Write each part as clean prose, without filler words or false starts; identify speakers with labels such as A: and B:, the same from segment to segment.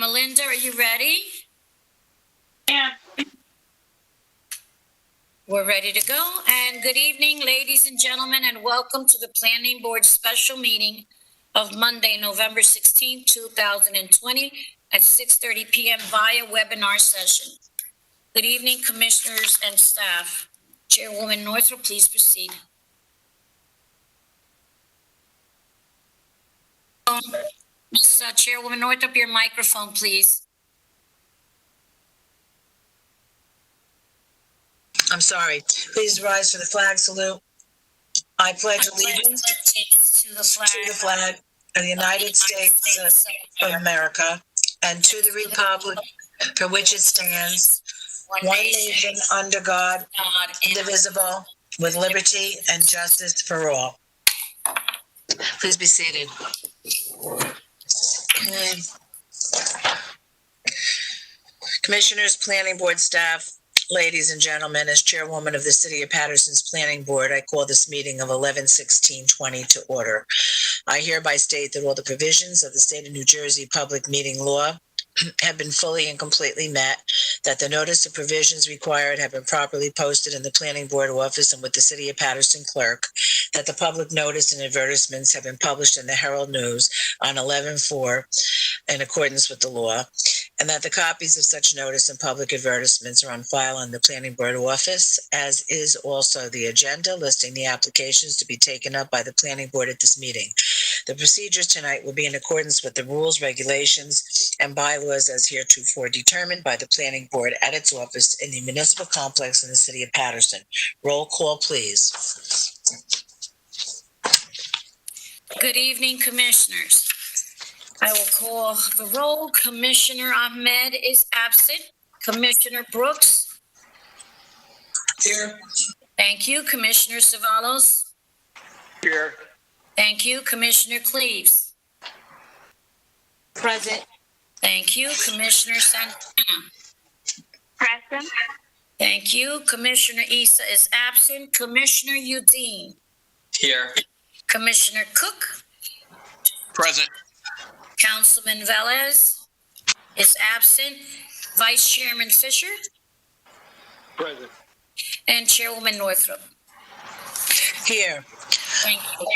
A: Melinda, are you ready?
B: Yeah.
A: We're ready to go. And good evening, ladies and gentlemen, and welcome to the Planning Board special meeting of Monday, November 16, 2020 at 6:30 p.m. via webinar session. Good evening, commissioners and staff. Chairwoman Northrop, please proceed. Ms. Chairwoman Northrop, your microphone, please.
C: I'm sorry. Please rise for the flag salute. I pledge allegiance
A: to the
C: flag of the United States of America and to the republic for which it stands, one nation under God, indivisible, with liberty and justice for all. Please be seated. Okay. Commissioners, Planning Board staff, ladies and gentlemen, as chairwoman of the City of Paterson's Planning Board, I call this meeting of 11/16/20 to order. I hereby state that all the provisions of the State of New Jersey Public Meeting Law have been fully and completely met, that the notice of provisions required have been properly posted in the Planning Board office and with the City of Paterson clerk, that the public notice and advertisements have been published in the Herald News on 11/4 in accordance with the law, and that the copies of such notice and public advertisements are on file in the Planning Board office, as is also the agenda listing the applications to be taken up by the Planning Board at this meeting. The procedures tonight will be in accordance with the rules, regulations, and bylaws as heretofore determined by the Planning Board at its office in the municipal complex in the City of Paterson. Roll call, please.
A: Good evening, commissioners. I will call the roll. Commissioner Ahmed is absent. Commissioner Brooks?
B: Here.
A: Thank you. Commissioner Savalos?
B: Here.
A: Thank you. Commissioner Cleaves?
D: Present.
A: Thank you. Commissioner Santana?
D: Present.
A: Thank you. Commissioner Issa is absent. Commissioner Udine?
B: Here.
A: Commissioner Cook?
B: Present.
A: Councilman Velez is absent. Vice Chairman Fisher?
B: Present.
A: And Chairwoman Northrop?
C: Here.
A: Thank you.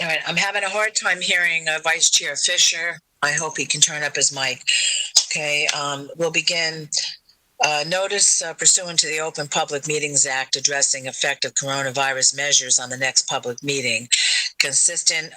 C: All right, I'm having a hard time hearing Vice Chair Fisher. I hope he can turn up his mic. Okay, we'll begin. Notice pursuant to the Open Public Meetings Act addressing effective coronavirus measures on the next public meeting, consistent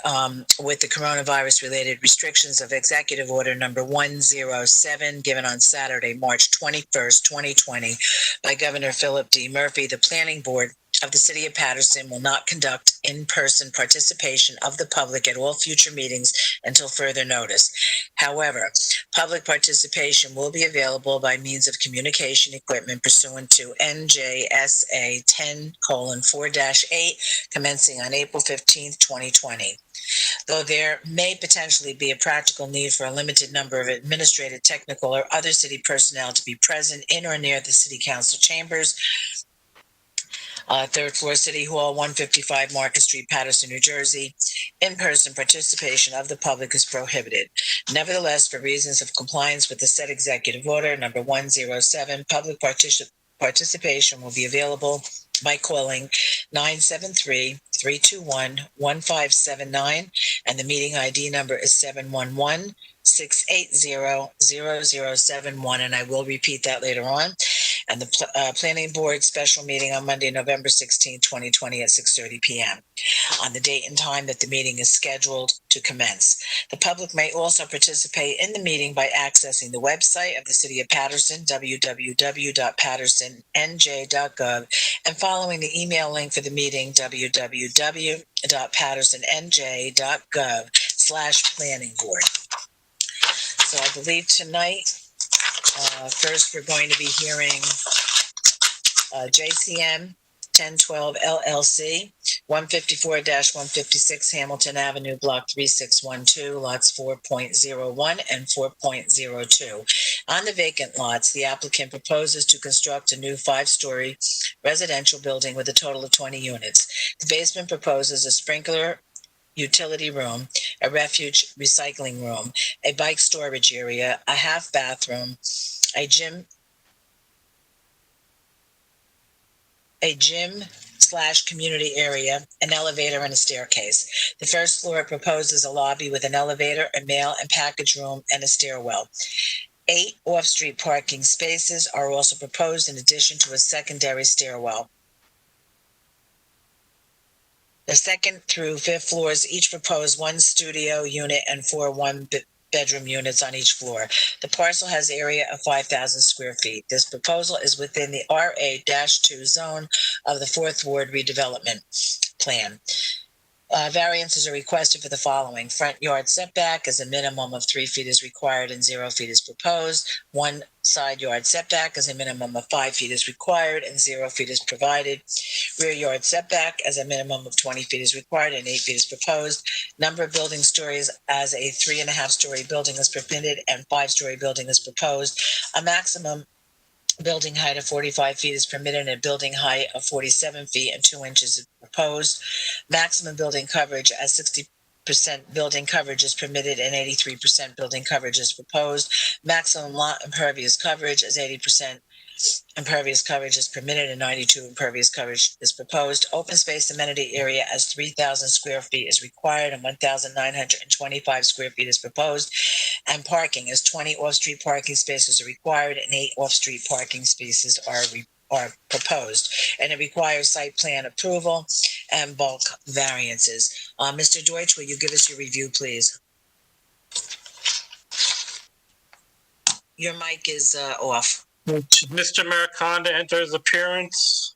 C: with the coronavirus-related restrictions of Executive Order number 107, given on Saturday, March 21st, 2020, by Governor Philip D. Murphy. The Planning Board of the City of Paterson will not conduct in-person participation of the public at all future meetings until further notice. However, public participation will be available by means of communication equipment pursuant to NJSA 10:4-8, commencing on April 15th, 2020. Though there may potentially be a practical need for a limited number of administrative, technical, or other city personnel to be present in or near the City Council chambers, third floor, City Hall, 155 Market Street, Paterson, New Jersey. In-person participation of the public is prohibited. Nevertheless, for reasons of compliance with the said Executive Order number 107, public participation will be available by calling 973-321-1579, and the meeting ID number is 711-680-0071, and I will repeat that later on. And the Planning Board special meeting on Monday, November 16, 2020 at 6:30 p.m. on the date and time that the meeting is scheduled to commence. The public may also participate in the meeting by accessing the website of the City of Paterson, www.patersonnj.gov, and following the email link for the meeting, www.patersonnj.gov/planning board. So I believe tonight, first, we're going to be hearing JCM 1012 LLC, 154-156 Hamilton Avenue, Block 3612, lots 4.01 and 4.02. On the vacant lots, the applicant proposes to construct a new 5-story residential building with a total of 20 units. The basement proposes a sprinkler utility room, a refuge recycling room, a bike storage area, a half bathroom, a gym/community area, an elevator, and a staircase. The first floor proposes a lobby with an elevator, a mail and package room, and a stairwell. 8 off-street parking spaces are also proposed in addition to a secondary stairwell. The second through fifth floors each propose 1 studio unit and 4 one-bedroom units on each floor. The parcel has area of 5,000 square feet. This proposal is within the RA-2 zone of the 4th Ward redevelopment plan. Variances are requested for the following. Front yard setback is a minimum of 3 feet is required and 0 feet is proposed. 1 side yard setback is a minimum of 5 feet is required and 0 feet is provided. Rear yard setback as a minimum of 20 feet is required and 8 feet is proposed. Number of building stories as a 3.5-story building is permitted and 5-story building is proposed. A maximum building height of 45 feet is permitted and a building height of 47 feet and 2 inches is proposed. Maximum building coverage as 60% building coverage is permitted and 83% building coverage is proposed. Maximum lot impervious coverage as 80% impervious coverage is permitted and 92% impervious coverage is proposed. Open space amenity area as 3,000 square feet is required and 1,925 square feet is proposed. And parking as 20 off-street parking spaces are required and 8 off-street parking spaces are proposed. And it requires site plan approval and bulk variances. Mr. Deutsch, will you give us your review, please? Your mic is off.
E: Mr. Mariconda enter his appearance.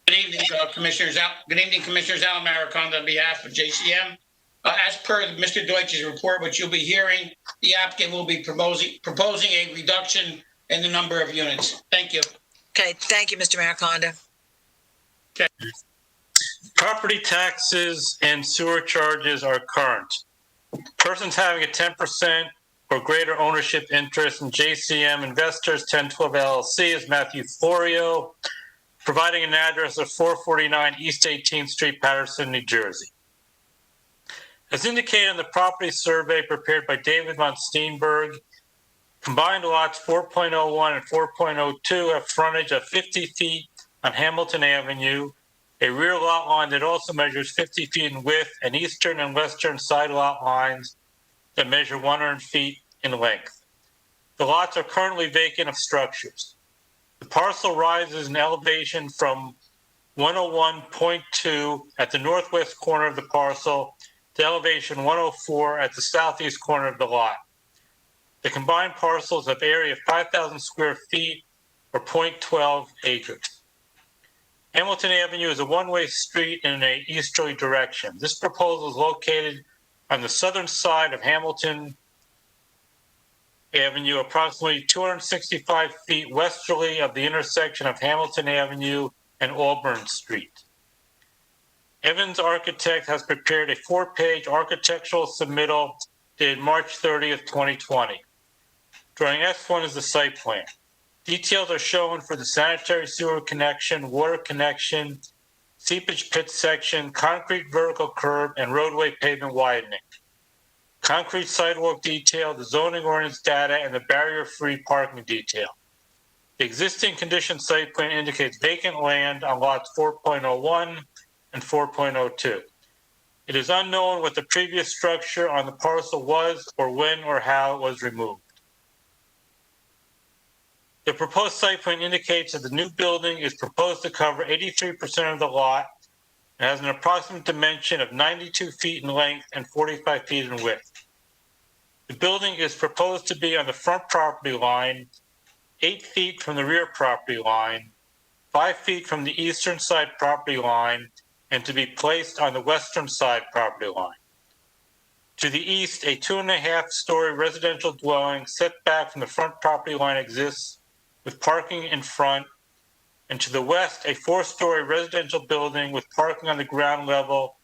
F: Good evening, Commissioners. Good evening, Commissioners. Alan Mariconda on behalf of JCM. As per Mr. Deutsch's report, which you'll be hearing, the applicant will be proposing a reduction in the number of units. Thank you.
C: Okay, thank you, Mr. Mariconda.
E: Okay. Property taxes and sewer charges are current. Persons having a 10% or greater ownership interest in JCM Investors 1012 LLC is Matthew Florio, providing an address of 449 East 18th Street, Paterson, New Jersey. As indicated in the property survey prepared by David von Steenberg, combined lots 4.01 and 4.02 have frontage of 50 feet on Hamilton Avenue, a rear lot line that also measures 50 feet in width, and eastern and western side lot lines that measure 100 feet in length. The lots are currently vacant of structures. The parcel rises in elevation from 101.2 at the northwest corner of the parcel to elevation 104 at the southeast corner of the lot. The combined parcels have area of 5,000 square feet or 0.12 acres. Hamilton Avenue is a one-way street in an easterly direction. This proposal is located on the southern side of Hamilton Avenue, approximately 265 feet westerly of the intersection of Hamilton Avenue and Auburn Street. Evans Architect has prepared a 4-page architectural submittal dated March 30th, 2020. Drawing S1 is the site plan. Details are shown for the sanitary sewer connection, water connection, seepage pit section, concrete vertical curb, and roadway pavement widening. Concrete sidewalk detail, the zoning ordinance data, and the barrier-free parking detail. The existing condition site plan indicates vacant land on lots 4.01 and 4.02. It is unknown what the previous structure on the parcel was or when or how it was removed. The proposed site plan indicates that the new building is proposed to cover 83% of the lot and has an approximate dimension of 92 feet in length and 45 feet in width. The building is proposed to be on the front property line, 8 feet from the rear property line, 5 feet from the eastern side property line, and to be placed on the western side property line. To the east, a 2.5-story residential dwelling set back from the front property line exists with parking in front, and to the west, a 4-story residential building with parking on the ground level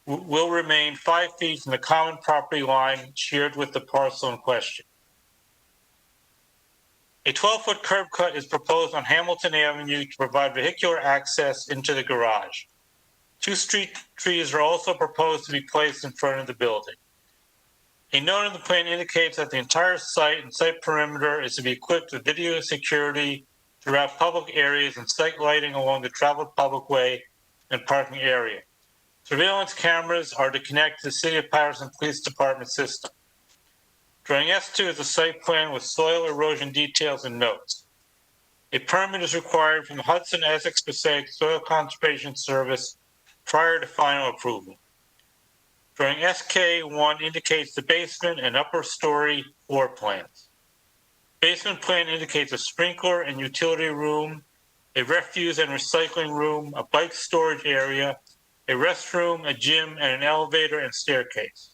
E: will remain 5 feet from the common property line shared with the parcel in question. A 12-foot curb cut is proposed on Hamilton Avenue to provide vehicular access into the garage. 2 street trees are also proposed to be placed in front of the building. A note on the plan indicates that the entire site and site perimeter is to be equipped with video security throughout public areas and site lighting along the traveled public way and parking area. Surveillance cameras are to connect to the City of Paterson Police Department system. Drawing S2 is a site plan with soil erosion details and notes. A permit is required from the Hudson Essex Passaic Soil Conservation Service prior to final approval. Drawing SK1 indicates the basement and upper story floor plans. Basement plan indicates a sprinkler and utility room, a refuse and recycling room, a bike storage area, a restroom, a gym, and an elevator and staircase.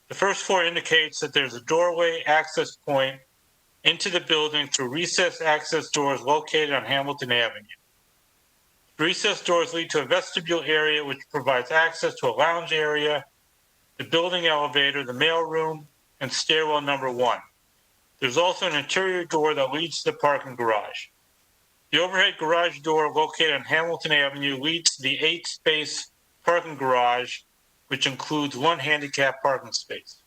E: The first floor indicates that there's a doorway access point into the building through recessed access doors located on Hamilton Avenue. Recessed doors lead to a vestibule area which provides access to a lounge area, the building elevator, the mailroom, and stairwell number 1. There's also an interior door that leads to the parking garage. The overhead garage door located on Hamilton Avenue leads to the 8-space parking garage, which includes 1 handicap parking space.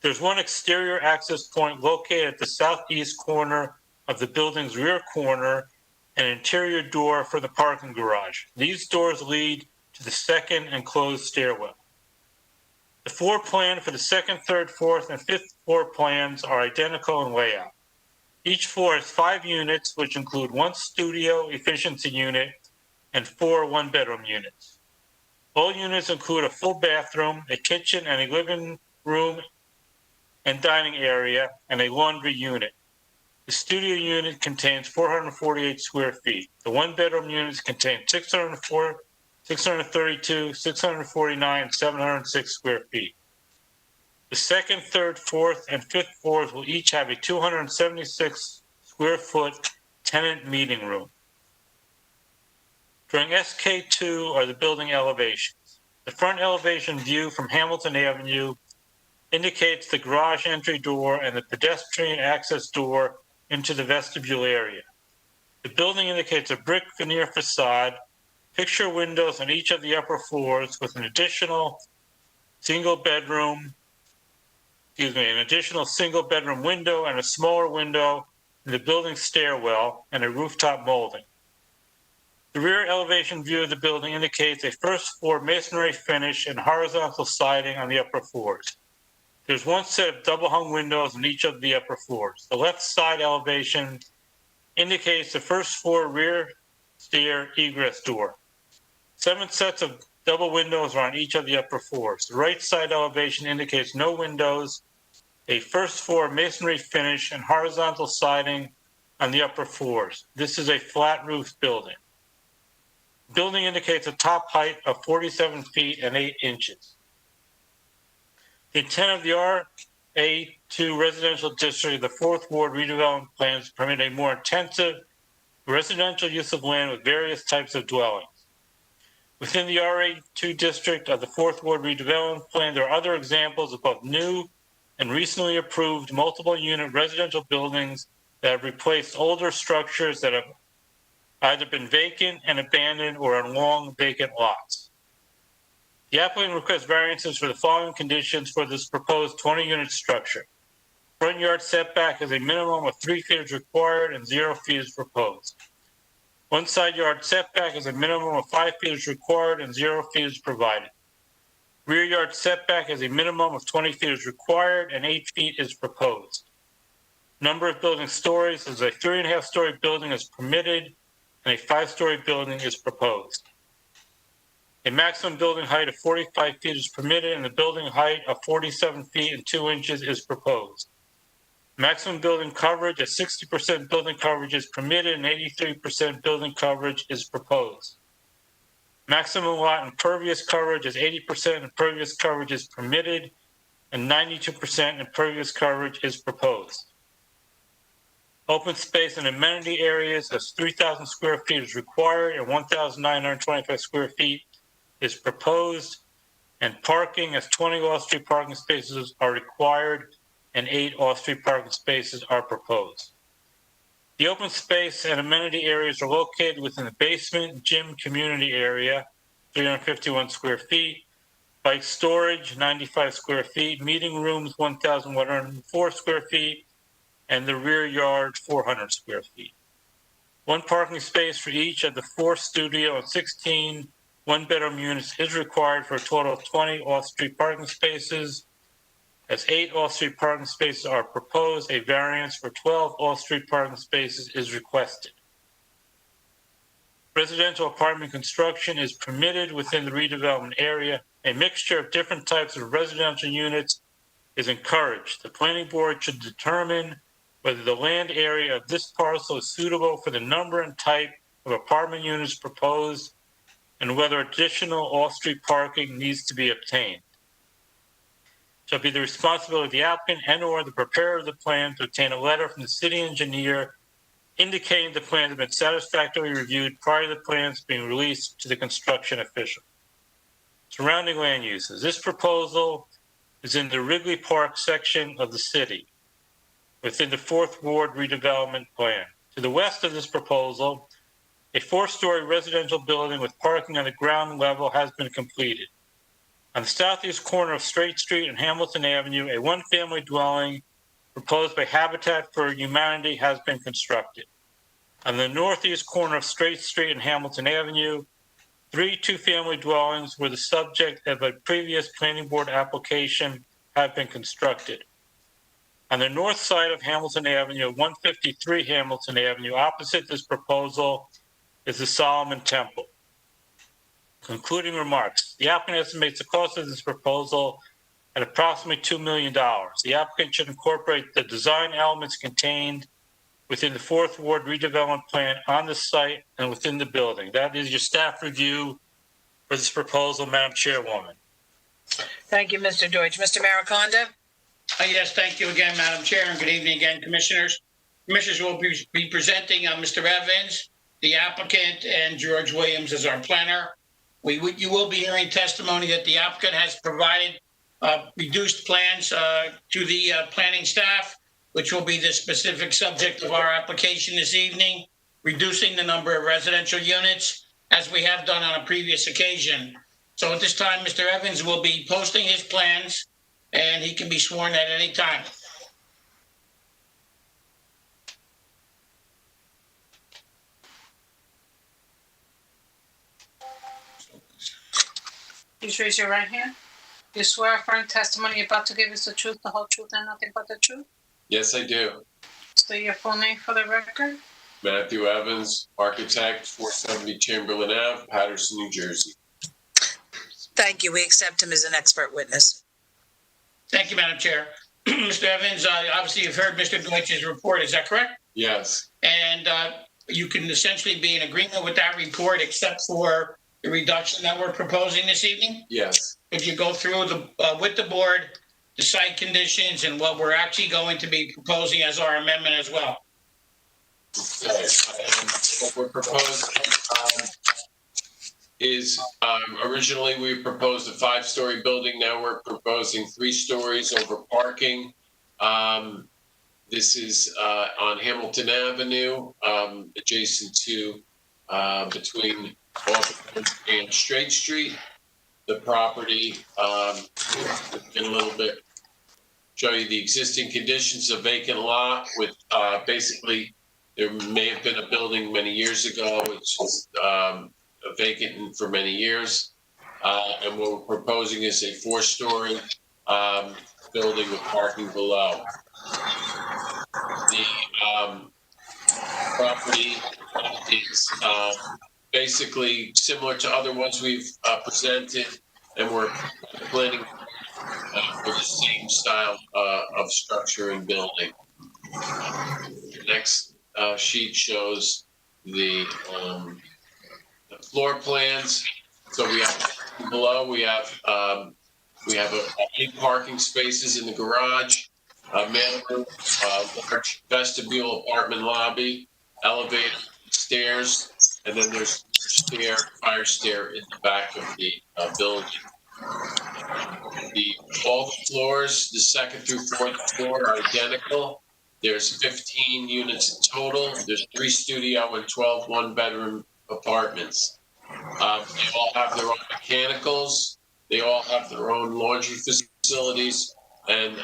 E: There's 1 exterior access point located at the southeast corner of the building's rear corner, an interior door for the parking garage. These doors lead to the 2nd and closed stairwell. The floor plan for the 2nd, 3rd, 4th, and 5th floor plans are identical in layout. Each floor has 5 units, which include 1 studio efficiency unit and 4 one-bedroom units. All units include a full bathroom, a kitchen, and a living room and dining area, and a laundry unit. The studio unit contains 448 square feet. The one-bedroom units contain 604, 632, 649, and 706 square feet. The 2nd, 3rd, 4th, and 5th floors will each have a 276 square foot tenant meeting room. Drawing SK2 are the building elevations. The front elevation view from Hamilton Avenue indicates the garage entry door and the pedestrian access door into the vestibule area. The building indicates a brick veneer facade, picture windows on each of the upper floors with an additional single bedroom window and a smaller window in the building stairwell and a rooftop molding. The rear elevation view of the building indicates a first floor masonry finish and horizontal siding on the upper floors. There's 1 set of double hung windows in each of the upper floors. The left side elevation indicates the first floor rear stair egress door. 7 sets of double windows are on each of the upper floors. The right side elevation indicates no windows, a first floor masonry finish, and horizontal siding on the upper floors. This is a flat roof building. The building indicates a top height of 47 feet and 8 inches. The intent of the RA2 residential district of the 4th Ward redevelopment plans permit a more intensive residential use of land with various types of dwellings. Within the RA2 district of the 4th Ward redevelopment plan, there are other examples of both new and recently approved multiple unit residential buildings that have replaced older structures that have either been vacant and abandoned or on long vacant lots. The applicant requests variances for the following conditions for this proposed 20-unit structure. Front yard setback is a minimum of 3 feet is required and 0 feet is proposed. One side yard setback is a minimum of 5 feet is required and 0 feet is provided. Rear yard setback is a minimum of 20 feet is required and 8 feet is proposed. Number of building stories is a 3.5-story building is permitted and a 5-story building is proposed. A maximum building height of 45 feet is permitted and the building height of 47 feet and 2 inches is proposed. Maximum building coverage at 60% building coverage is permitted and 83% building coverage is proposed. Maximum lot impervious coverage is 80% impervious coverage is permitted and 92% impervious coverage is proposed. Open space and amenity areas as 3,000 square feet is required and 1,925 square feet is proposed, and parking as 20 off-street parking spaces are required and 8 off-street parking spaces are proposed. The open space and amenity areas are located within the basement gym community area, 351 square feet, bike storage, 95 square feet, meeting rooms, 1,104 square feet, and the rear yard, 400 square feet. One parking space for each of the 4 studio and 16 one-bedroom units is required for a total of 20 off-street parking spaces. As 8 off-street parking spaces are proposed, a variance for 12 off-street parking spaces is requested. Residential apartment construction is permitted within the redevelopment area. A mixture of different types of residential units is encouraged. The planning board should determine whether the land area of this parcel is suitable for the number and type of apartment units proposed and whether additional off-street parking needs to be obtained. It shall be the responsibility of the applicant and or the preparer of the plan to obtain a letter from the city engineer indicating the plan has been satisfactorily reviewed prior to the plans being released to the construction official. Surrounding land uses. This proposal is in the Wrigley Park section of the city within the 4th Ward redevelopment plan. To the west of this proposal, a 4-story residential building with parking on the ground level has been completed. On the southeast corner of Straight Street and Hamilton Avenue, a 1-family dwelling proposed by Habitat for Humanity has been constructed. On the northeast corner of Straight Street and Hamilton Avenue, 3 2-family dwellings were the subject of a previous planning board application have been constructed. On the north side of Hamilton Avenue, 153 Hamilton Avenue, opposite this proposal, is the Solomon Temple. Concluding remarks. The applicant estimates the cost of this proposal at approximately $2 million. The applicant should incorporate the design elements contained within the 4th Ward redevelopment plan on the site and within the building. That is your staff review for this proposal, Madam Chairwoman.
C: Thank you, Mr. Deutsch. Mr. Mariconda?
F: Yes, thank you again, Madam Chair, and good evening again, Commissioners. Commissioners will be presenting Mr. Evans, the applicant, and George Williams as our planner. You will be hearing testimony that the applicant has provided reduced plans to the planning staff, which will be the specific subject of our application this evening, reducing the number of residential units as we have done on a previous occasion. So at this time, Mr. Evans will be posting his plans and he can be sworn at any time.
G: Please raise your right hand. You swear affirm testimony you're about to give is the truth, the whole truth, and nothing but the truth?
H: Yes, I do.
G: State your full name for the record.
H: Matthew Evans, architect, 470 Chamberlain Ave, Paterson, New Jersey.
C: Thank you. We accept him as an expert witness.
F: Thank you, Madam Chair. Mr. Evans, obviously you've heard Mr. Deutsch's report, is that correct?
H: Yes.
F: And you can essentially be in agreement with that report except for the reduction that we're proposing this evening?
H: Yes.
F: Could you go through with the board, the site conditions and what we're actually going to be proposing as our amendment as well?
H: Okay. What we're proposing is originally we proposed a 5-story building. Now we're proposing 3 stories over parking. This is on Hamilton Avenue, adjacent to between Lopez and Straight Street. The property, in a little bit, show you the existing conditions of vacant lot with basically there may have been a building many years ago, which is vacant for many years. And what we're proposing is a 4-story building with parking below. The property is basically similar to other ones we've presented, and we're planning for the same style of structure and building. The next sheet shows the floor plans. So we have below we have 8 parking spaces in the garage, mailroom, large vestibule, apartment lobby, elevator, stairs, and then there's fire stair in the back of the building. All the floors, the 2nd through 4th floor, are identical. There's 15 units in total. There's 3 studio and 12 one-bedroom apartments. They all have their own mechanicals. They all have their own laundry facilities and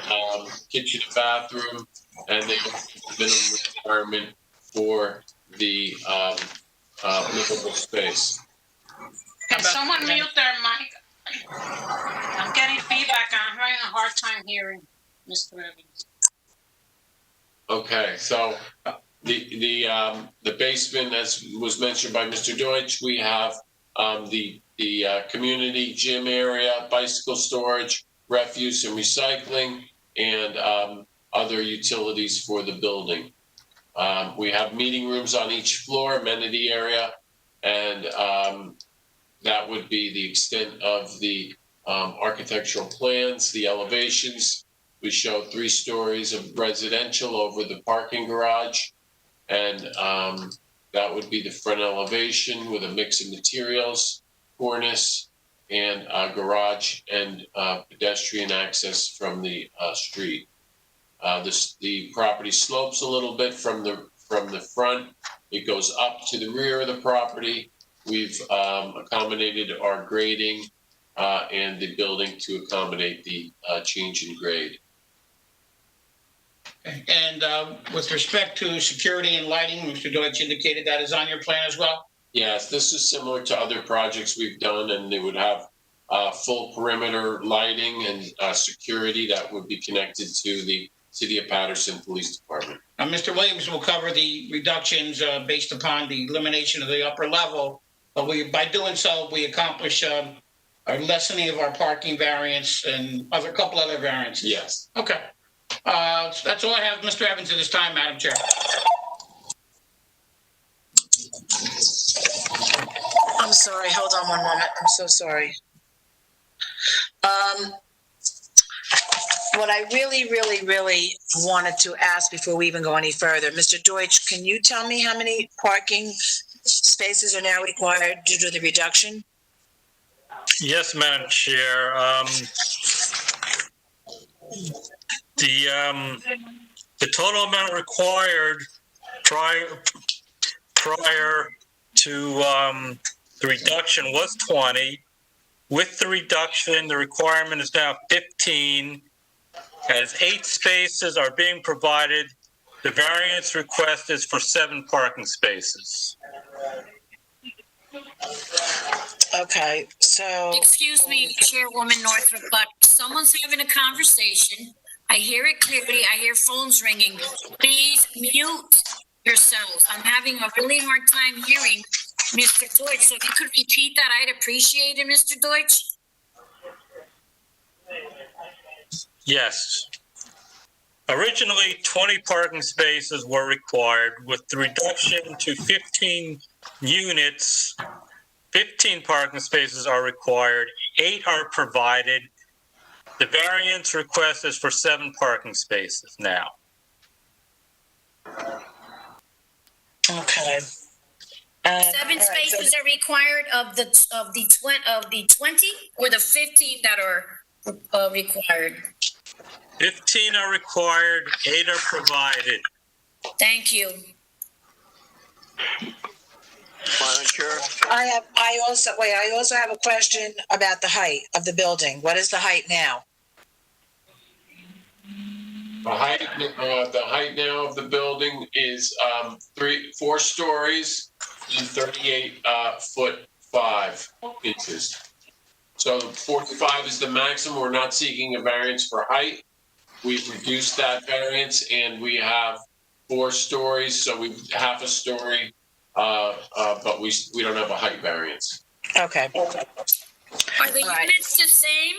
H: kitchen and bathroom, and they have the minimum requirement for the livable space.
G: Can someone mute their mic? I'm getting feedback and I'm having a hard time hearing Mr. Evans.
H: Okay, so the basement, as was mentioned by Mr. Deutsch, we have the community gym area, bicycle storage, refuse and recycling, and other utilities for the building. We have meeting rooms on each floor, amenity area, and that would be the extent of the architectural plans, the elevations. We show 3 stories of residential over the parking garage, and that would be the front elevation with a mix of materials, cornice, and garage and pedestrian access from the street. The property slopes a little bit from the front. It goes up to the rear of the property. We've accommodated our grading and the building to accommodate the change in grade.
F: And with respect to security and lighting, Mr. Deutsch indicated that is on your plan as well?
H: Yes, this is similar to other projects we've done, and they would have full perimeter lighting and security that would be connected to the City of Paterson Police Department.
F: Mr. Williams will cover the reductions based upon the elimination of the upper level, but by doing so, we accomplish a lessening of our parking variance and a couple other variances.
H: Yes.
F: Okay. That's all I have, Mr. Evans, at this time, Madam Chair.
C: I'm sorry, hold on one moment. I'm so sorry. What I really wanted to ask before we even go any further, Mr. Deutsch, can you tell me how many parking spaces are now required due to the reduction?
E: Yes, Madam Chair. The total amount required prior to the reduction was 20. With the reduction, the requirement is now 15. As 8 spaces are being provided, the variance request is for 7 parking spaces.
C: Okay, so...
A: Excuse me, Chairwoman Northrup, but someone's having a conversation. I hear it clearly. I hear phones ringing. Please mute yourselves. I'm having a really hard time hearing Mr. Deutsch. So if you could repeat that, I'd appreciate it, Mr. Deutsch.
E: Yes. Originally, 20 parking spaces were required. With the reduction to 15 units, 15 parking spaces are required. 8 are provided. The variance request is for 7 parking spaces now.
C: Okay.
A: 7 spaces are required of the 20 or the 15 that are required?
E: 15 are required, 8 are provided.
A: Thank you.
B: Madam Chair,
C: I also have a question about the height of the building. What is the height now?
H: The height now of the building is 4 stories and 38 foot 5 inches. So 45 is the maximum. We're not seeking a variance for height. We've reduced that variance, and we have 4 stories, so we half a story, but we don't have a height variance.
C: Okay.
A: Are the units the same?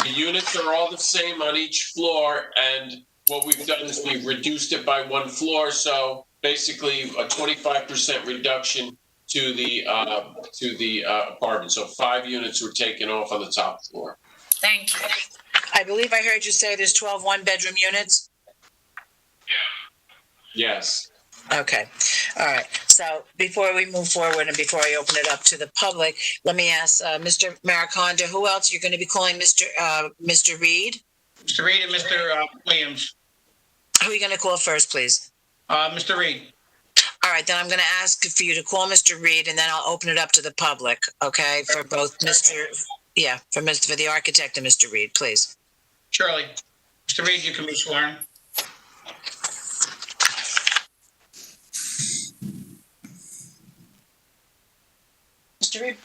H: The units are all the same on each floor, and what we've done is we've reduced it by 1 floor, so basically a 25% reduction to the apartment. So 5 units were taken off on the top floor.
A: Thank you.
C: I believe I heard you say there's 12 one-bedroom units?
H: Yes.
C: Okay. All right. So before we move forward and before I open it up to the public, let me ask Mr. Mariconda, who else you're going to be calling Mr. Reed?
F: Mr. Reed and Mr. Williams.
C: Who are you going to call first, please?
F: Mr. Reed.
C: All right, then I'm going to ask for you to call Mr. Reed, and then I'll open it up to the public, okay? For both for the architect and Mr. Reed, please.
F: Shirley. Mr. Reed, you can be sworn.
G: Mr. Reed,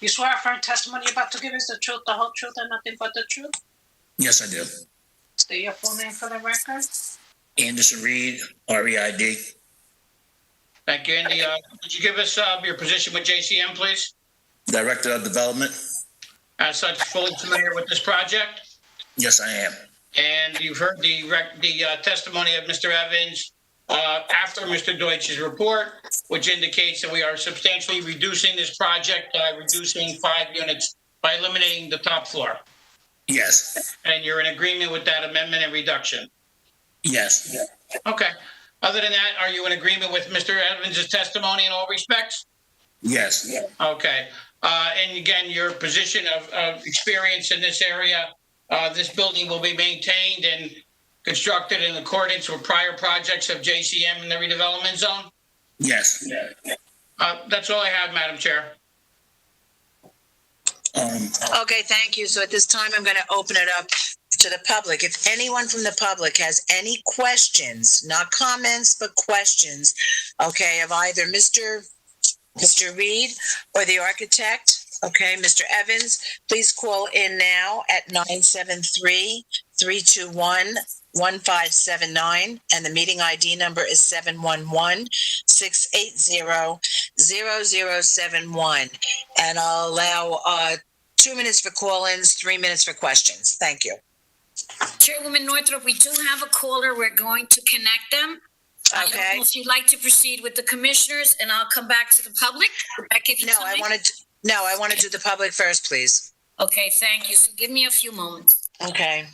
G: you swear affirm testimony you're about to give is the truth, the whole truth, and nothing but the truth?
I: Yes, I do.
G: State your full name for the record.
I: Anderson Reed, REID.
F: Thank you, Andy. Could you give us your position with JCM, please?
I: Director of Development.
F: As such, fully familiar with this project?
I: Yes, I am.
F: And you've heard the testimony of Mr. Evans after Mr. Deutsch's report, which indicates that we are substantially reducing this project by reducing 5 units by eliminating the top floor.
I: Yes.
F: And you're in agreement with that amendment and reduction?
I: Yes.
F: Okay. Other than that, are you in agreement with Mr. Evans' testimony in all respects?
I: Yes.
F: Okay. And again, your position of experience in this area, this building will be maintained and constructed in accordance with prior projects of JCM in the redevelopment zone?
I: Yes.
F: That's all I have, Madam Chair.
C: Okay, thank you. So at this time, I'm going to open it up to the public. If anyone from the public has any questions, not comments, but questions, okay, of either Mr. Reed or the architect, okay, Mr. Evans, please call in now at 973-321-1579, and the meeting ID number is 711-680-0071. And I'll allow 2 minutes for call-ins, 3 minutes for questions. Thank you.
A: Chairwoman Northrop, we do have a caller. We're going to connect them. I don't
C: Okay.
A: know if you'd like to proceed with the commissioners, and I'll come back to the public. Would that give you
C: No, I
A: time?
C: want to do the public first, please.
A: Okay, thank you. So give me a few moments.
C: Okay.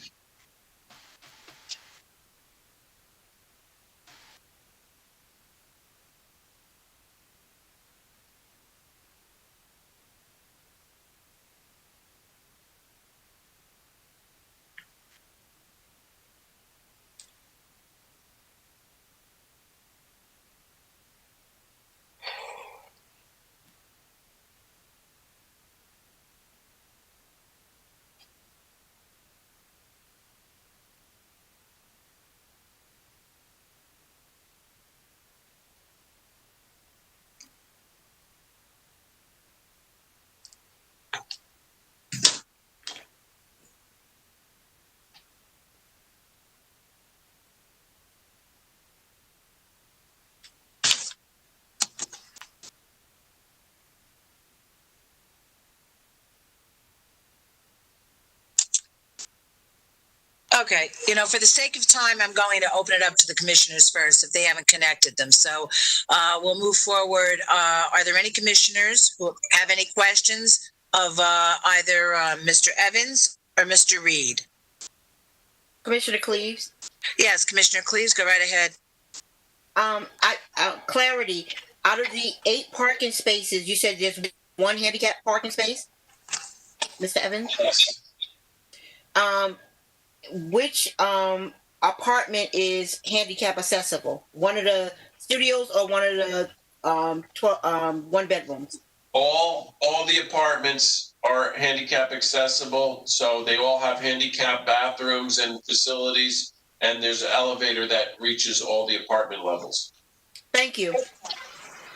C: Okay, for the sake of time, I'm going to open it up to the commissioners first if they haven't connected them. So we'll move forward. Are there any commissioners who have any questions of either Mr. Evans or Mr. Reed?
J: Commissioner Cleaves.
C: Yes, Commissioner Cleaves, go right ahead.
J: Clarity. Out of the 8 parking spaces, you said there's 1 handicap parking space, Mr. Evans?
F: Yes.
J: Which apartment is handicap accessible? One of the studios or one of the 1 bedrooms?
H: All the apartments are handicap accessible, so they all have handicap bathrooms and facilities, and there's an elevator that reaches all the apartment levels.
J: Thank you.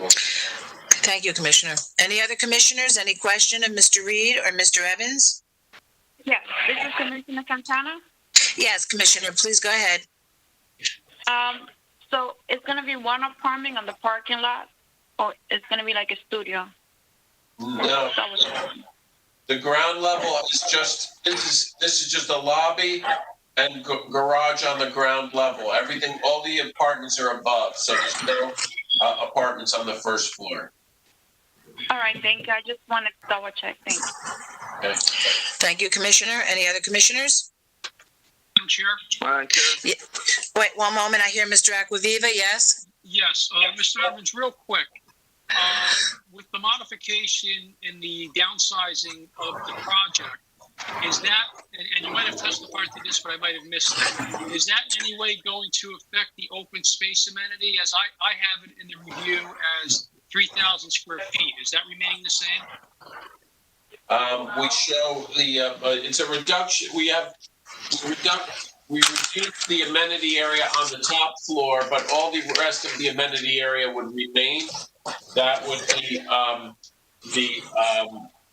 C: Thank you, Commissioner. Any other commissioners? Any question of Mr. Reed or Mr. Evans?
D: Yes, this is Commissioner Santana.
C: Yes, Commissioner, please go ahead.
D: So it's going to be 1 apartment on the parking lot, or it's going to be like a studio?
H: No, the ground level is just, this is just a lobby and garage on the ground level. Everything, all the apartments are above, so there's no apartments on the first floor.
D: All right, thank you. I just wanted to double check. Thanks.
H: Okay.
C: Thank you, Commissioner. Any other commissioners?
K: Chair?
B: Madam Chair.
C: Yeah. Wait, one moment. I hear Mr. Acquaviva. Yes?
K: Yes, Mr. Evans, real quick. With the modification and the downsizing of the project, is that, and you might have testified to this, but I might have missed it. Is that in any way going to affect the open space amenity, as I have it in the review as 3,000 square feet? Is that remaining the same?
H: We show the, it's a reduction. We reduced the amenity area on the top floor, but all the rest of the amenity area would remain. That would be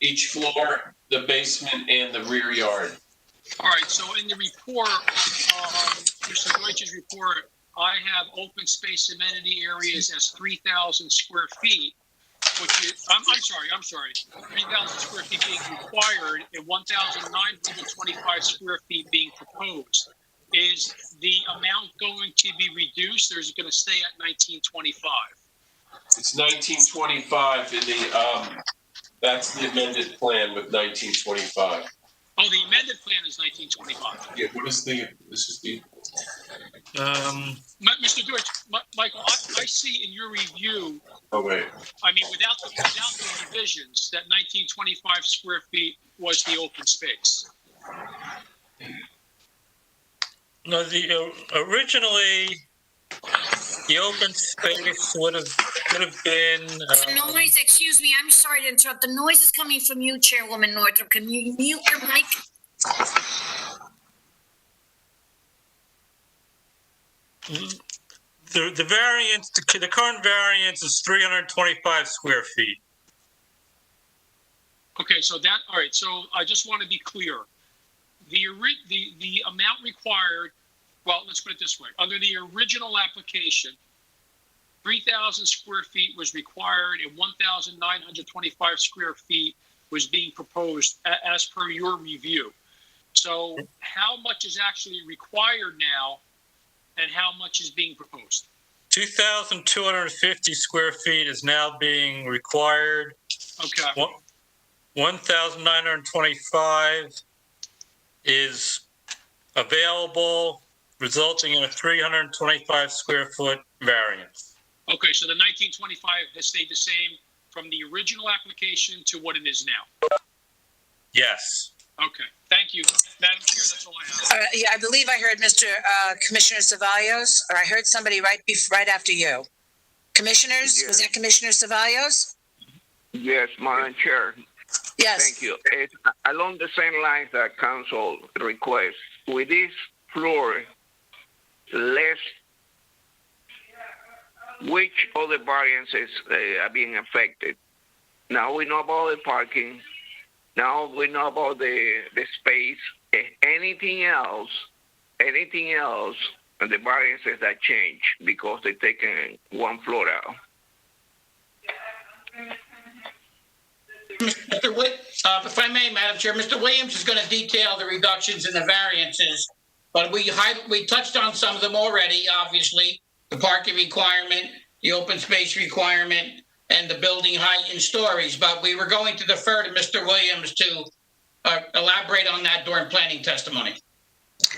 H: each floor, the basement, and the rear yard.
K: All right, so in the report, Mr. Deutsch's report, I have open space amenity areas as 3,000 square feet, which is, I'm sorry, 3,000 square feet being required and 1,925 square feet being proposed. Is the amount going to be reduced, or is it going to stay at 1925?
H: It's 1925 in the, that's the amended plan with 1925.
K: Oh, the amended plan is 1925.
H: Yeah, what is the, this is the,
K: Mr. Deutsch, Michael, I see in your review,
H: oh wait.
K: I mean, without the revisions, that 1925 square feet was the open space.
E: No, originally the open space would have been.
A: The noise, excuse me, I'm sorry to interrupt. The noise is coming from you, Chairwoman Northrop. Can you mute your mic?
E: The variance, the current variance is 325 square feet.
K: Okay, so that, all right, so I just want to be clear. The amount required, well, let's put it this way. Under the original application, 3,000 square feet was required and 1,925 square feet was being proposed as per your review. So how much is actually required now and how much is being proposed?
E: 2,250 square feet is now being required.
K: Okay.
E: 1,925 is available, resulting in a 325 square foot variance.
K: Okay, so the 1925 has stayed the same from the original application to what it is now?
E: Yes.
K: Okay, thank you. Madam Chair, that's all I have.
C: Yeah, I believe I heard Mr. Commissioner Cevallos, or I heard somebody right after you. Commissioners, was that Commissioner Cevallos?
L: Yes, Madam Chair.
C: Yes.
L: Thank you. It's along the same lines that council requests. With this floor, which other variances are being affected? Now we know about the parking. Now we know about the space. Anything else, and the variances that change because they're taking one floor out.
F: Mr. if I may, Madam Chair, Mr. Williams is going to detail the reductions and the variances, but we touched on some of them already, obviously, the parking requirement, the open space requirement, and the building height in stories, but we were going to defer to Mr. Williams to elaborate on that during planning testimony.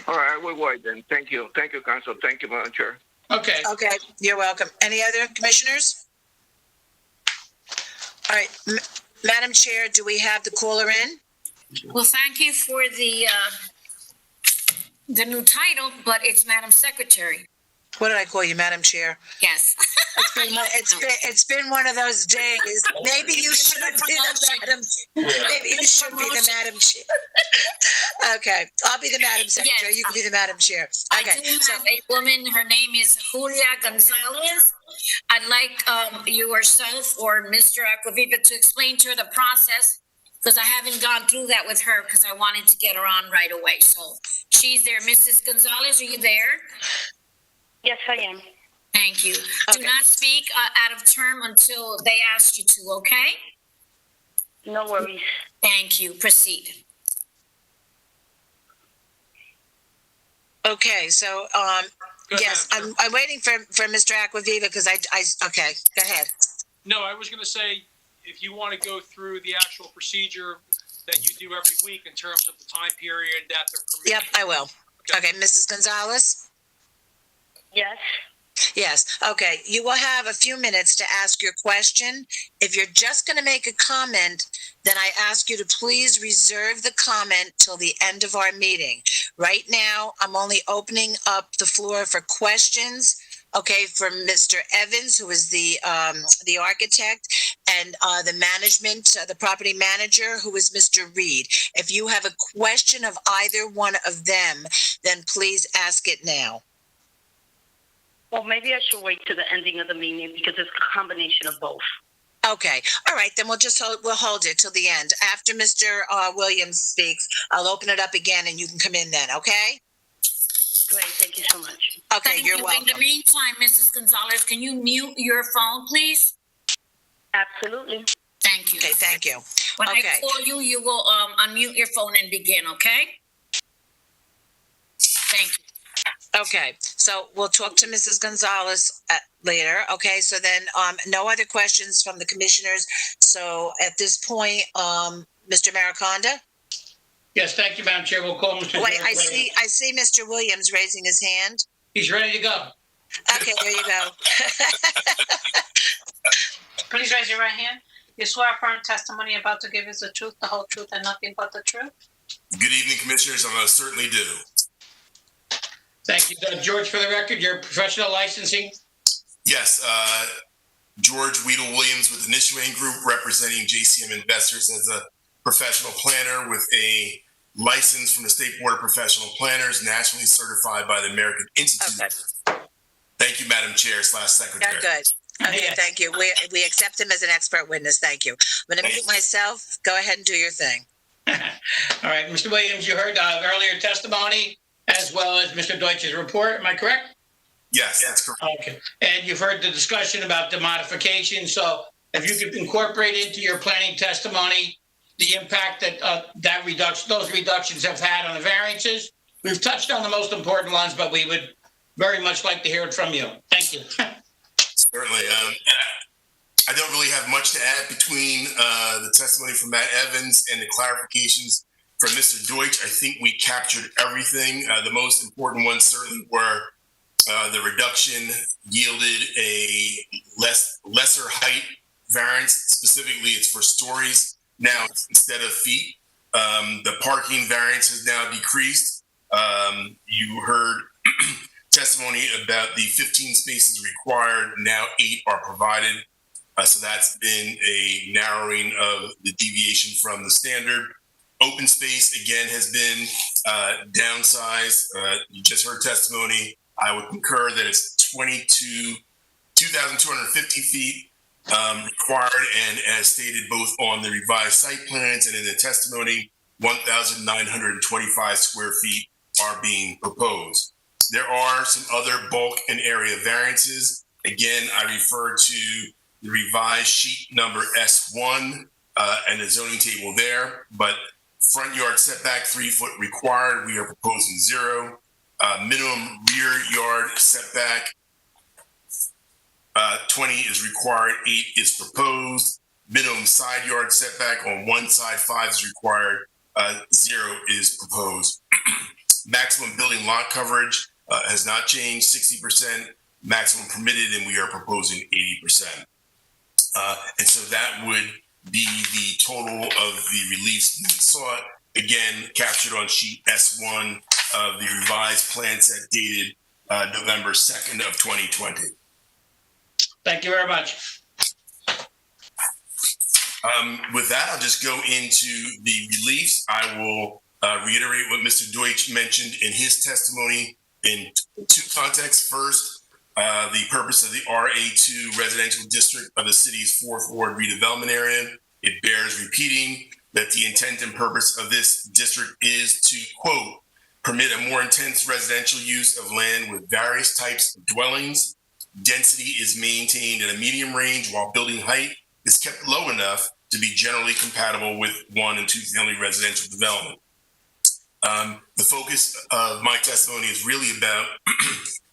L: All right, we'll wait then. Thank you. Thank you, Council. Thank you, Madam Chair.
F: Okay.
C: Okay, you're welcome. Any other commissioners? All right, Madam Chair, do we have the caller in?
A: Well, thank you for the new title, but it's Madam Secretary.
C: What did I call you, Madam Chair?
A: Yes.
C: It's been one of those days. Maybe you should be the Madam. Maybe you should be the Madam Chair. Okay, I'll be the Madam Secretary.
A: Yes.
C: You can be the Madam Chair. Okay.
A: I do have a woman. Her name is Julia Gonzalez. I'd like yourself or Mr. Acquaviva to explain to her the process, because I haven't gone through that with her because I wanted to get her on right away. So she's there. Mrs. Gonzalez, are you there?
D: Yes, I am.
A: Thank you.
C: Okay.
A: Do not speak out of term until they ask you to, okay?
D: No worries.
A: Thank you. Proceed.
C: Okay, so yes, I'm waiting for Mr. Acquaviva because I okay, go ahead.
K: No, I was going to say, if you want to go through the actual procedure that you do every week in terms of the time period that they're permitted.
C: Yep, I will. Okay, Mrs. Gonzalez?
D: Yes.
C: Yes, okay. You will have a few minutes to ask your question. If you're just going to make a comment, then I ask you to please reserve the comment till the end of our meeting. Right now, I'm only opening up the floor for questions, okay, for Mr. Evans, who is the architect, and the management, the property manager, who is Mr. Reed. If you have a question of either one of them, then please ask it now.
M: Well, maybe I should wait to the ending of the meeting because it's a combination of both.
C: Okay. All right. Then we'll hold it till the end. After Mr. Williams speaks, I'll open it up again and you can come in then. Okay?
M: Great. Thank you so much.
C: Okay.
A: Thank
C: You're
A: you.
C: welcome.
A: In the meantime, Mrs. Gonzalez, can you mute your phone, please?
M: Absolutely.
A: Thank you.
C: Okay. Thank you.
A: When
C: Okay.
A: I call you, you will unmute your phone and begin, okay? Thank you.
C: Okay. So we'll talk to Mrs. Gonzalez later. Okay. So then no other questions from the commissioners. So at this point, Mr. Mariconda?
F: Yes, thank you, Madam Chair. We'll call Mr.
C: Wait,
F: George
C: I
F: later.
C: see Mr. Williams raising his hand.
F: He's ready to go.
C: Okay, there you go.
G: Please raise your right hand. You swear affirm testimony about to give is the truth, the whole truth, and nothing but the truth?
N: Good evening, Commissioners. I most certainly do.
F: Thank you. George, for the record, your professional licensing?
N: Yes, George Weedle-Williams with the Nishuane Group, representing JCM Investors as a professional planner with a license from the State Board of Professional Planners, nationally certified by the American Institute.
C: Okay.
N: Thank you, Madam Chair / Secretary.
C: Yeah, good. Okay,
F: Yes.
C: thank you. We accept him as an expert witness. Thank you. I'm going to mute myself. Go ahead and do your thing.
F: All right, Mr. Williams, you heard earlier testimony as well as Mr. Deutsch's report. Am I correct?
N: Yes, that's correct.
F: Okay. And you've heard the discussion about the modification. So if you could incorporate into your planning testimony the impact that those reductions have had on the variances. We've touched on the most important ones, but we would very much like to hear it from you. Thank you.
N: Certainly. I don't really have much to add between the testimony from Matt Evans and the clarifications from Mr. Deutsch. I think we captured everything. The most important ones certainly were the reduction yielded a lesser height variance. Specifically, it's for stories now instead of feet. The parking variance has now decreased. You heard testimony about the 15 spaces required. Now 8 are provided. So that's been a narrowing of the deviation from the standard. Open space, again, has been downsized. You just heard testimony. I would concur that it's 2,250 feet required, and as stated both on the revised site plans and in the testimony, 1,925 square feet are being proposed. There are some other bulk and area variances. Again, I refer to the revised sheet number S1 and the zoning table there, but front yard setback 3 foot required, we are proposing 0. Minimum rear yard setback 20 is required, 8 is proposed. Minimum side yard setback on one side 5 is required, 0 is proposed. Maximum building lot coverage has not changed, 60%. Maximum permitted, and we are proposing 80%. And so that would be the total of the reliefs being sought, again, captured on sheet S1 of the revised plan set dated November 2nd of 2020.
F: Thank you very much.
N: With that, I'll just go into the reliefs. I will reiterate what Mr. Deutsch mentioned in his testimony in 2 contexts. First, the purpose of the RA2 residential district of the city's 4th Ward redevelopment area. It bears repeating that the intent and purpose of this district is to, quote, permit a more intense residential use of land with various types of dwellings. Density is maintained at a medium range while building height is kept low enough to be generally compatible with 1- and 2-family residential development. The focus of my testimony is really about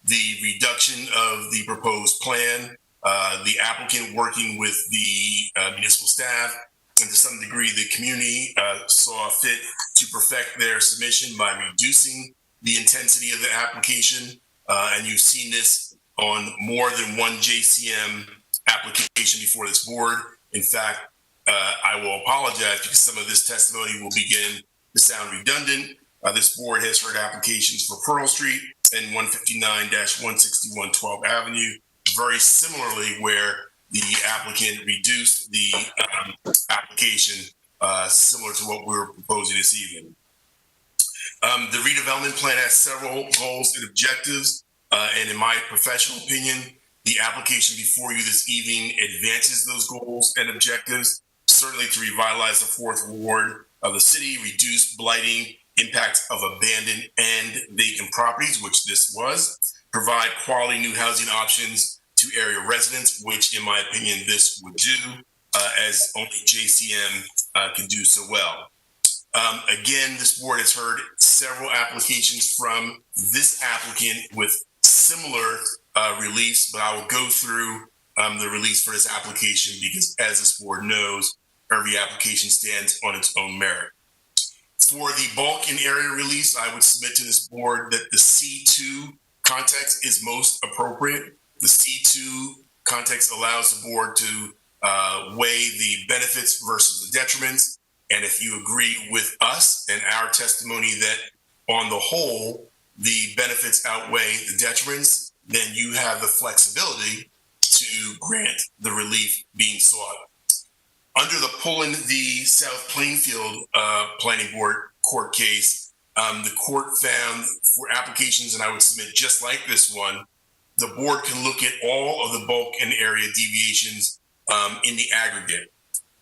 N: the reduction of the proposed plan, the applicant working with the municipal staff, and to some degree the community saw fit to perfect their submission by reducing the intensity of the application. And you've seen this on more than one JCM application before this board. In fact, I will apologize because some of this testimony will begin to sound redundant. This board has heard applications for Pearl Street and 159-161 12th Avenue, very similarly where the applicant reduced the application similar to what we're proposing this evening. The redevelopment plan has several goals and objectives, and in my professional opinion, the application before you this evening advances those goals and objectives, certainly to revitalize the fourth ward of the city, reduce blighting impacts of abandoned and vacant properties, which this was, provide quality new housing options to area residents, which in my opinion, this would do, as only JCM can do so well. Again, this board has heard several applications from this applicant with similar reliefs, but I will go through the reliefs for this application because, as this board knows, every application stands on its own merit. For the bulk and area release, I would submit to this board that the C2 context is most appropriate. The C2 context allows the board to weigh the benefits versus the detriments. And if you agree with us and our testimony that on the whole, the benefits outweigh the detriments, then you have the flexibility to grant the relief being sought. Under the Pullen v. South Plainfield Planning Board court case, the court found for applications, and I would submit just like this one, the board can look at all of the bulk and area deviations in the aggregate.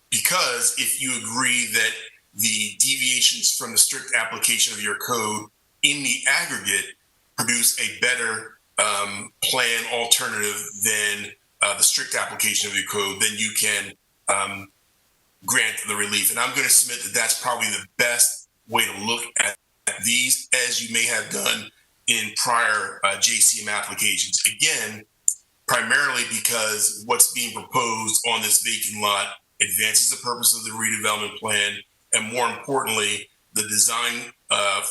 N: Because if you agree that the deviations from the strict application of your code in the aggregate produce a better plan alternative than the strict application of your code, then you can grant the relief. And I'm going to submit that that's probably the best way to look at these, as you may have done in prior JCM applications. Again, primarily because what's being proposed on this vacant lot advances the purpose of the redevelopment plan, and more importantly, the design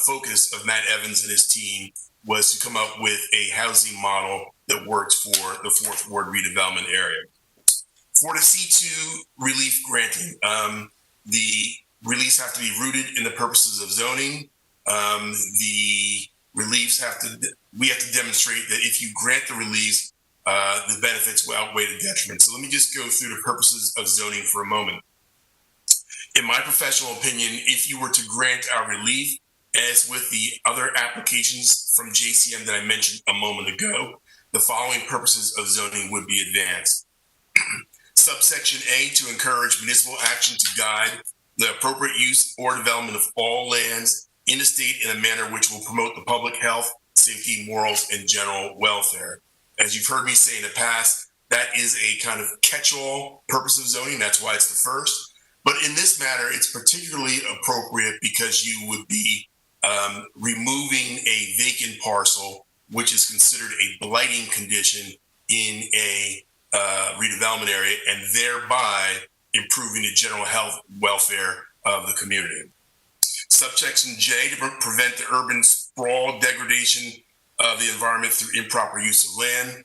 N: focus of Matt Evans and his team was to come up with a housing model that works for the fourth ward redevelopment area. For the C2 relief granting, the reliefs have to be rooted in the purposes of zoning. The reliefs we have to demonstrate that if you grant the reliefs, the benefits will outweigh the detriment. So let me just go through the purposes of zoning for a moment. In my professional opinion, if you were to grant our relief, as with the other applications from JCM that I mentioned a moment ago, the following purposes of zoning would be advanced. Subsection A, to encourage municipal action to guide the appropriate use or development of all lands in the state in a manner which will promote the public health, safety, morals, and general welfare. As you've heard me say in the past, that is a kind of catch-all purpose of zoning. That's why it's the first. But in this matter, it's particularly appropriate because you would be removing a vacant parcel, which is considered a blighting condition in a redevelopment area, and thereby improving the general health welfare of the community. Subsection J, to prevent the urban sprawl, degradation of the environment through improper use of land.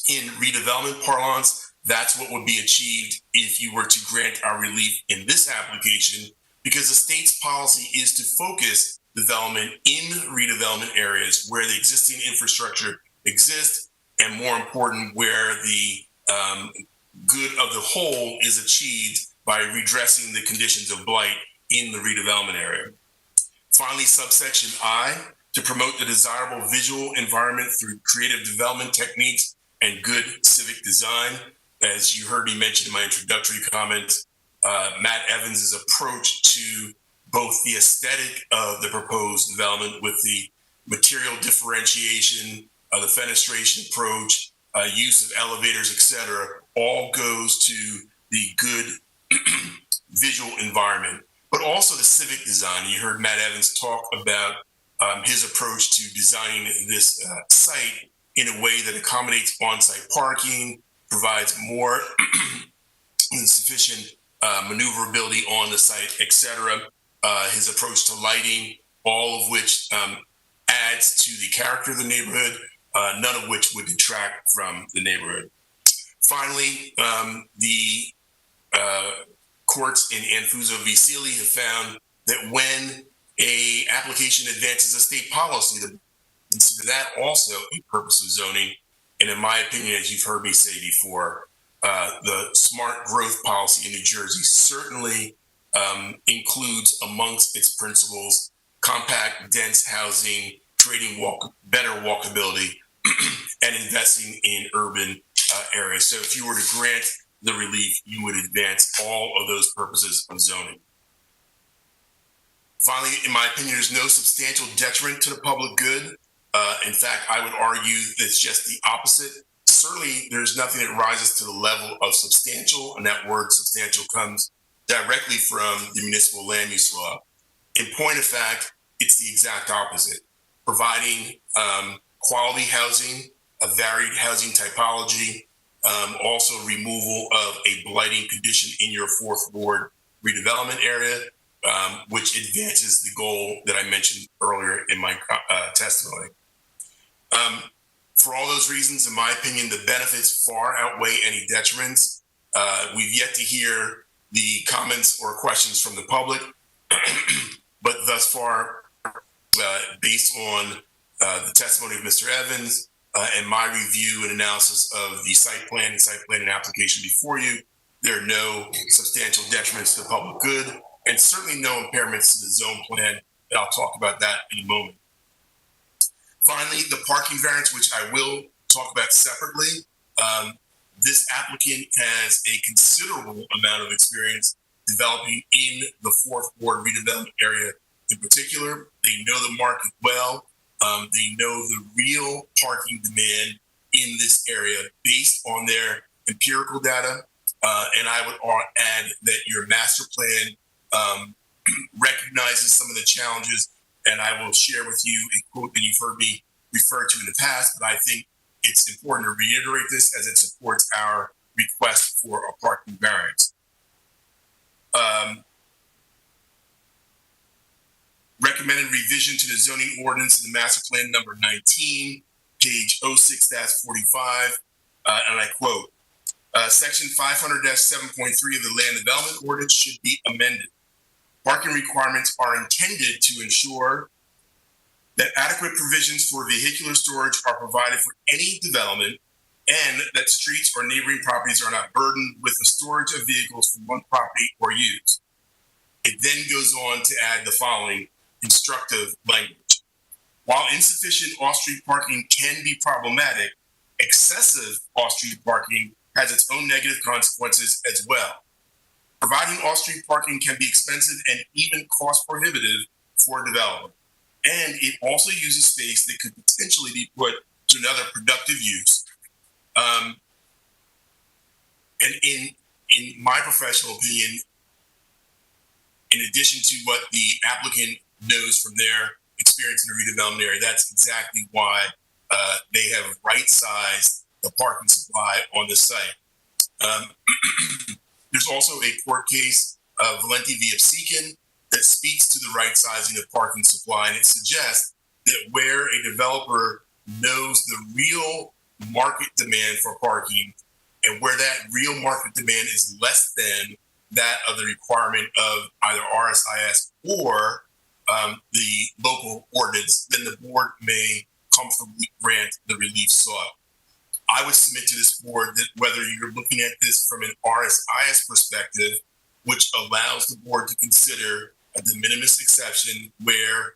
N: In redevelopment parlance, that's what would be achieved if you were to grant our relief in this application, because the state's policy is to focus development in redevelopment areas where the existing infrastructure exists, and more important, where the good of the whole is achieved by redressing the conditions of blight in the redevelopment area. Finally, subsection I, to promote the desirable visual environment through creative development techniques and good civic design. As you heard me mention in my introductory comments, Matt Evans' approach to both the aesthetic of the proposed development with the material differentiation, the fenestration approach, use of elevators, etc., all goes to the good visual environment, but also the civic design. You heard Matt Evans talk about his approach to designing this site in a way that accommodates on-site parking, provides more than sufficient maneuverability on the site, etc. His approach to lighting, all of which adds to the character of the neighborhood, none of which would detract from the neighborhood. Finally, the courts in Anfuso v. Sealy have found that when a application advances a state policy, to consider that also a purpose of zoning. And in my opinion, as you've heard me say before, the smart growth policy in New Jersey certainly includes amongst its principles compact, dense housing, creating better walkability, and investing in urban areas. So if you were to grant the relief, you would advance all of those purposes of zoning. Finally, in my opinion, there's no substantial detriment to the public good. In fact, I would argue that it's just the opposite. Certainly, there's nothing that rises to the level of substantial, and that word substantial comes directly from the municipal land use law. In point of fact, it's the exact opposite. Providing quality housing, a varied housing typology, also removal of a blighting condition in your fourth ward redevelopment area, which advances the goal that I mentioned earlier in my testimony. For all those reasons, in my opinion, the benefits far outweigh any detriments. We've yet to hear the comments or questions from the public, but thus far, based on the testimony of Mr. Evans and my review and analysis of the site plan and application before you, there are no substantial detriments to the public good, and certainly no impairments to the zone plan, and I'll talk about that in a moment. Finally, the parking variance, which I will talk about separately. This applicant has a considerable amount of experience developing in the fourth ward redevelopment area in particular. They know the market well. They know the real parking demand in this area based on their empirical data. And I would add that your master plan recognizes some of the challenges, and I will share with you a quote that you've heard me refer to in the past, but I think it's important to reiterate this as it supports our request for a parking variance. Recommended revision to the zoning ordinance in the master plan number 19, page 06-45, and I quote, section 500-7.3 of the land development ordinance should be amended. Parking requirements are intended to ensure that adequate provisions for vehicular storage are provided for any development, and that streets or neighboring properties are not burdened with the storage of vehicles from one property or use. It then goes on to add the following instructive language. While insufficient off-street parking can be problematic, excessive off-street parking has its own negative consequences as well. Providing off-street parking can be expensive and even cost prohibitive for development. And it also uses space that could potentially be put to another productive use. And in my professional opinion, in addition to what the applicant knows from their experience in the redevelopment area, that's exactly why they have right-sized the parking supply on the site. There's also a court case, Valenti v. Absekin, that speaks to the right sizing of parking supply, and it suggests that where a developer knows the real market demand for parking and where that real market demand is less than that of the requirement of either RSIS or the local ordinance, then the board may comfortably grant the relief sought. I would submit to this board that whether you're looking at this from an RSIS perspective, which allows the board to consider a de minimis exception where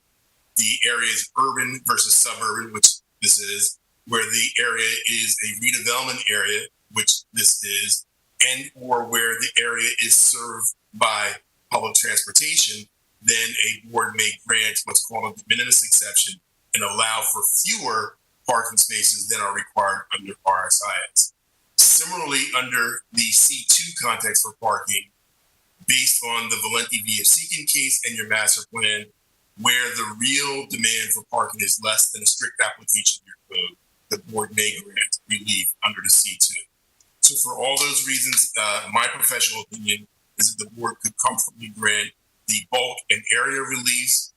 N: the area is urban versus suburban, which this is, where the area is a redevelopment area, which this is, and or where the area is served by public transportation, then a board may grant what's called a de minimis exception and allow for fewer parking spaces than are required under RSIS. Similarly, under the C2 context for parking, based on the Valenti v. Absekin case and your master plan, where the real demand for parking is less than a strict application of your code, the board may grant relief under the C2. So for all those reasons, my professional opinion is that the board could comfortably grant the bulk and area reliefs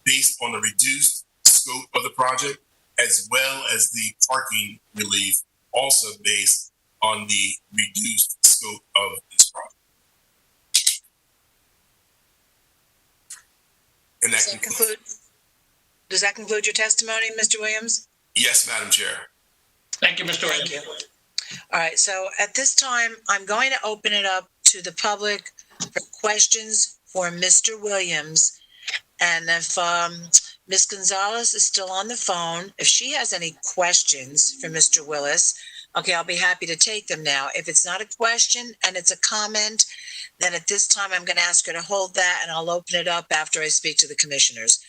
N: based on the reduced scope of the project, as well as the parking relief also based on the reduced scope of this project. And
C: Does that conclude your testimony, Mr. Williams?
N: Yes, Madam Chair.
F: Thank you, Mr.
C: Thank
F: Williams.
C: you. All right, so at this time, I'm going to open it up to the public for questions for Mr. Williams. And if Ms. Gonzalez is still on the phone, if she has any questions for Mr. Willis, okay, I'll be happy to take them now. If it's not a question and it's a comment, then at this time, I'm going to ask her to hold that and I'll open it up after I speak to the commissioners.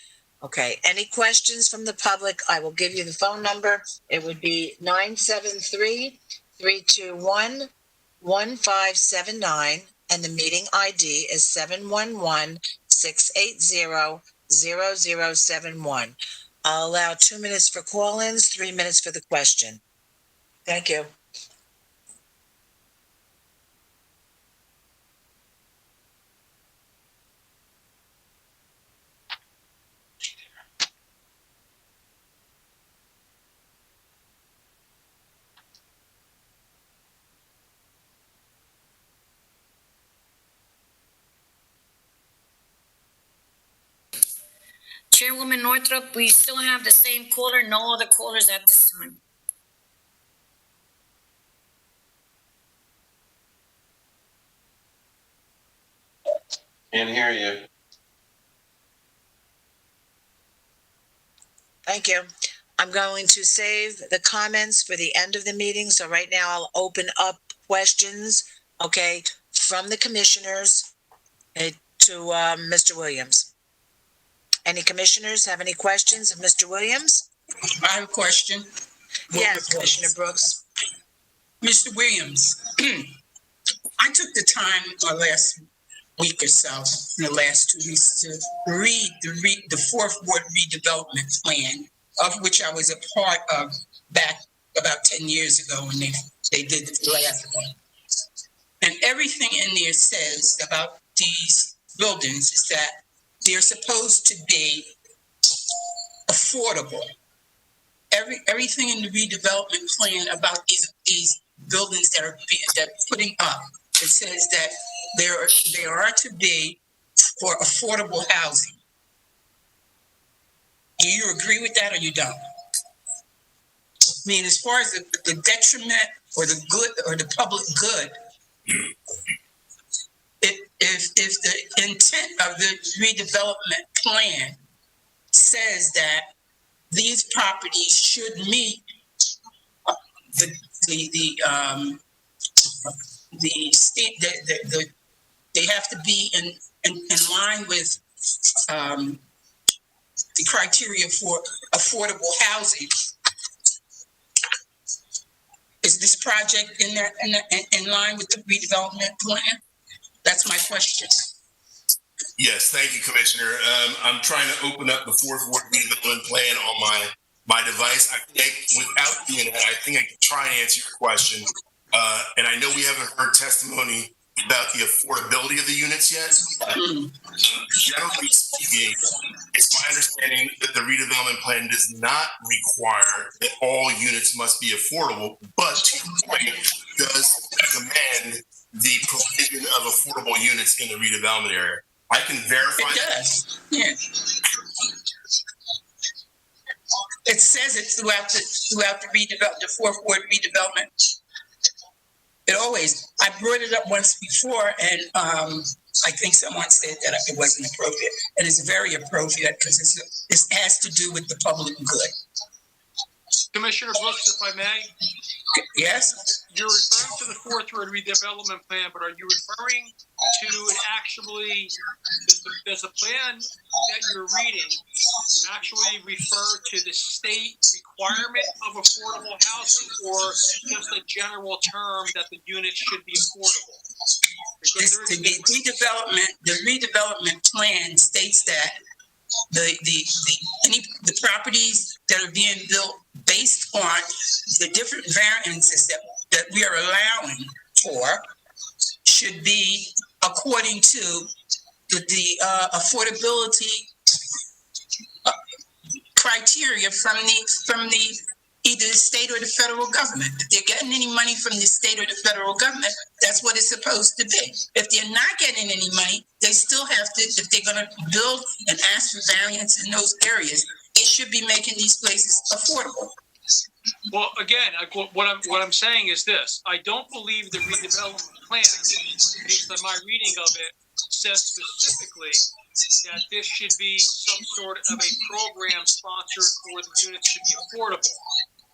C: Okay, any questions from the public? I will give you the phone number. It would be 973-321-1579, and the meeting ID is 711-680-0071. I'll allow 2 minutes for call-ins, 3 minutes for the question. Thank you.
A: Chairwoman Northrop, we still have the same caller, no other callers at this time.
H: Can't hear you.
C: Thank you. I'm going to save the comments for the end of the meeting. So right now I'll open up questions, okay, from the commissioners to Mr. Williams. Any commissioners have any questions of Mr. Williams?
O: I have a question.
C: Yes, Commissioner Brooks.
O: Mr. Williams, I took the time last week or so, in the last 2 weeks, to read the fourth ward redevelopment plan, of which I was a part of back about 10 years ago when they did the last one. And everything in there says about these buildings is that they're supposed to be affordable. Everything in the redevelopment plan about these buildings that are putting up, it says that they are to be for affordable housing. Do you agree with that or you don't? I mean, as far as the detriment or the good or the public good, if the intent of the redevelopment plan says that these properties should meet they have to be in line with the criteria for affordable housing. Is this project in line with the redevelopment plan? That's my question.
N: Yes, thank you, Commissioner. I'm trying to open up the fourth ward redevelopment plan on my device. I think without doing that, I think I can try and answer your question. And I know we haven't heard testimony about the affordability of the units yet. Generally speaking, it's my understanding that the redevelopment plan does not require that all units must be affordable, but to your point, does recommend the provision of affordable units in the redevelopment area. I can verify
O: it does. Yeah. It says it throughout the fourth ward redevelopment. It always. I brought it up once before, and I think someone said that it wasn't appropriate, and it's very appropriate because it has to do with the public good.
K: Commissioner Brooks, if I may.
O: Yes.
K: You're referring to the fourth ward redevelopment plan, but are you referring to it actually, does the plan that you're reading actually refer to the state requirement of affordable housing, or just a general term that the units should be affordable?
O: The redevelopment plan states that the properties that are being built based on the different variances that we are allowing for should be according to the affordability criteria from the either the state or the federal government. If they're getting any money from the state or the federal government, that's what it's supposed to be. If they're not getting any money, they still have to, if they're going to build and ask for variance in those areas, they should be making these places affordable.
K: Well, again, what I'm saying is this: I don't believe the redevelopment plan, based on my reading of it, says specifically that this should be some sort of a program sponsored for the units to be affordable.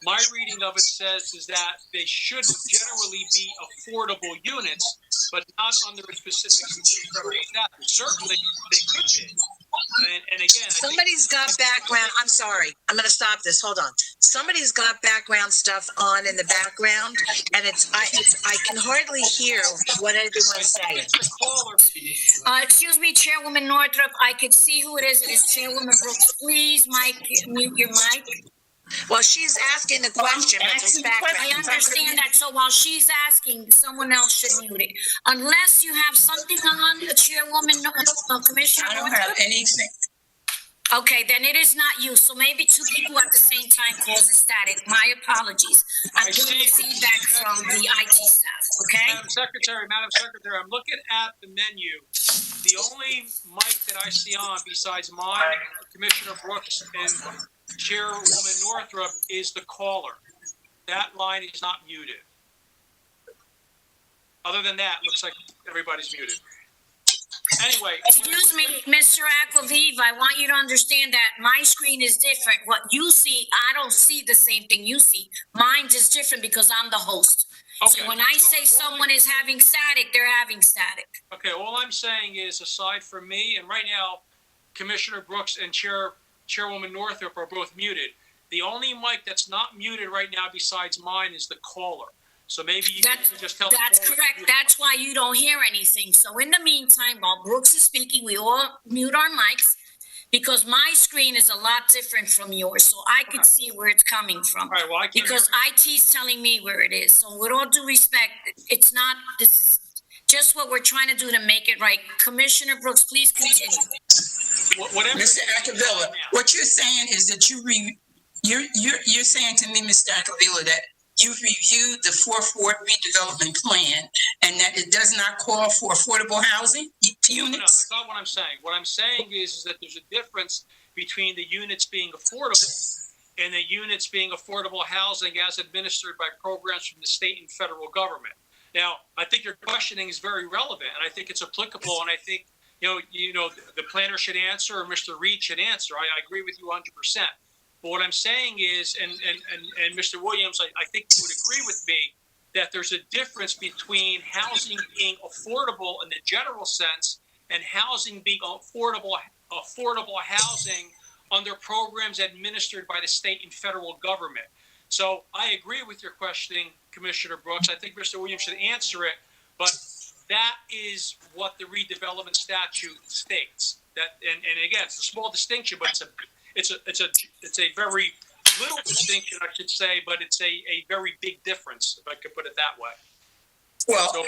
K: My reading of it says is that they should generally be affordable units, but not under a specific federal statute. Certainly, they could be. And again,
C: Somebody's got background. I'm sorry. I'm going to stop this. Hold on. Somebody's got background stuff on in the background, and I can hardly hear what everyone's saying.
A: Excuse me, Chairwoman Northrop. I could see who it is. It is Chairwoman Brooks. Please, Mike, mute your mic.
C: Well, she's asking the question, but there's background.
A: I understand that. So while she's asking, someone else should mute it. Unless you have something on, Chairwoman, Commissioner.
O: I don't have anything.
A: Okay, then it is not you. So maybe two people at the same time causes static. My apologies. I'm getting feedback from the IT staff, okay?
K: Madam Secretary, I'm looking at the menu. The only mic that I see on besides mine, Commissioner Brooks, and Chairwoman Northrop is the caller. That line is not muted. Other than that, looks like everybody's muted. Anyway.
A: Excuse me, Mr. Aquaviva, I want you to understand that my screen is different. What you see, I don't see the same thing you see. Mine is different because I'm the host.
K: Okay.
A: So when I say someone is having static, they're having static.
K: Okay, all I'm saying is, aside from me, and right now, Commissioner Brooks and Chairwoman Northrop are both muted. The only mic that's not muted right now besides mine is the caller. So maybe you can just tell.
A: That's correct. That's why you don't hear anything. So in the meantime, while Brooks is speaking, we all mute our mics because my screen is a lot different from yours. So I could see where it's coming from.
K: All right, well, I can't
A: because IT's telling me where it is. So with all due respect, it's not, this is just what we're trying to do to make it right. Commissioner Brooks, please continue.
O: Mr. Acavilla, what you're saying is that you're saying to me, Mr. Acavilla, that you've reviewed the fourth ward redevelopment plan and that it does not call for affordable housing units?
K: No, that's not what I'm saying. What I'm saying is that there's a difference between the units being affordable and the units being affordable housing as administered by programs from the state and federal government. Now, I think your questioning is very relevant, and I think it's applicable, and I think you know, the planner should answer or Mr. Reed should answer. I agree with you 100%. But what I'm saying is, and Mr. Williams, I think you would agree with me, that there's a difference between housing being affordable in the general sense and housing being affordable housing under programs administered by the state and federal government. So I agree with your questioning, Commissioner Brooks. I think Mr. Williams should answer it, but that is what the redevelopment statute states. That, and again, it's a small distinction, but it's a very little distinction, I should say, but it's a very big difference, if I could put it that way.
O: Well,
K: so,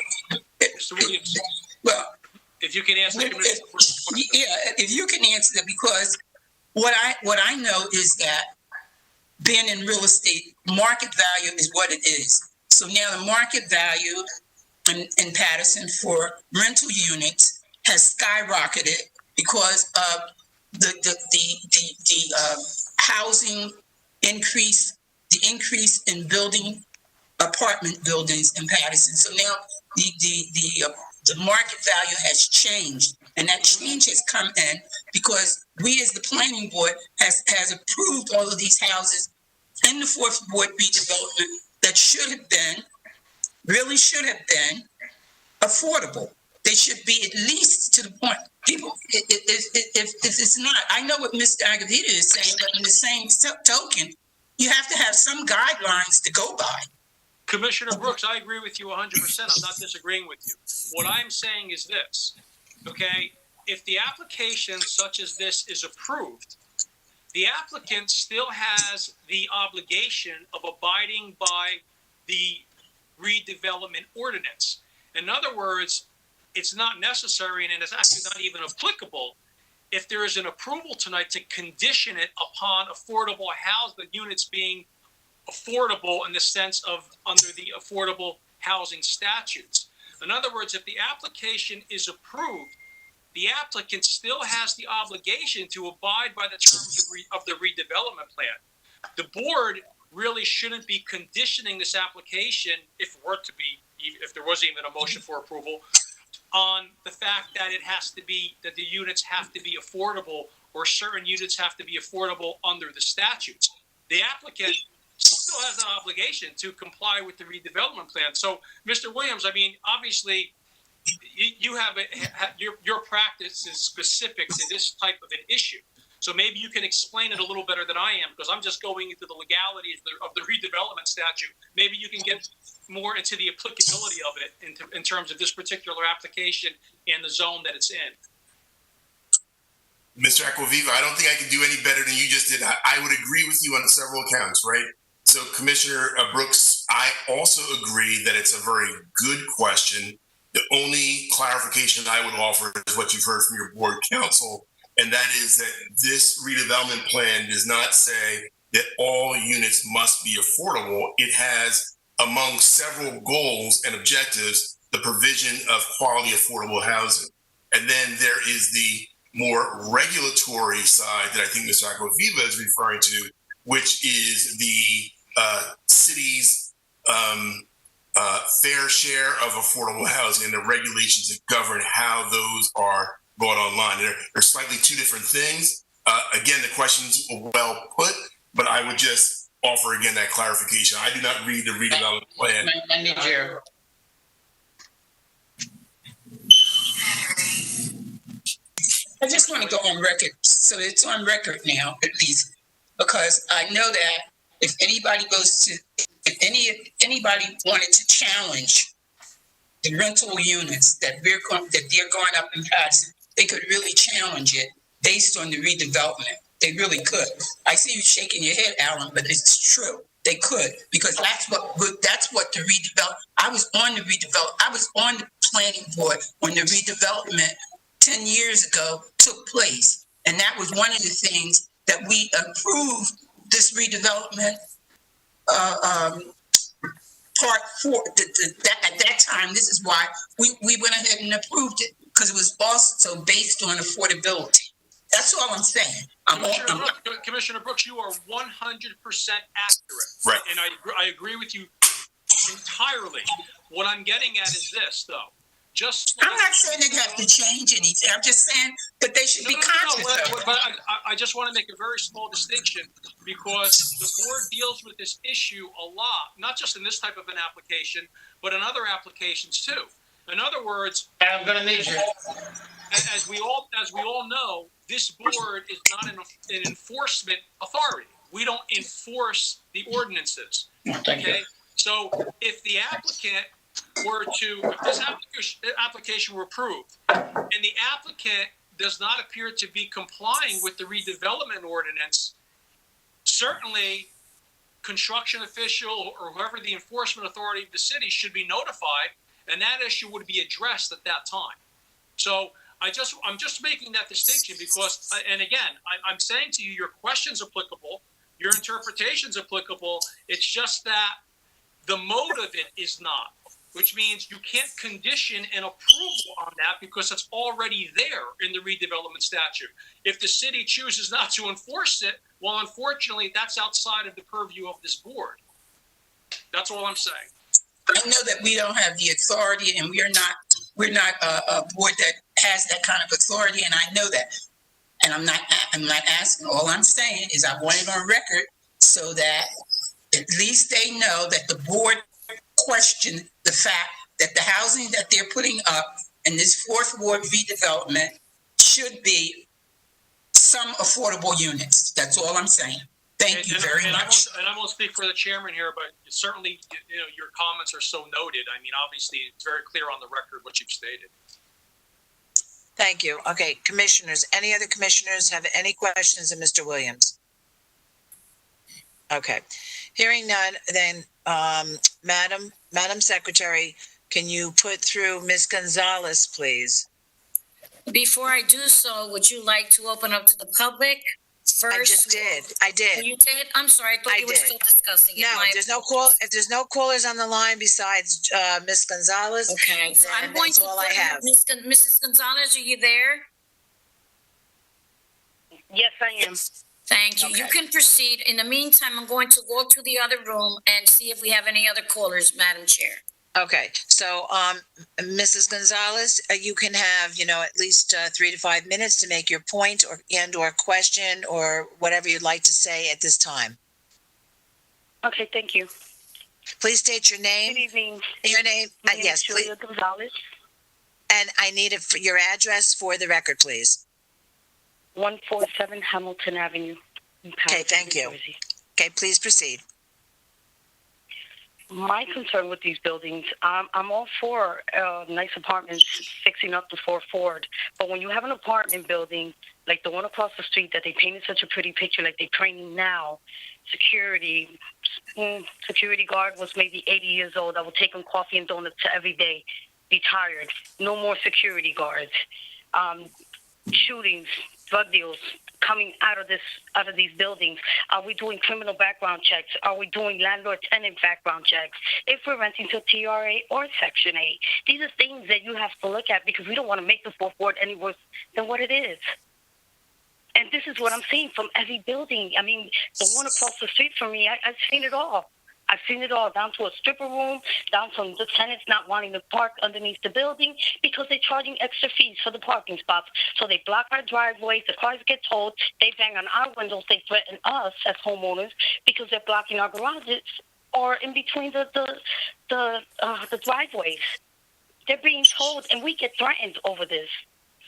K: Mr. Williams,
O: well,
K: if you can answer the Commissioner Brooks' question.
O: Yeah, if you can answer that, because what I know is that being in real estate, market value is what it is. So now the market value in Paterson for rental units has skyrocketed because of the housing increase, the increase in building apartment buildings in Paterson. So now the market value has changed, and that change has come in because we as the planning board has approved all of these houses in the fourth ward redevelopment that really should have been affordable. They should be at least to the point. People, if it's not, I know what Mr. Agavita is saying, but in the same token, you have to have some guidelines to go by.
K: Commissioner Brooks, I agree with you 100%. I'm not disagreeing with you. What I'm saying is this, okay? If the application such as this is approved, the applicant still has the obligation of abiding by the redevelopment ordinance. In other words, it's not necessary, and it's actually not even applicable, if there is an approval tonight to condition it upon affordable housing units being affordable in the sense of under the affordable housing statutes. In other words, if the application is approved, the applicant still has the obligation to abide by the terms of the redevelopment plan. The board really shouldn't be conditioning this application, if there was even a motion for approval, on the fact that that the units have to be affordable, or certain units have to be affordable under the statutes. The applicant still has an obligation to comply with the redevelopment plan. So, Mr. Williams, I mean, obviously, you have your practice is specific to this type of an issue. So maybe you can explain it a little better than I am, because I'm just going into the legalities of the redevelopment statute. Maybe you can get more into the applicability of it in terms of this particular application and the zone that it's in.
N: Mr. Acquaviva, I don't think I can do any better than you just did. I would agree with you on several accounts, right? So, Commissioner Brooks, I also agree that it's a very good question. The only clarification I would offer is what you've heard from your board counsel, and that is that this redevelopment plan does not say that all units must be affordable. It has, among several goals and objectives, the provision of quality affordable housing. And then there is the more regulatory side that I think Mr. Acquaviva is referring to, which is the city's fair share of affordable housing and the regulations that govern how those are brought online. They're slightly two different things. Again, the question's well put, but I would just offer again that clarification. I do not read the redevelopment plan.
O: I just want to go on record, so it's on record now, at least, because I know that if anybody wanted to challenge the rental units that they're going up in Paterson, they could really challenge it based on the redevelopment. They really could. I see you shaking your head, Alan, but it's true. They could, because that's what the redevelopment. I was on the planning board when the redevelopment 10 years ago took place. And that was one of the things that we approved this redevelopment part 4. At that time, this is why we went ahead and approved it, because it was also based on affordability. That's all I'm saying.
K: Commissioner Brooks, you are 100% accurate.
N: Right.
K: And I agree with you entirely. What I'm getting at is this, though.
O: I'm not saying they have to change anything. I'm just saying that they should be conscious of it.
K: But I just want to make a very small distinction, because the board deals with this issue a lot, not just in this type of an application, but in other applications too. In other words,
F: I'm going to need you.
K: As we all know, this board is not an enforcement authority. We don't enforce the ordinances.
F: Thank you.
K: So if the applicant if this application were approved and the applicant does not appear to be complying with the redevelopment ordinance, certainly construction official or whoever the enforcement authority of the city should be notified, and that issue would be addressed at that time. So I'm just making that distinction because, and again, I'm saying to you, your question's applicable, your interpretation's applicable. It's just that the mode of it is not, which means you can't condition an approval on that because it's already there in the redevelopment statute. If the city chooses not to enforce it, well, unfortunately, that's outside of the purview of this board. That's all I'm saying.
O: I know that we don't have the authority, and we're not a board that has that kind of authority, and I know that. And I'm not asking. All I'm saying is I want it on record so that at least they know that the board questioned the fact that the housing that they're putting up in this 4th Ward redevelopment should be some affordable units. That's all I'm saying. Thank you very much.
K: I won't speak for the chairman here, but certainly, your comments are so noted. I mean, obviously, it's very clear on the record what you've stated.
C: Thank you. Okay, commissioners, any other commissioners have any questions of Mr. Williams? Okay, hearing none, then, Madam Secretary, can you put through Ms. Gonzalez, please?
A: Before I do so, would you like to open up to the public? first.
C: I did.
A: You did? I'm sorry, I thought you were still discussing it.
C: No,
A: My
C: there's no call. If there's no callers on the line besides Ms. Gonzalez,
A: Okay, so I'm
C: then
A: going
C: that's
A: to
C: all I have.
A: Mrs. Gonzalez, are you there?
M: Yes, I am.
A: Thank you. You
C: Okay.
A: can proceed. In the meantime, I'm going to walk to the other room and see if we have any other callers, Madam Chair.
C: Okay, so Mrs. Gonzalez, you can have, at least 3 to 5 minutes to make your point or question or whatever you'd like to say at this time.
M: Okay, thank you.
C: Please state your name.
M: Good evening.
C: Your name,
M: My name
C: yes,
M: is
C: please.
M: Julia Gonzalez,
C: And I need your address for the record, please.
M: 147 Hamilton Avenue. in
C: Okay,
M: Paterson,
C: thank
M: New
C: you.
M: Jersey.
C: Okay, please proceed.
M: My concern with these buildings, I'm all for nice apartments fixing up the Fort Ford, but when you have an apartment building like the one across the street that they painted such a pretty picture, like they're training now, security guard was maybe 80 years old. I would take him coffee and donuts every day. Retired. No more security guards. Shootings, drug deals coming out of these buildings. Are we doing criminal background checks? Are we doing landlord-tenant background checks? If we're renting to TRA or Section 8, these are things that you have to look at because we don't want to make the Fort Ford any worse than what it is. And this is what I'm seeing from every building. I mean, the one across the street from me, I've seen it all. I've seen it all, down to a stripper room, down to the tenants not wanting to park underneath the building because they're charging extra fees for the parking spots. So they block our driveways, the cars get towed, they bang on our windows, they threaten us as homeowners because they're blocking our garages or in between the driveways. They're being told, and we get threatened over this.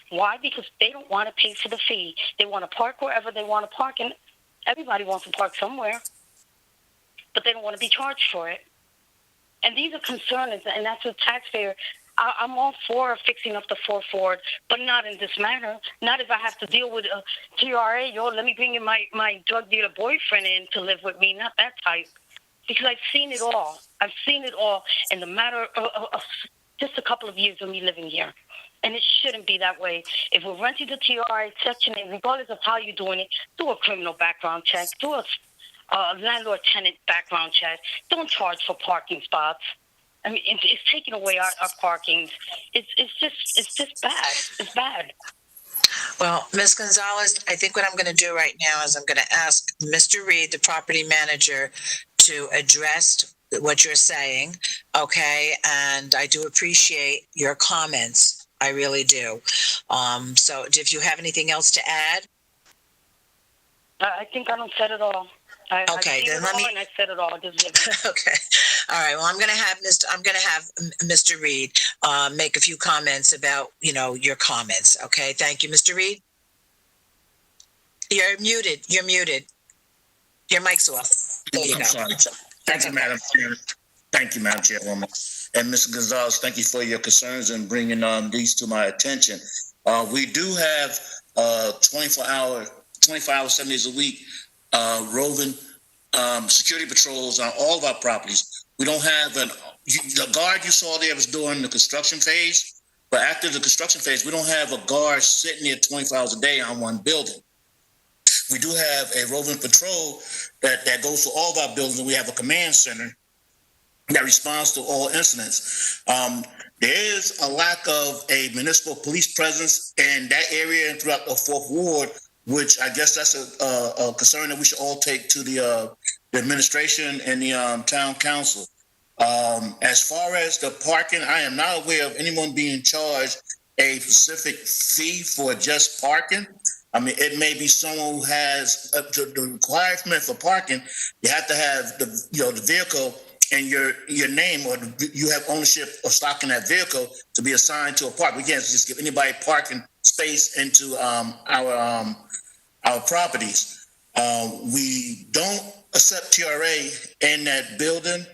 M: Why? Because they don't want to pay for the fee. They want to park wherever they want to park, and everybody wants to park somewhere, but they don't want to be charged for it. And these are concerns, and that's a taxpayer. I'm all for fixing up the Fort Ford, but not in this manner. Not if I have to deal with a TRA. Let me bring in my drug dealer boyfriend in to live with me. Not that type. Because I've seen it all. I've seen it all in the matter of just a couple of years of me living here. And it shouldn't be that way. If we're renting the TRA Section 8, regardless of how you're doing it, do a criminal background check, do a landlord-tenant background check. Don't charge for parking spots. I mean, it's taking away our parkings. It's just bad. It's bad.
C: Well, Ms. Gonzalez, I think what I'm going to do right now is I'm going to ask Mr. Reed, the property manager, to address what you're saying, okay? And I do appreciate your comments. I really do. So if you have anything else to add?
M: I think I don't said it all.
C: Okay, then let me.
M: And I said it all.
C: Okay, all right. Well, I'm going to have Mr. Reed make a few comments about your comments. Okay, thank you, Mr. Reed. You're muted. Your mic's off. There you
I: I'm
C: go.
I: sorry. Thank you, Madam Chair. Thank you, Madam Chairwoman. And Mr. Gonzalez, thank you for your concerns and bringing these to my attention. We do have 24 hours, 7 days a week, roving security patrols on all of our properties. We don't have the guard you saw there was during the construction phase, but after the construction phase, we don't have a guard sitting there 24 hours a day on one building. We do have a roving patrol that goes to all of our buildings, and we have a command center that responds to all incidents. There is a lack of a municipal police presence in that area and throughout the Fourth Ward, which I guess that's a concern that we should all take to the administration and the town council. As far as the parking, I am not aware of anyone being charged a specific fee for just parking. I mean, it may be someone who has the requirement for parking. You have to have the vehicle and your name, or you have ownership or stock in that vehicle to be assigned to a park. We can't just give anybody parking space into our properties. We don't accept TRA in that building.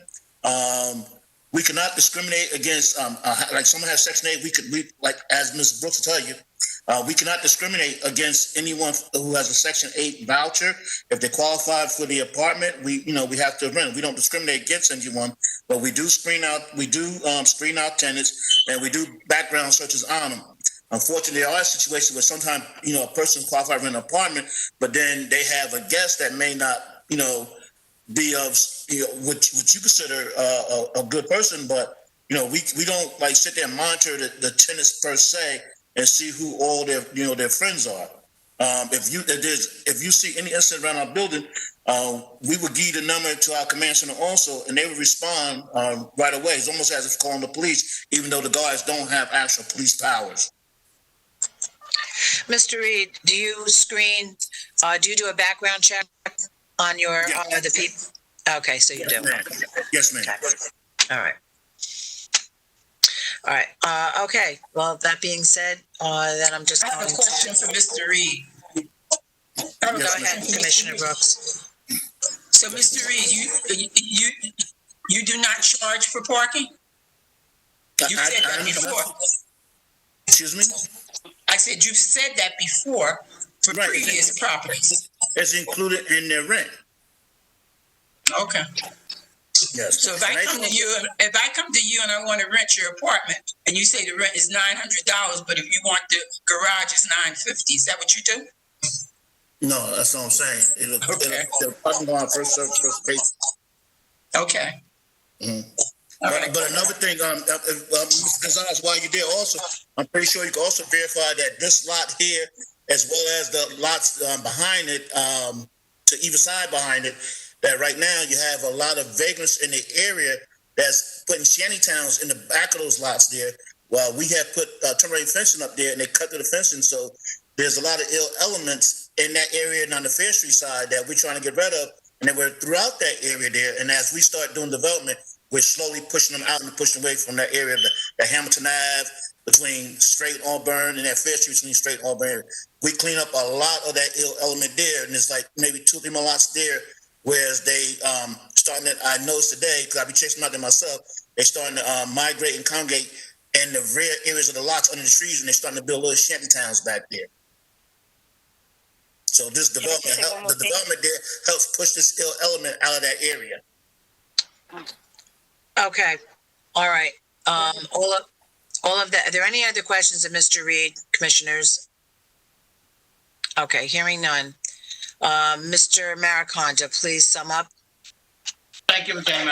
I: We cannot discriminate against like someone has Section 8. Like as Ms. Brooks will tell you, we cannot discriminate against anyone who has a Section 8 voucher. If they qualify for the apartment, we have to rent. We don't discriminate against anyone, but we do screen out tenants, and we do background searches on them. Unfortunately, there are situations where sometimes, a person qualified for an apartment, but then they have a guest that may not, be of, what you consider a good person, but, we don't like sit there and monitor the tenants per se and see who all their friends are. If you see any incident around our building, we would give the number to our command center also, and they would respond right away. It's almost as if calling the police, even though the guards don't have actual police powers.
C: Mr. Reed, do you screen, do you do a background check on your, the people? Okay, so you do.
I: Yes, ma'am.
C: Okay. All right. Okay. Well, that being said, then I'm just
O: I have a question for Mr. Reed.
C: Go ahead, Commissioner Brooks.
O: So, Mr. Reed, you do not charge for parking? You said that before.
I: Excuse me?
O: I said you said that before for previous properties.
I: It's included in their rent.
O: Okay.
I: Yes.
O: So if I come to you and I want to rent your apartment, and you say the rent is $900, but if you want the garage, it's $950. Is that what you do?
I: No, that's what I'm saying. It'll parking lot first serve, first pay.
O: Okay.
I: Mm-hmm. But another thing, Mr. Gonzalez, while you're there also, I'm pretty sure you can also verify that this lot here, as well as the lots behind it, to either side behind it, that right now you have a lot of vagrants in the area that's putting shanty towns in the back of those lots there. Well, we have put temporary fencing up there, and they cut through the fencing, so there's a lot of ill elements in that area and on the Fair Street side that we're trying to get rid of, and then we're throughout that area there. And as we start doing development, we're slowly pushing them out and pushing away from that area, the Hamilton Ave between Straight Auburn and that Fair Street between Straight Auburn. We clean up a lot of that ill element there, and there's like maybe 2-3 more lots there. Whereas they starting to, I noticed today, because I be chasing them out there myself, they're starting to migrate and congregate in the rear areas of the lots under the trees, and they're starting to build little shanty towns back there. So this development, the development there helps push this ill element out of that area.
C: Okay. All right. All of that. Are there any other questions of Mr. Reed, commissioners? Okay. Hearing none. Mr. Mariconda, please sum up.
F: Thank you again,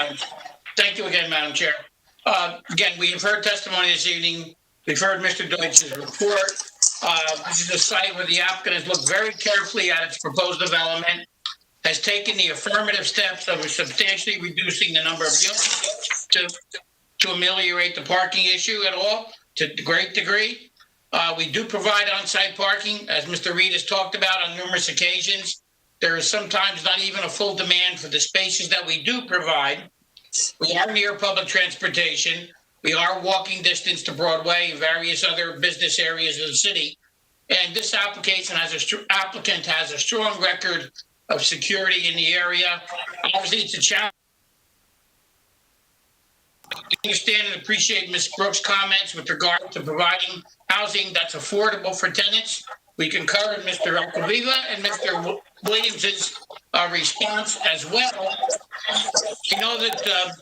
F: Madam Chair. Again, we have heard testimony this evening. We've heard Mr. Deutsch's report. This is a site where the applicant has looked very carefully at its proposed development, has taken the affirmative steps of substantially reducing the number of units to ameliorate the parking issue at all, to a great degree. We do provide on-site parking, as Mr. Reed has talked about on numerous occasions. There is sometimes not even a full demand for the spaces that we do provide. We are near public transportation. We are walking distance to Broadway and various other business areas of the city. And this applicant has a strong record of security in the area. Obviously, it's a challenge. I understand and appreciate Ms. Brooks' comments with regard to providing housing that's affordable for tenants. We concur with Mr. Alcaviva and Mr. Williams's response as well. We know that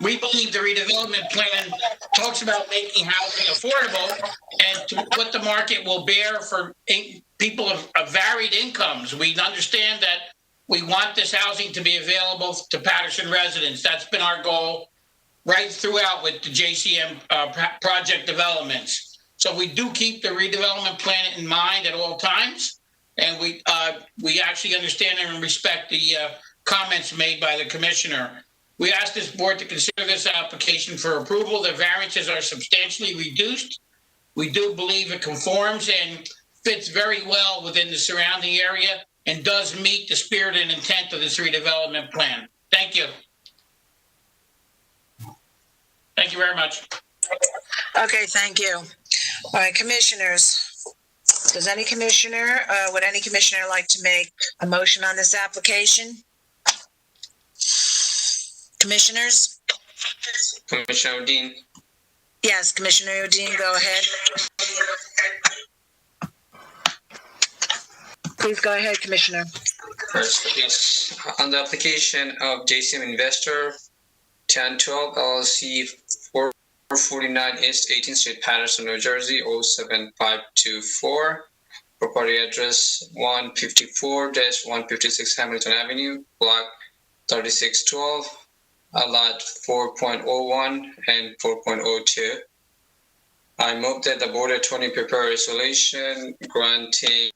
F: we believe the redevelopment plan talks about making housing affordable and to what the market will bear for people of varied incomes. We understand that we want this housing to be available to Paterson residents. That's been our goal right throughout with the JCM project developments. So we do keep the redevelopment plan in mind at all times, and we actually understand and respect the comments made by the commissioner. We ask this board to consider this application for approval. The variances are substantially reduced. We do believe it conforms and fits very well within the surrounding area and does meet the spirit and intent of this redevelopment plan. Thank you. Thank you very much.
C: Okay, thank you. All right, commissioners. Would any commissioner like to make a motion on this application? Commissioners?
P: Commissioner Udine.
C: Yes, Commissioner Udine, go ahead. Please go ahead, Commissioner.
P: Yes, on the application of JCM Investor 1012 LLC 4 449 East 18th Street, Paterson, New Jersey, 07524. Property address 154-156 Hamilton Avenue, block 3612, lot 4.01 and 4.02. I move that the board attorney prepare resolution granting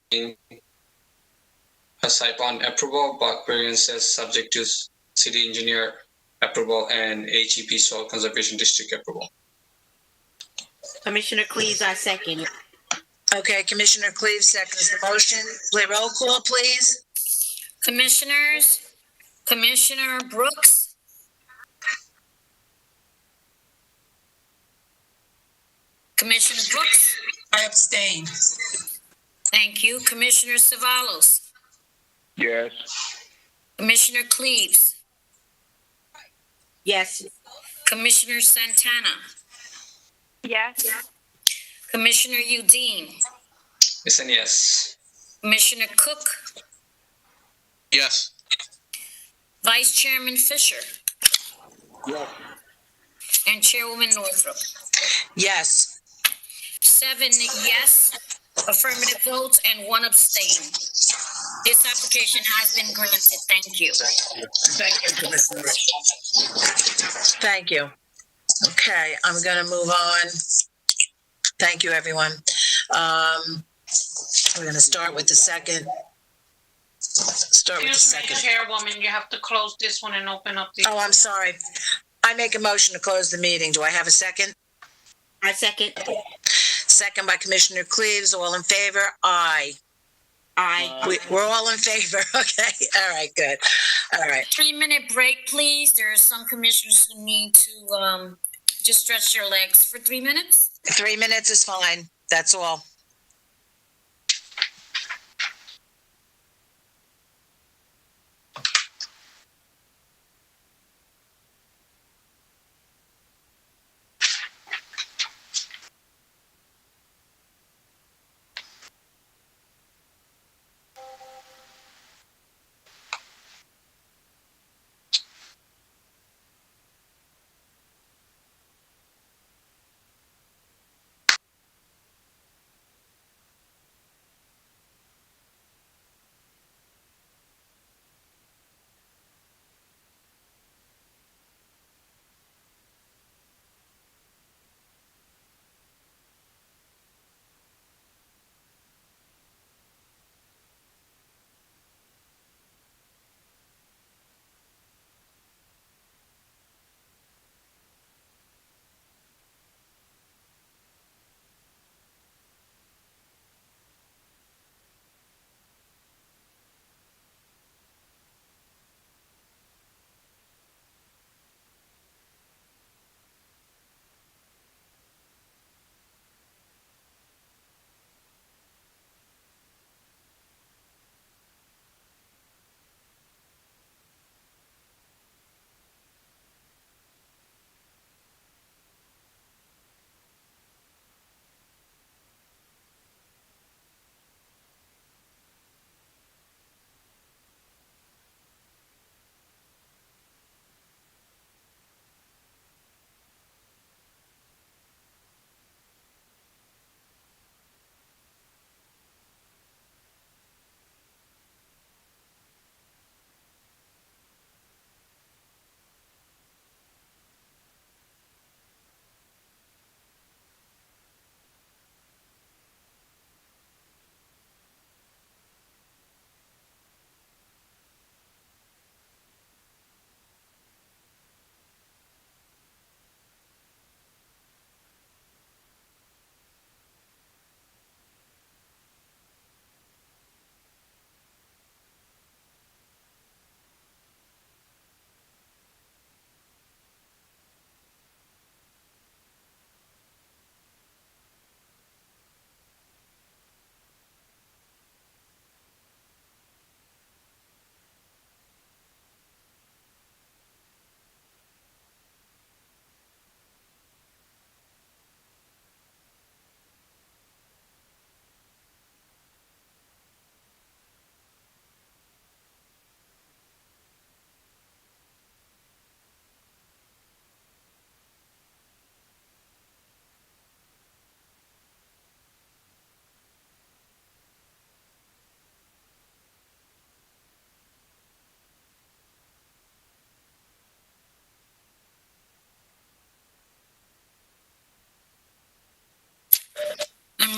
P: a site plan approval, block variances subject to city engineer approval and HEP soil conservation district approval.
J: Commissioner Cleves, I second it.
C: Okay, Commissioner Cleves seconds the motion. Play roll call, please.
A: Commissioners, Commissioner Brooks, Commissioner Brooks,
O: I abstain.
A: thank you. Commissioner Savalos,
L: Yes.
A: Commissioner Cleves,
J: Yes.
A: Commissioner Santana,
D: Yes.
A: Commissioner Udine,
P: Yes and yes.
A: Commissioner Cook,
B: Yes.
A: Vice Chairman Fisher,
B: Yes.
A: and Chairwoman Northrup.
C: Yes.
A: 7 yes, affirmative votes, and 1 abstain. This application has been granted. Thank you.
C: Thank you, Commissioner. Thank you. Okay, I'm going to move on. Thank you, everyone. We're going to start with the second.
G: Chairwoman, you have to close this one and open up the.
C: Oh, I'm sorry. I make a motion to close the meeting. Do I have a second?
J: I second.
C: Second by Commissioner Cleves. All in favor? Aye.
J: Aye.
C: We're all in favor. Okay. All right, good. All right.
A: 3-minute break, please. There are some commissioners who need to just stretch their legs for 3 minutes.
C: 3 minutes is fine. That's all.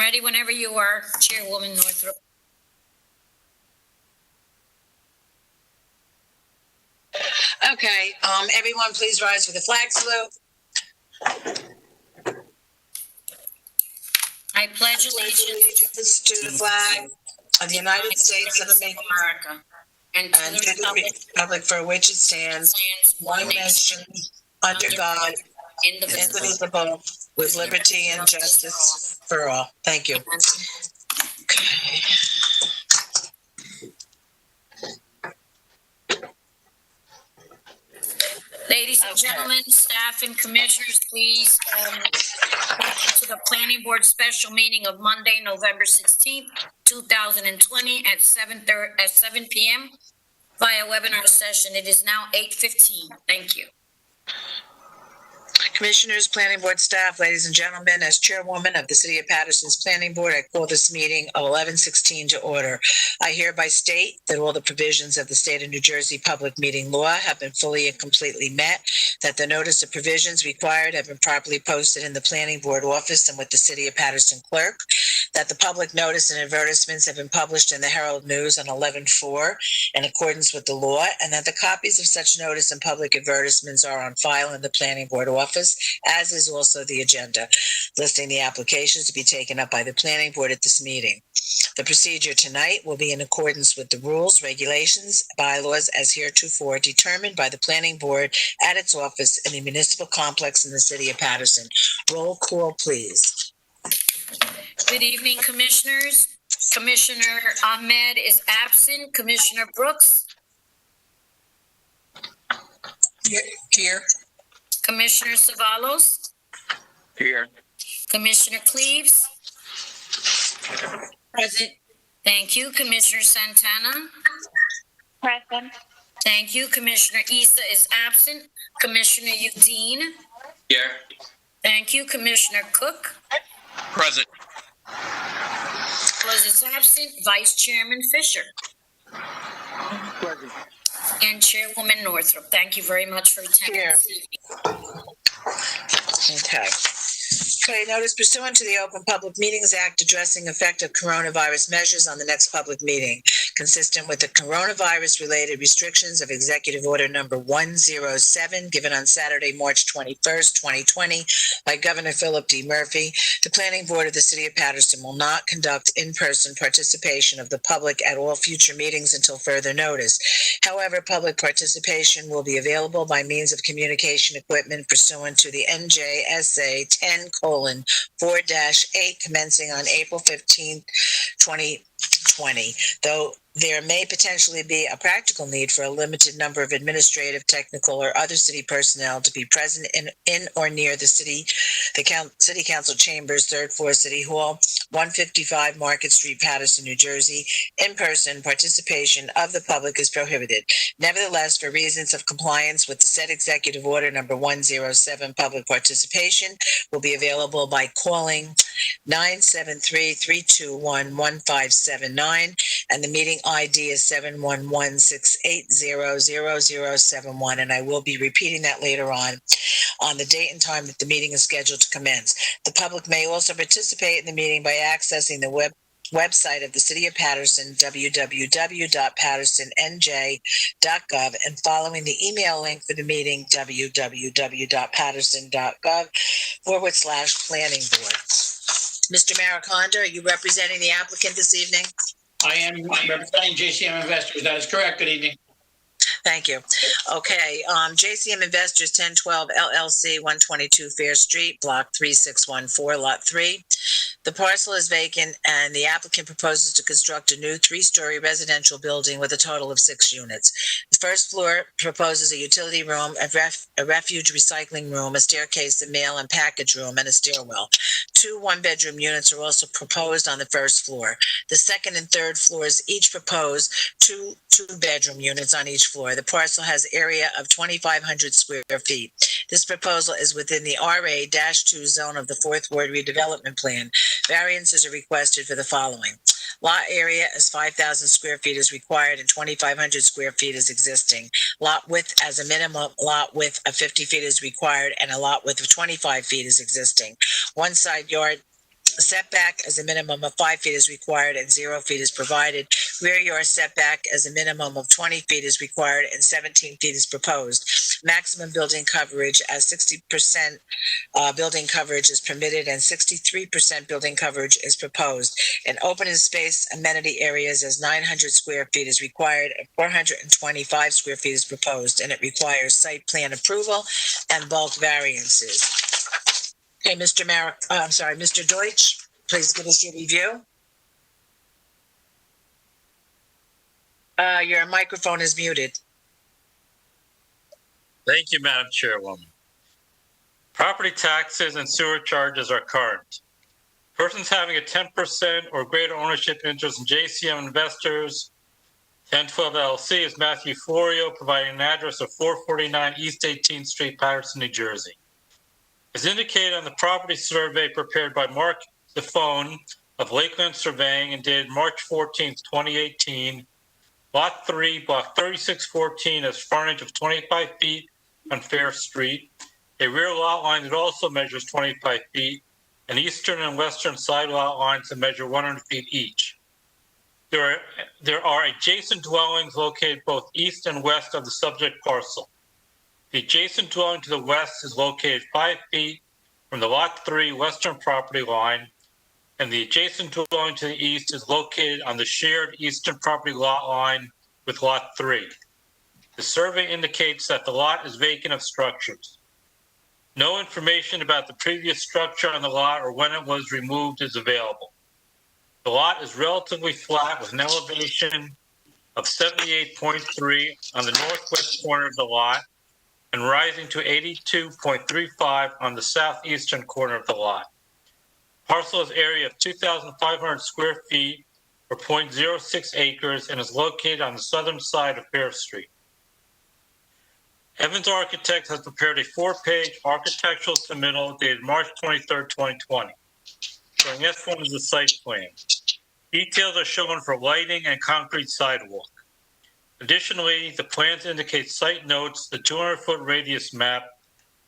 A: ready whenever you are, Chairwoman Northrup.
C: Okay, everyone please rise for the flag salute.
A: I pledge allegiance
C: to the flag of the United States of America
A: and to the
C: republic for which it stands, one nation, under God, indivisible, with liberty and justice for all. Thank you. Okay.
A: Ladies and gentlemen, staff and commissioners, please to the Planning Board special meeting of Monday, November 16th, 2020 at 7 p.m. via webinar session. It is now 8:15. Thank you.
C: Commissioners, Planning Board staff, ladies and gentlemen, as chairwoman of the City of Paterson's Planning Board, I call this meeting of 11:16 to order. I hereby state that all the provisions of the State of New Jersey Public Meeting Law have been fully and completely met, that the notice of provisions required have been properly posted in the Planning Board office and with the City of Paterson clerk, that the public notice and advertisements have been published in the Herald News on 11/4 in accordance with the law, and that the copies of such notice and public advertisements are on file in the Planning Board office, as is also the agenda, listing the applications to be taken up by the Planning Board at this meeting. The procedure tonight will be in accordance with the rules, regulations, bylaws as heretofore determined by the Planning Board at its office in the municipal complex in the City of Paterson. Roll call, please.
A: Good evening, commissioners. Commissioner Ahmed is absent. Commissioner Brooks?
O: Here.
A: Commissioner Savalos?
L: Here.
A: Commissioner Cleaves?
J: Present.
A: Thank you. Commissioner Santana?
D: Present.
A: Thank you. Commissioner Issa is absent. Commissioner Udine?
P: Here.
A: Thank you. Commissioner Cook?
B: Present.
A: Was is absent. Vice Chairman Fisher?
B: Present.
A: And Chairwoman Northrup. Thank you very much for attending.
C: Here. Okay. Okay, notice pursuant to the Open Public Meetings Act addressing effective coronavirus measures on the next public meeting, consistent with the coronavirus-related restrictions of Executive Order Number 107, given on Saturday, March 21st, 2020, by Governor Philip D. Murphy, the Planning Board of the City of Paterson will not conduct in-person participation of the public at all future meetings until further notice. However, public participation will be available by means of communication equipment pursuant to the NJSA 10:4-8 commencing on April 15, 2020, though there may potentially be a practical need for a limited number of administrative, technical, or other city personnel to be present in or near the City Council Chambers, 3rd floor, City Hall, 155 Market Street, Paterson, New Jersey. In-person participation of the public is prohibited. Nevertheless, for reasons of compliance with the said Executive Order Number 107, public participation will be available by calling 973-321-1579, and the meeting ID is 711-680-0071, and I will be repeating that later on the date and time that the meeting is scheduled to commence. The public may also participate in the meeting by accessing the website of the City of Paterson, www.patersonnj.gov, and following the email link for the meeting, www.paterson.gov/planning board. Mr. Maricondo, are you representing the applicant this evening?
F: I am representing JCM Investors. That is correct. Good evening.
C: Thank you. Okay, JCM Investors 1012 LLC, 122 Fair Street, Block 3614, Lot 3. The parcel is vacant, and the applicant proposes to construct a new 3-story residential building with a total of 6 units. The first floor proposes a utility room, a refuge recycling room, a staircase, a mail and package room, and a stairwell. 2 one-bedroom units are also proposed on the first floor. The second and third floors each propose 2 two-bedroom units on each floor. The parcel has area of 2,500 square feet. This proposal is within the RA-2 zone of the 4th Ward redevelopment plan. Variances are requested for the following. Lot area is 5,000 square feet is required and 2,500 square feet is existing. Lot width as a minimum, lot width of 50 feet is required and a lot width of 25 feet is existing. One side yard setback as a minimum of 5 feet is required and 0 feet is provided. Rear yard setback as a minimum of 20 feet is required and 17 feet is proposed. Maximum building coverage as 60% building coverage is permitted and 63% building coverage is proposed. And open space amenity areas as 900 square feet is required and 425 square feet is proposed, and it requires site plan approval and bulk variances. Okay, Mr. Deutsch, please give us your review. Your microphone is muted.
E: Thank you, Madam Chairwoman. Property taxes and sewer charges are current. Persons having a 10% or greater ownership interest in JCM Investors, 1012 LLC is Matthew Florio, providing an address of 449 East 18th Street, Paterson, New Jersey. As indicated on the property survey prepared by Mark Zafone of Lakeland Surveying and dated March 14, 2018, Lot 3, Block 3614 has frontage of 25 feet on Fair Street, a rear lot line that also measures 25 feet, and eastern and western side lot lines that measure 100 feet each. There are adjacent dwellings located both east and west of the subject parcel. The adjacent dwelling to the west is located 5 feet from the Lot 3 western property line, and the adjacent dwelling to the east is located on the shared eastern property lot line with Lot 3. The survey indicates that the lot is vacant of structures. No information about the previous structure on the lot or when it was removed is available. The lot is relatively flat with an elevation of 78.3 on the northwest corner of the lot and rising to 82.35 on the southeastern corner of the lot. Parcel has area of 2,500 square feet or 0.06 acres and is located on the southern side of Fair Street. Evans Architects has prepared a 4-page architectural submittal dated March 23, 2020. Showing S1 is the site plan. Details are shown for lighting and concrete sidewalk. Additionally, the plans indicate site notes, the 200-foot radius map,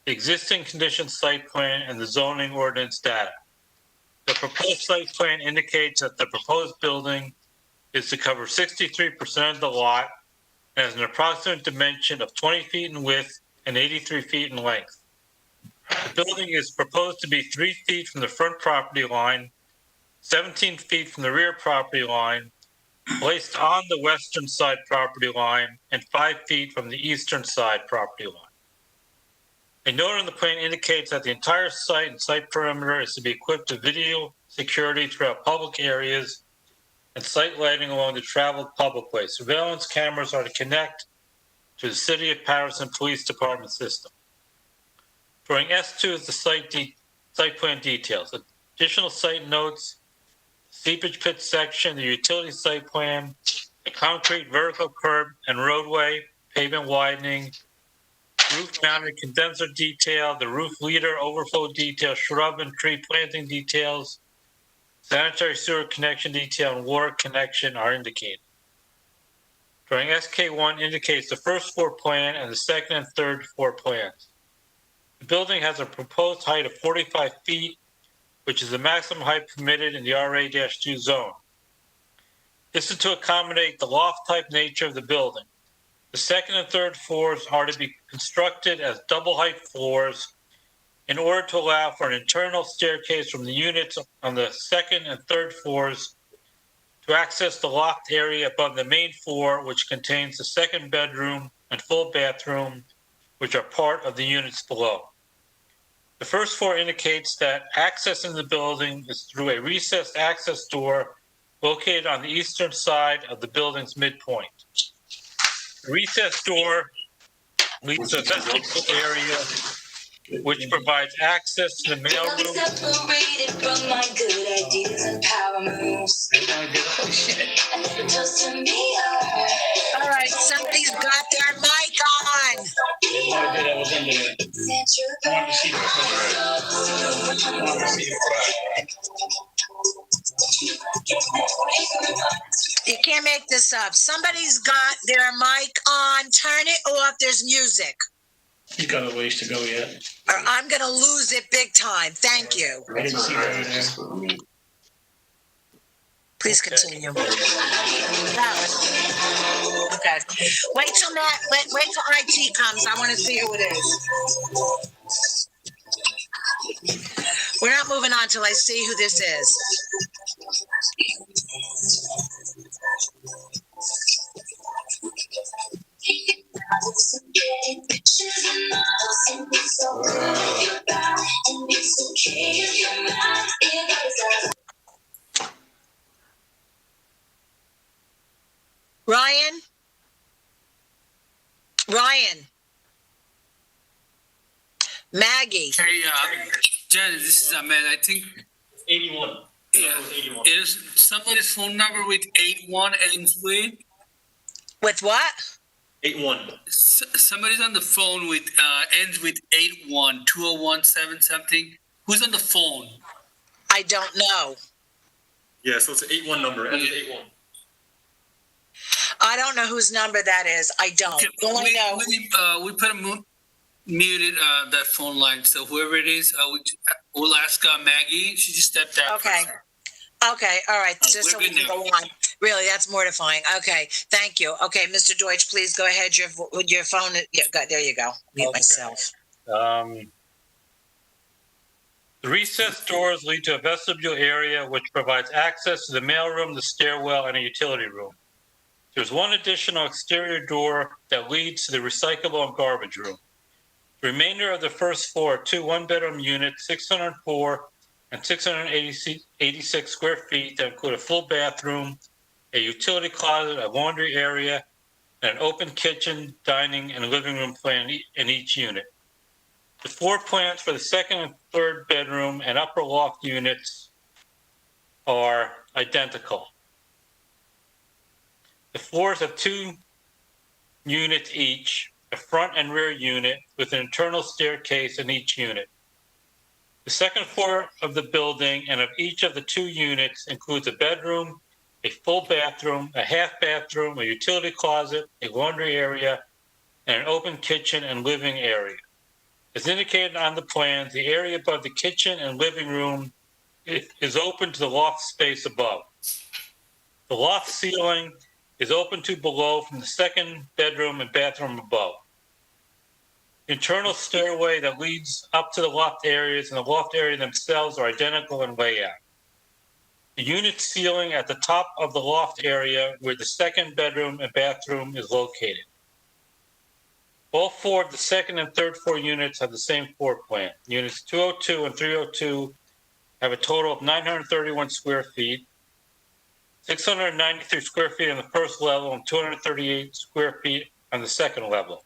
E: the existing condition site plan, and the zoning ordinance data. The proposed site plan indicates that the proposed building is to cover 63% of the lot and has an approximate dimension of 20 feet in width and 83 feet in length. The building is proposed to be 3 feet from the front property line, 17 feet from the rear property line, placed on the western side property line, and 5 feet from the eastern side property line. A note on the plan indicates that the entire site and site perimeter is to be equipped with video security throughout public areas and site lighting along the traveled public way. Surveillance cameras are to connect to the City of Paterson Police Department system. Drawing S2 is the site plan details. Additional site notes, seepage pit section, the utility site plan, the concrete vertical curb and roadway, pavement widening, roof-mounted condenser detail, the roof leader overflow detail, shrub and tree planting details, sanitary sewer connection detail, and water connection are indicated. Drawing SK1 indicates the first floor plan and the second and third floor plans. The building has a proposed height of 45 feet, which is the maximum height permitted in the RA-2 zone. This is to accommodate the loft-type nature of the building. The second and third floors are to be constructed as double-height floors in order to allow for an internal staircase from the units on the second and third floors to access the loft area above the main floor, which contains the second bedroom and full bathroom, which are part of the units below. The first floor indicates that accessing the building is through a recessed access door located on the eastern side of the building's midpoint. The recessed door leads to a vestibule area, which provides access to the mailroom. From my good ideas and power moves.
C: All right, somebody's got their mic on. You can't make this up. Somebody's got their mic on. Turn it off. There's music.
F: You got a ways to go yet.
C: Or I'm gonna lose it big time. Thank you.
F: I didn't see that in there.
C: Please continue. Okay. Wait till IT comes. I want to see who it is. We're not moving on till I see who this is. Ryan. Maggie.
Q: Hey, Janet, this is Ahmed. I think
F: 81.
Q: Yeah, 81. Is somebody's phone number with 81 ends with?
C: With what?
F: 81.
Q: Somebody's on the phone with ends with 81, 2017 something. Who's on the phone?
C: I don't know.
F: Yeah, so it's an 81 number. Ends with 81.
C: I don't know whose number that is. I don't.
Q: Okay, we put a muted that phone line. So whoever it is, we'll ask Maggie. She just stepped out.
C: Okay. Okay. All right. Just so we can go on. Really, that's mortifying. Okay. Thank you. Okay, Mr. Deutsch, please go ahead. Your phone. Yeah. There you go. Mute myself.
E: The recessed doors lead to a vestibule area which provides access to the mailroom, the stairwell, and a utility room. There's one additional exterior door that leads to the recyclable and garbage room. The remainder of the first floor are two one-bedroom units, 604 and 686 square feet that include a full bathroom, a utility closet, a laundry area, and an open kitchen, dining, and living room plan in each unit. The floor plans for the second and third bedroom and upper loft units are identical. The floors have two units each, a front and rear unit with an internal staircase in each unit. The second floor of the building and of each of the two units includes a bedroom, a full bathroom, a half bathroom, a utility closet, a laundry area, and an open kitchen and living area. As indicated on the plans, the area above the kitchen and living room is open to the loft space above. The loft ceiling is open to below from the second bedroom and bathroom above. The internal stairway that leads up to the loft areas and the loft area themselves are identical in layout. The unit ceiling at the top of the loft area where the second bedroom and bathroom is located. All four of the second and third floor units have the same floor plan. Units 202 and 302 have a total of 931 square feet, 693 square feet on the first level and 238 square feet on the second level.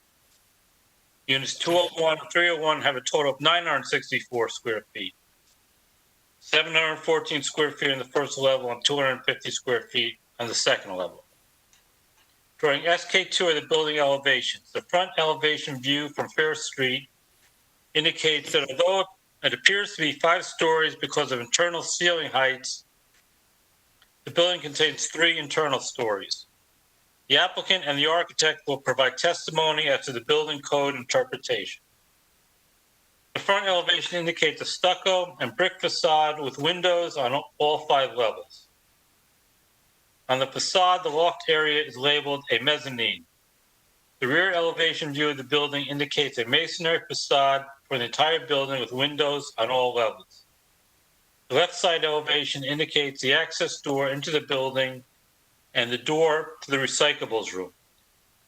E: Units 201 and 301 have a total of 964 square feet, 714 square feet on the first level and 250 square feet on the second level. Drawing SK2 of the building elevations, the front elevation view from Fair Street indicates that although it appears to be 5 stories because of internal ceiling heights, the building contains 3 internal stories. The applicant and the architect will provide testimony as to the building code interpretation. The front elevation indicates a stucco and brick facade with windows on all 5 levels. On the facade, the loft area is labeled a mezzanine. The rear elevation view of the building indicates a masonry facade for the entire building with windows on all levels. The left side elevation indicates the access door into the building and the door to the recyclables room.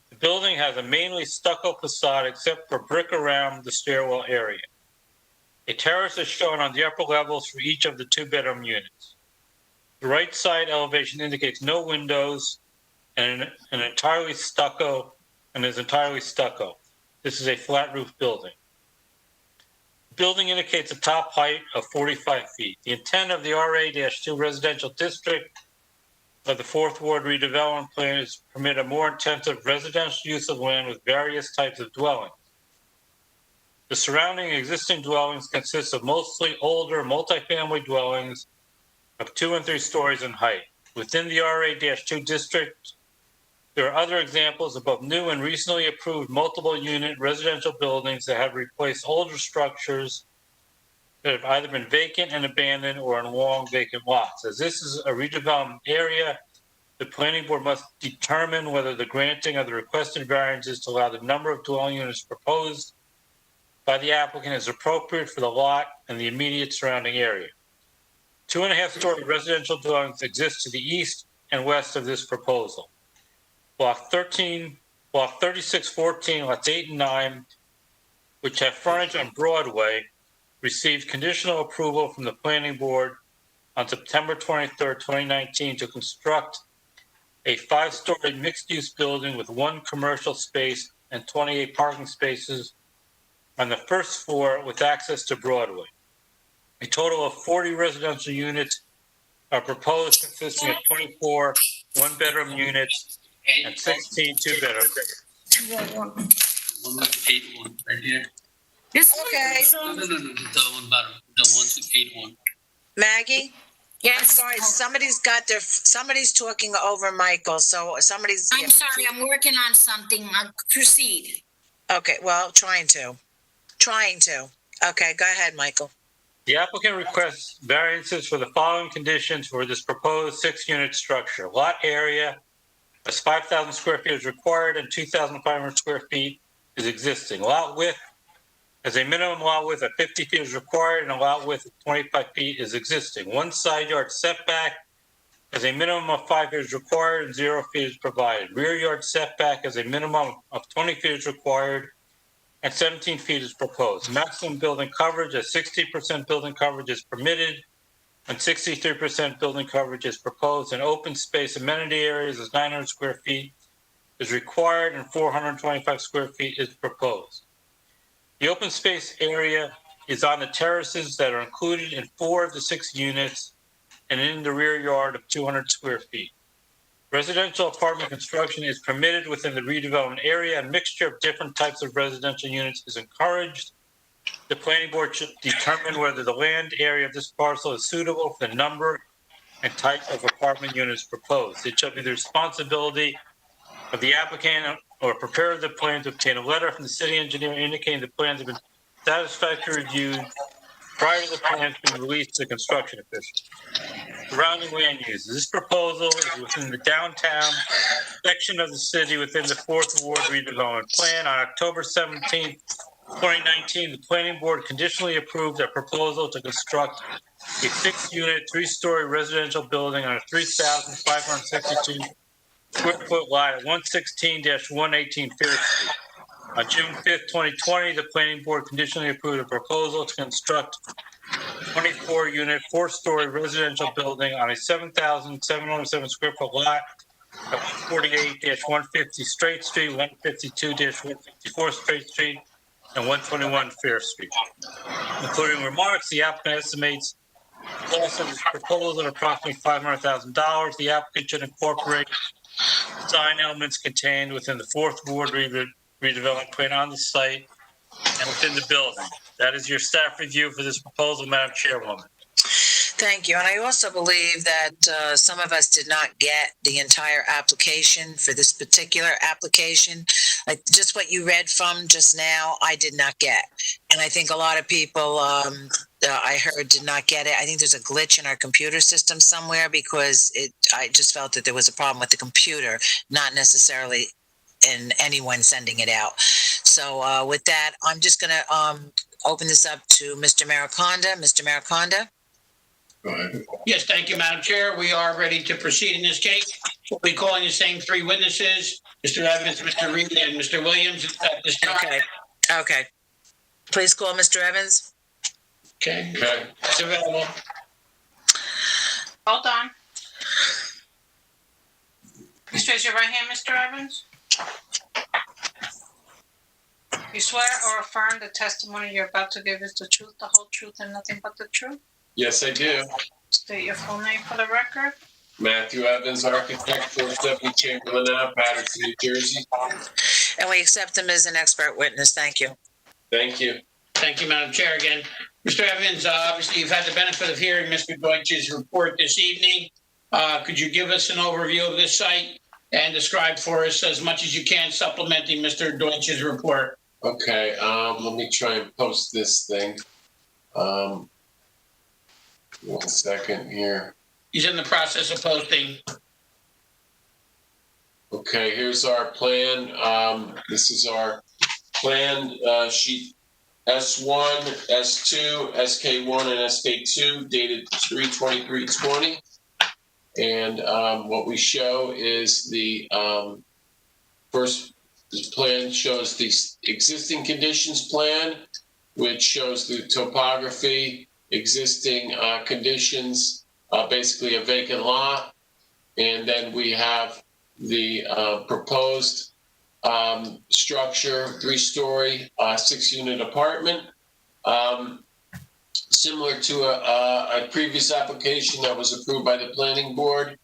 E: The building has a mainly stucco facade except for brick around the stairwell area. A terrace is shown on the upper levels for each of the 2-bedroom units. The right side elevation indicates no windows and is entirely stucco. This is a flat roof building. The building indicates a top height of 45 feet. The intent of the RA-2 residential district of the 4th Ward redevelopment plan is to permit a more intensive residential use of land with various types of dwellings. The surrounding existing dwellings consist of mostly older multifamily dwellings of 2 and 3 stories in height. Within the RA-2 district, There are other examples of both new and recently approved multiple unit residential buildings that have replaced older structures that have either been vacant and abandoned or on long vacant lots. As this is a redevelopment area, the planning board must determine whether the granting of the requested variances to allow the number of dwelling units proposed by the applicant is appropriate for the lot and the immediate surrounding area. 2.5-story residential dwellings exist to the east and west of this proposal. Block 3614, lots 8 and 9, which have frontage on Broadway, received conditional approval from the planning board on September 23, 2019 to construct a 5-story mixed-use building with 1 commercial space and 28 parking spaces on the first floor with access to Broadway. A total of 40 residential units are proposed, consisting of 24 one-bedroom units and 16 two-bedroom.
Q: 181 right here.
A: This
C: Okay.
Q: No, the one bottom, the 181.
C: Maggie?
A: Yes.
C: I'm sorry, somebody's talking over Michael, so somebody's.
A: I'm sorry, I'm working on something. Proceed.
C: Okay, well, trying to. Okay, go ahead, Michael.
E: The applicant requests variances for the following conditions for this proposed 6-unit structure. Lot area as 5,000 square feet is required and 2,500 square feet is existing. Lot width as a minimum lot width of 50 feet is required and a lot width of 25 feet is existing. 1 side yard setback as a minimum of 5 feet is required and 0 feet is provided. Rear yard setback as a minimum of 20 feet is required and 17 feet is proposed. Maximum building coverage as 60% building coverage is permitted and 63% building coverage is proposed. And open space amenity areas as 900 square feet is required and 425 square feet is proposed. The open space area is on the terraces that are included in 4 of the 6 units and in the rear yard of 200 square feet. Residential apartment construction is permitted within the redevelopment area. A mixture of different types of residential units is encouraged. The planning board should determine whether the land area of this parcel is suitable for the number and type of apartment units proposed. It shall be the responsibility of the applicant or preparer of the plan to obtain a letter from the city engineer indicating the plans have been satisfactorily reviewed prior to the plans being released to the construction official. Surrounding land uses. This proposal is within the downtown section of the city within the 4th Ward redevelopment plan. On October 17, 2019, the planning board conditionally approved a proposal to construct a 6-unit, 3-story residential building on a 3,562 square foot lot at 116-118 Fair Street. On June 5th, 2020, the planning board conditionally approved a proposal to construct a 24-unit, 4-story residential building on a 7,707 square foot lot at 148-150 Straight Street, 152-154 Straight Street, and 121 Fair Street. Including remarks, the applicant estimates the cost of this proposal at approximately $500,000. The applicant should incorporate design elements contained within the 4th Ward redevelopment plan on the site and within the building. That is your staff review for this proposal, Madam Chairwoman.
C: Thank you. And I also believe that some of us did not get the entire application for this particular application. Like just what you read from just now, I did not get. And I think a lot of people I heard did not get it. I think there's a glitch in our computer system somewhere because I just felt that there was a problem with the computer, not necessarily in anyone sending it out. So with that, I'm just going to open this up to Mr. Mariconda. Mr. Mariconda?
N: Go ahead.
F: Yes, thank you, Madam Chair. We are ready to proceed in this case. We'll be calling the same 3 witnesses, Mr. Evans, Mr. Reed, and Mr. Williams at this time.
C: Okay. Please call Mr. Evans.
F: Okay. It's available.
G: Hold on. Please raise your right hand, Mr. Evans. You swear or affirm the testimony you're about to give is the truth, the whole truth, and nothing but the truth?
H: Yes, I do.
G: State your full name for the record.
H: Matthew Evans, architect, 470 Chamberlain Ave, Paterson, New Jersey.
C: And we accept him as an expert witness. Thank you.
H: Thank you.
F: Thank you, Madam Chair, again. Mr. Evans, obviously you've had the benefit of hearing Mr. Deutsch's report this evening. Could you give us an overview of this site and describe for us as much as you can, supplementing Mr. Deutsch's report.
H: Okay, let me try and post this thing. 1 second here.
F: He's in the process of posting.
H: Okay, here's our plan. This is our plan sheet S1, S2, SK1, and SK2 dated 3/23/20. And what we show is the first plan shows the existing conditions plan, which shows the topography, existing conditions, basically a vacant lot. And then we have the proposed structure, 3-story, 6-unit apartment. Similar to a previous application that was approved by the planning board.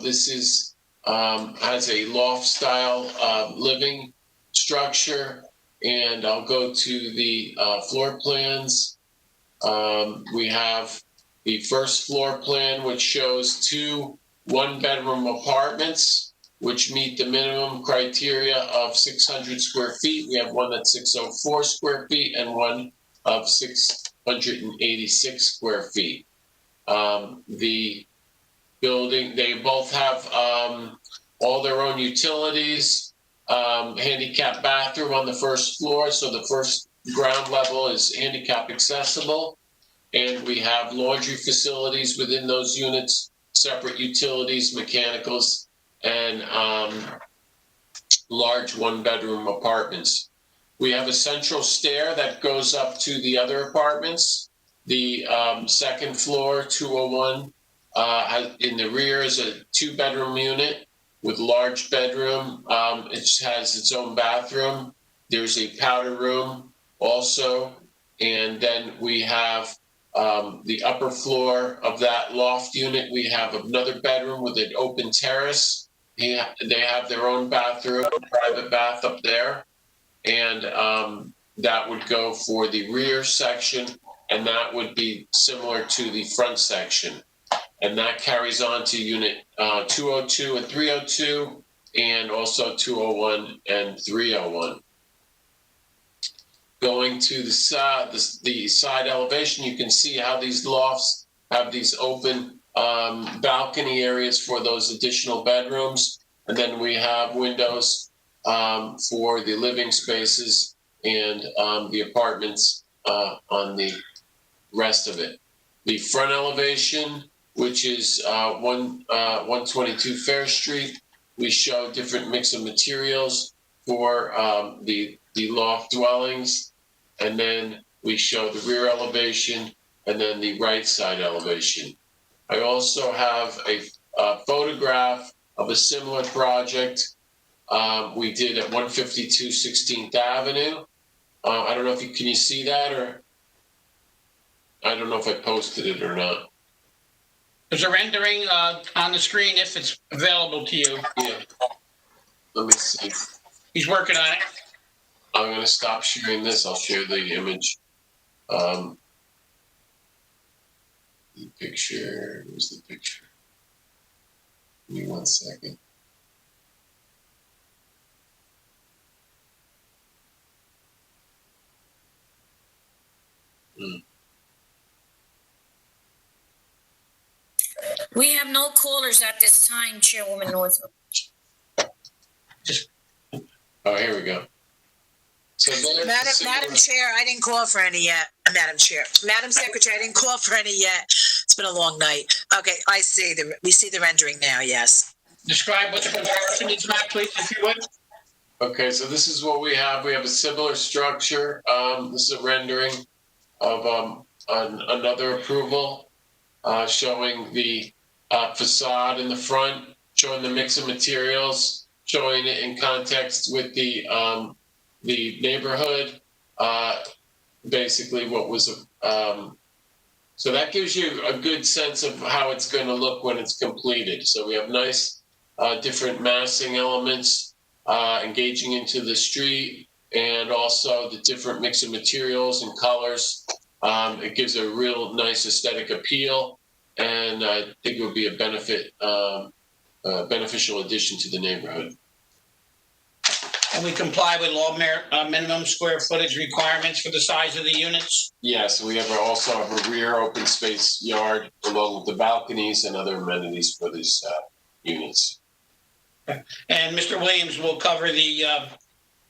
H: This is has a loft style living structure, and I'll go to the floor plans. We have the first floor plan, which shows 2 1-bedroom apartments, which meet the minimum criteria of 600 square feet. We have one that's 604 square feet and one of 686 square feet. The building, they both have all their own utilities, handicap bathroom on the first floor. So the first ground level is handicap accessible. And we have laundry facilities within those units, separate utilities, mechanicals, and large 1-bedroom apartments. We have a central stair that goes up to the other apartments. The second floor, 201, in the rear is a 2-bedroom unit with large bedroom. It has its own bathroom. There's a powder room also. And then we have the upper floor of that loft unit. We have another bedroom with an open terrace. They have their own bathroom, private bath up there. And that would go for the rear section, and that would be similar to the front section. And that carries on to unit 202 and 302, and also 201 and 301. Going to the side elevation, you can see how these lofts have these open balcony areas for those additional bedrooms. And then we have windows for the living spaces and the apartments on the rest of it. The front elevation, which is 122 Fair Street, we show different mix of materials for the loft dwellings, and then we show the rear elevation and then the right side elevation. I also have a photograph of a similar project we did at 152 16th Avenue. I don't know if can you see that, or I don't know if I posted it or not.
F: There's a rendering on the screen if it's available to you.
H: Yeah. Let me see.
F: He's working on it.
H: I'm going to stop sharing this. I'll share the image. The picture. Where's the picture? Give me 1 second.
A: We have no callers at this time, Chairwoman Northrup.
H: Oh, here we go. So
C: Madam Chair, I didn't call for any yet. Madam Chair, Madam Secretary, I didn't call for any yet. It's been a long night. Okay, we see the rendering now. Yes.
F: Describe what the comparison is, Matt, please, if you would.
H: Okay, so this is what we have. We have a similar structure. This is a rendering of another approval showing the facade in the front, showing the mix of materials, showing it in context with the neighborhood, basically what was, so that gives you a good sense of how it's going to look when it's completed. So we have nice different massing elements engaging into the street, and also the different mix of materials and colors. It gives a real nice aesthetic appeal, and I think it would be a benefit beneficial addition to the neighborhood.
F: And we comply with all minimum square footage requirements for the size of the units?
H: Yes, we also have a rear open space yard along with the balconies and other amenities for these units.
F: And Mr. Williams will cover the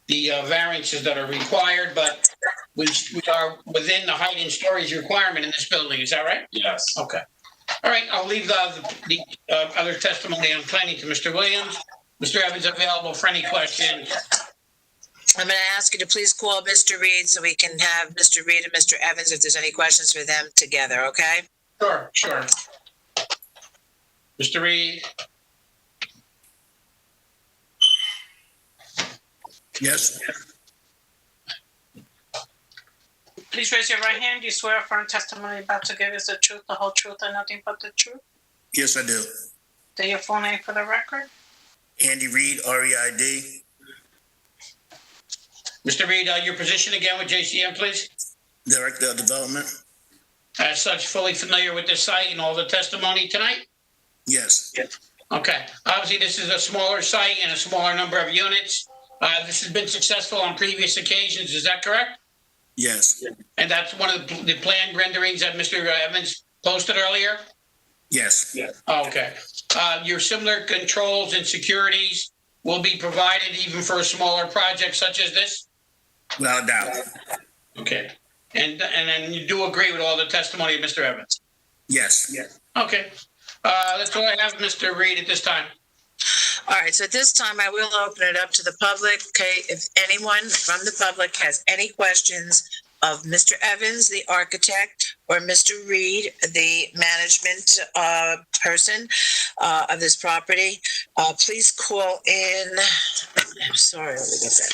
F: variances that are required, but we are within the height and storage requirement in this building. Is that right?
H: Yes.
F: Okay. All right. I'll leave the other testimony on planning to Mr. Williams. Mr. Evans available for any questions.
C: I'm going to ask you to please call Mr. Reed so we can have Mr. Reed and Mr. Evans if there's any questions for them together, okay?
F: Sure. Mr. Reed.
I: Yes.
G: Please raise your right hand. Do you swear affirm testimony about to give is the truth, the whole truth, and nothing but the truth?
I: Yes, I do.
G: Say your full name for the record.
I: Andy Reed, REID.
F: Mr. Reed, your position again with JCM, please.
I: Director of Development.
F: As such, fully familiar with this site and all the testimony tonight?
I: Yes.
F: Okay. Obviously, this is a smaller site and a smaller number of units. This has been successful on previous occasions. Is that correct?
I: Yes.
F: And that's one of the planned renderings that Mr. Evans posted earlier?
I: Yes.
F: Okay. Your similar controls and securities will be provided even for a smaller project such as this?
I: Without a doubt.
F: Okay. And then you do agree with all the testimony of Mr. Evans?
I: Yes.
F: Okay. That's all I have, Mr. Reed, at this time.
C: All right, so at this time, I will open it up to the public. Okay, if anyone from the public has any questions of Mr. Evans, the architect, or Mr. Reed, the management person of this property, please call in. I'm sorry, let me get that.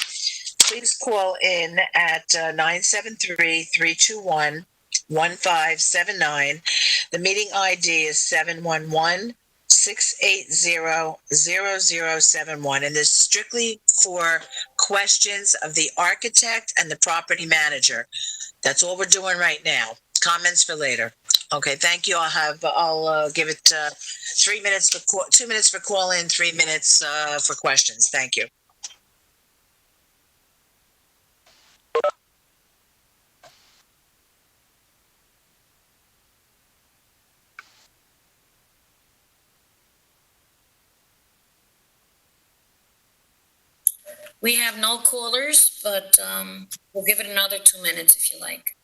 C: Please call in at 973-321-1579. The meeting ID is 711-680-0071, and this is strictly for questions of the architect and the property manager. That's all we're doing right now. Comments for later. Okay, thank you. I'll give it 2 minutes for call in, 3 minutes for questions. Thank you.
A: We have no callers, but we'll give it another 2 minutes if you like.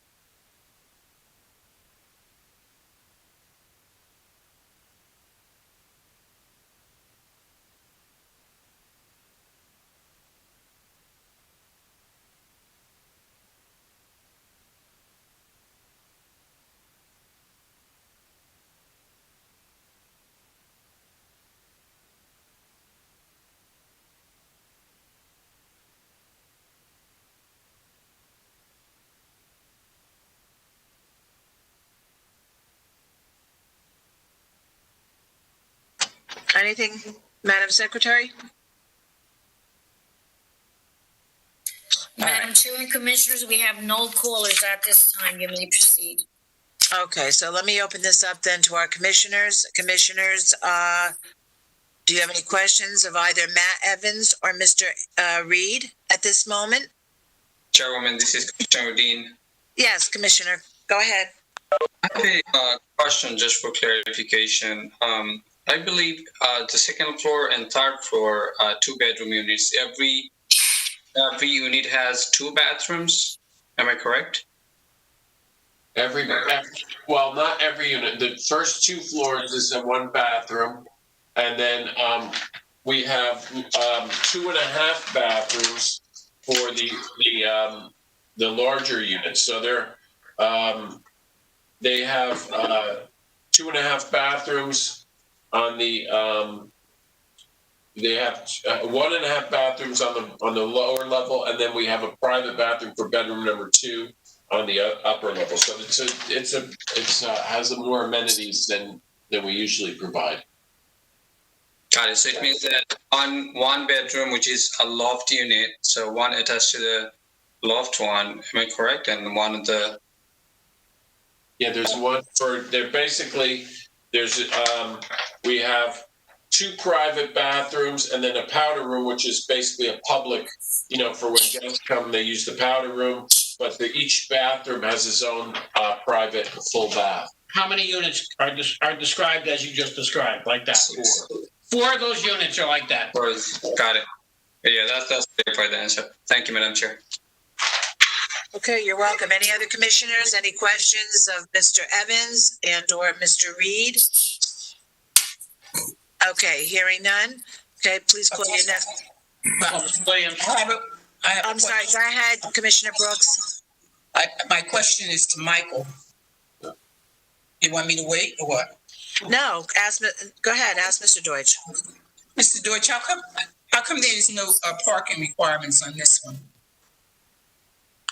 C: Anything, Madam Secretary?
A: Madam Chair and Commissioners, we have no callers at this time. You may proceed.
C: Okay, so let me open this up then to our commissioners. Commissioners, do you have any questions of either Matt Evans or Mr. Reed at this moment?
P: Chairwoman, this is Commissioner Dean.
C: Yes, Commissioner, go ahead.
P: I have a question just for clarification. I believe the second floor and third floor, 2-bedroom units, every unit has 2 bathrooms. Am I correct?
H: Well, not every unit. The first 2 floors is a 1 bathroom, and then we have 2.5 bathrooms for the larger units. So they have 2.5 bathrooms on the they have 1.5 bathrooms on the lower level, and then we have a private bathroom for bedroom number 2 on the upper level. So it has more amenities than we usually provide.
P: Got it. So it means that one bedroom, which is a loft unit, so one attached to the loft one. Am I correct? And one of the
H: there's one for there. Basically, we have 2 private bathrooms, and then a powder room, which is basically a public, for when guests come, they use the powder room. But each bathroom has its own private full bath.
F: How many units are described as you just described, like that? 4 of those units are like that.
P: Got it. Yeah, that's clarified the answer. Thank you, Madam Chair.
C: Okay, you're welcome. Any other commissioners? Any questions of Mr. Evans and or Mr. Reed? Okay, hearing none. Okay, please call your next. I'm sorry, go ahead, Commissioner Brooks.
O: My question is to Michael. You want me to wait or what?
C: No, go ahead, ask Mr. Deutsch.
O: Mr. Deutsch, how come there's no parking requirements on this one?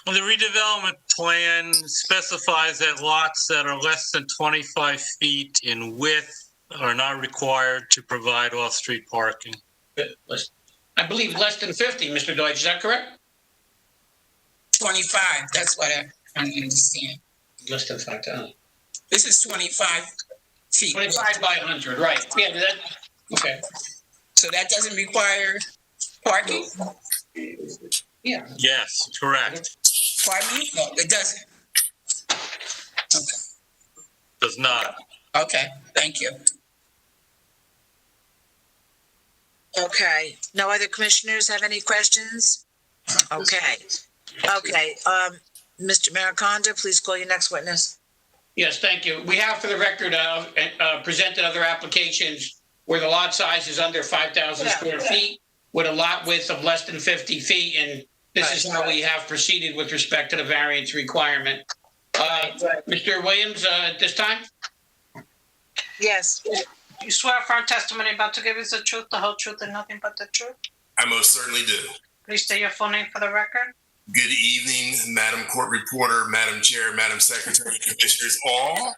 E: Well, the redevelopment plan specifies that lots that are less than 25 feet in width are not required to provide off-street parking.
F: I believe less than 50, Mr. Deutsch, is that correct?
O: 25, that's what I understand.
F: Less than 5,000.
O: This is 25 feet.
F: 25 by 100, right. Yeah, okay.
O: So that doesn't require parking?
F: Yeah.
E: Yes, correct.
O: Pardon me? No, it doesn't. Okay.
E: Does not.
O: Okay, thank you.
C: Okay, no other commissioners have any questions? Okay, Mr. Mariconda, please call your next witness.
F: Yes, thank you. We have for the record presented other applications where the lot size is under 5,000 square feet with a lot width of less than 50 feet, and this is how we have proceeded with respect to the variance requirement. Mr. Williams, at this time?
C: Yes.
G: You swear firm testimony about to give us the truth, the whole truth, and nothing but the truth?
N: I most certainly do.
G: Please state your full name for the record.
N: Good evening, Madam Court Reporter, Madam Chair, Madam Secretary, Commissioners, all.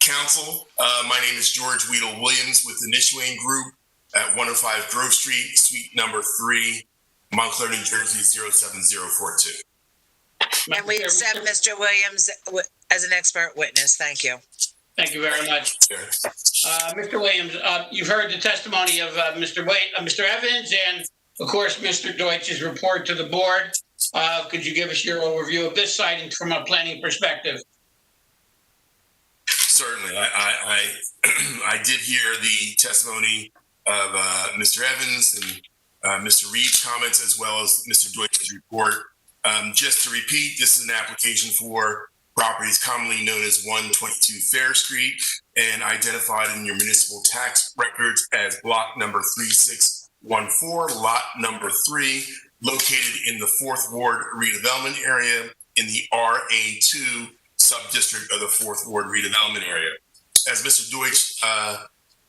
N: Council, my name is George Weedle Williams with the Nishwain Group at 105 Grove Street, suite number 3, Montclair, New Jersey, 07042.
C: And we accept Mr. Williams as an expert witness. Thank you.
F: Thank you very much. Mr. Williams, you've heard the testimony of Mr. Evans and, of course, Mr. Deutsch's report to the board. Could you give us your overview of this site from a planning perspective?
N: Certainly. I did hear the testimony of Mr. Evans and Mr. Reed's comments, as well as Mr. Deutsch's report. Just to repeat, this is an application for properties commonly known as 122 Fair Street and identified in your municipal tax records as block number 3614, lot number 3, located in the 4th Ward redevelopment area in the RA2 sub-district of the 4th Ward redevelopment area. As Mr. Deutsch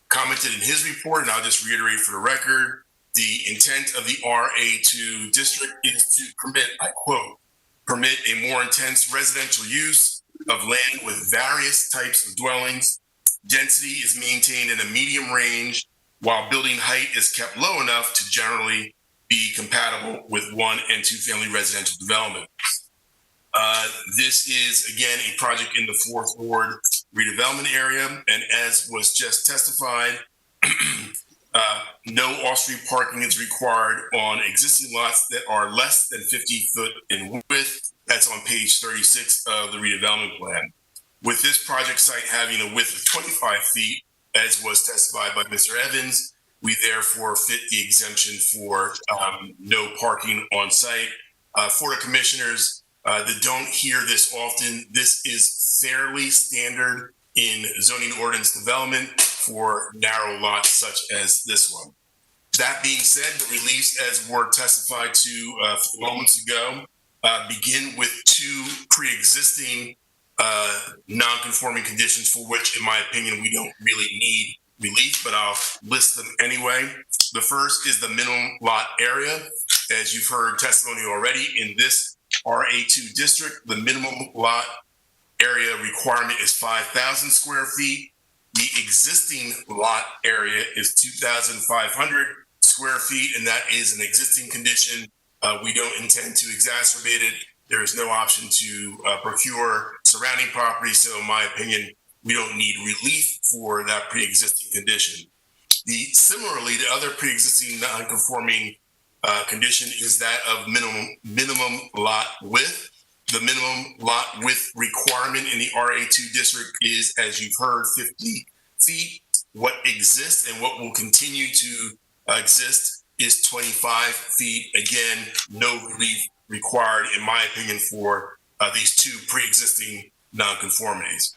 N: commented in his report, and I'll just reiterate for the record, the intent of the RA2 district is to permit, I quote, permit a more intense residential use of land with various types of dwellings. Density is maintained in a medium range, while building height is kept low enough to generally be compatible with 1- and 2-family residential development. This is, again, a project in the 4th Ward redevelopment area, and as was just testified, no off-street parking is required on existing lots that are less than 50 foot in width. That's on page 36 of the redevelopment plan. With this project site having a width of 25 feet, as was testified by Mr. Evans, we therefore fit the exemption for no parking on site. For the commissioners that don't hear this often, this is fairly standard in zoning ordinance development for narrow lots such as this one. That being said, the reliefs, as were testified to a few moments ago, begin with 2 pre-existing non-conforming conditions for which, in my opinion, we don't really need relief, but I'll list them anyway. The first is the minimum lot area. As you've heard testimony already, in this RA2 district, the minimum lot area requirement is 5,000 square feet. The existing lot area is 2,500 square feet, and that is an existing condition. We don't intend to exacerbate it. There is no option to procure surrounding property. So in my opinion, we don't need relief for that pre-existing condition. Similarly, the other pre-existing non-conforming condition is that of minimum lot width. The minimum lot width requirement in the RA2 district is, as you've heard, 50 feet. What exists and what will continue to exist is 25 feet. Again, no relief required, in my opinion, for these two pre-existing nonconformities.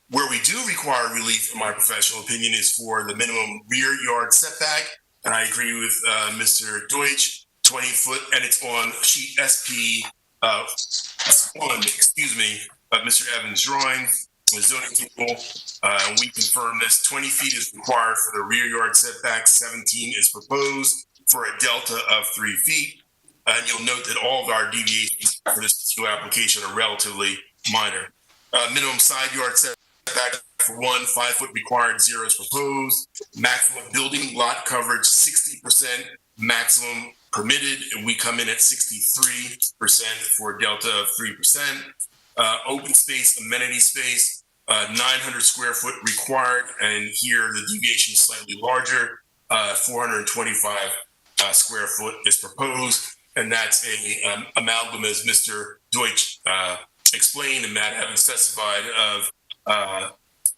N: Where we do require relief, in my professional opinion, is for the minimum rear yard setback. And I agree with Mr. Deutsch, 20 foot, and it's on sheet SP S1, Mr. Evans' drawing, the zoning table. We confirm this. 20 feet is required for the rear yard setback. 17 is proposed for a delta of 3 feet. And you'll note that all of our deviations for this new application are relatively minor. Minimum side yard setback for 1, 5 foot required, 0 is proposed. Maximum building lot coverage, 60% maximum permitted, and we come in at 63% for a delta of 3%. Open space, amenity space, 900 square foot required, and here the deviation is slightly larger, 425 square foot is proposed, and that's a amalgam, as Mr. Deutsch explained and Matt haven't specified, of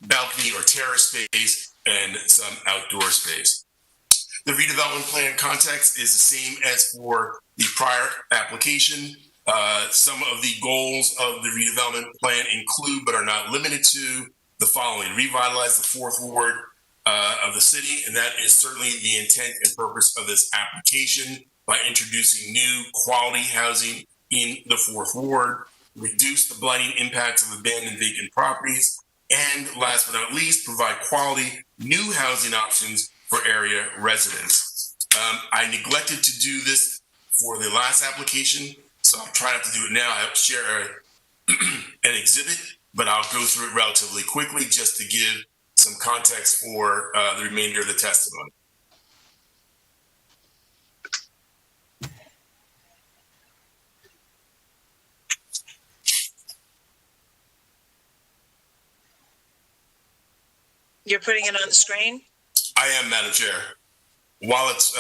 N: balcony or terrace space and some outdoor space. The redevelopment plan context is the same as for the prior application. Some of the goals of the redevelopment plan include, but are not limited to, the following: revitalize the fourth ward of the city, and that is certainly the intent and purpose of this application by introducing new quality housing in the fourth ward, reduce the blighting impacts of abandoned vacant properties, and last but not least, provide quality new housing options for area residents. I neglected to do this for the last application, so I'll try not to do it now. I'll share an exhibit, but I'll go through it relatively quickly just to give some context for the remainder of the testimony.
C: You're putting it on the screen?
N: I am, Madam Chair. While it's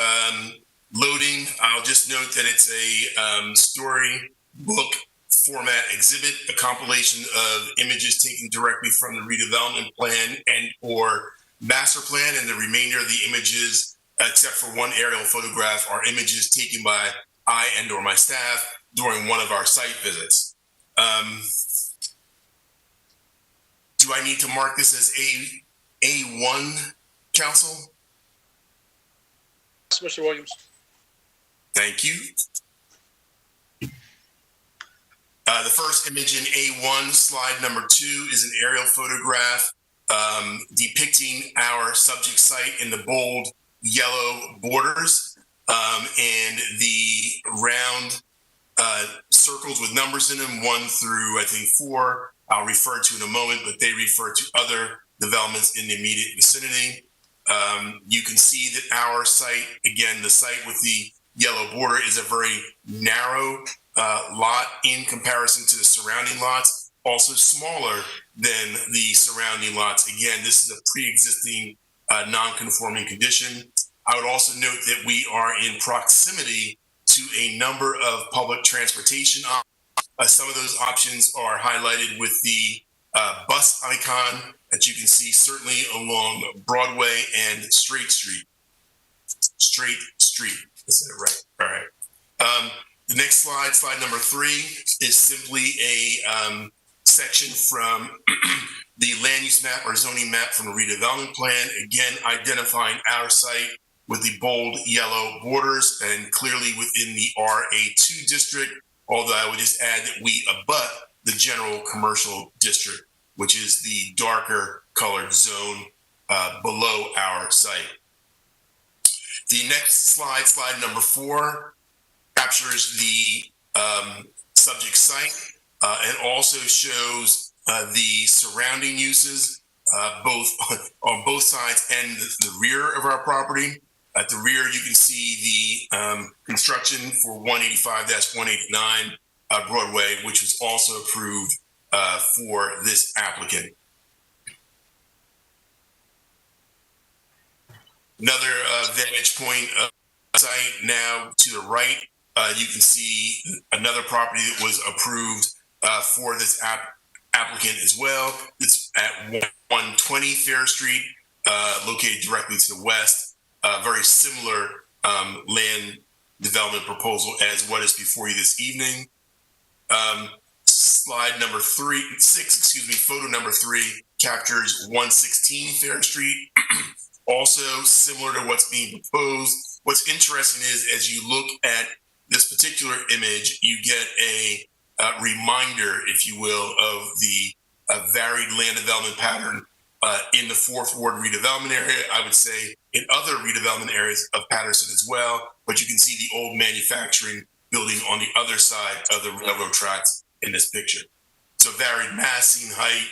N: loading, I'll just note that it's a storybook format exhibit, a compilation of images taken directly from the redevelopment plan and or master plan, and the remainder of the images, except for one aerial photograph, are images taken by I and or my staff during one of our site visits. Do I need to mark this as A1, Council?
B: Yes, Mr. Williams.
N: Thank you. The first image in A1, slide number 2, is an aerial photograph depicting our subject site in the bold yellow borders and the round circles with numbers in them, 1 through, I think, 4. I'll refer to in a moment, but they refer to other developments in the immediate vicinity. You can see that our site, again, the site with the yellow border, is a very narrow lot in comparison to the surrounding lots, also smaller than the surrounding lots. Again, this is a pre-existing non-conforming condition. I would also note that we are in proximity to a number of public transportation options. Some of those options are highlighted with the bus icon that you can see certainly along Broadway and Straight Street. Straight Street, is that right? All right. The next slide, slide number 3, is simply a section from the land use map or zoning map from the redevelopment plan, again identifying our site with the bold yellow borders and clearly within the RA2 district, although I would just add that we abut the general commercial district, which is the darker colored zone below our site. The next slide, slide number 4, captures the subject site and also shows the surrounding uses both on both sides and the rear of our property. At the rear, you can see the construction for 185-189 Broadway, which was also approved for this applicant. Another vantage point of the site now to the right, you can see another property that was approved for this applicant as well. It's at 120 Fair Street, located directly to the west. Very similar land development proposal as what is before you this evening. Slide number 6, photo number 3 captures 116 Fair Street. Also similar to what's being proposed. What's interesting is as you look at this particular image, you get a reminder, if you will, of the varied land development pattern in the 4th Ward redevelopment area. I would say in other redevelopment areas of Paterson as well, but you can see the old manufacturing building on the other side of the railroad tracks in this picture. So varied massing, height,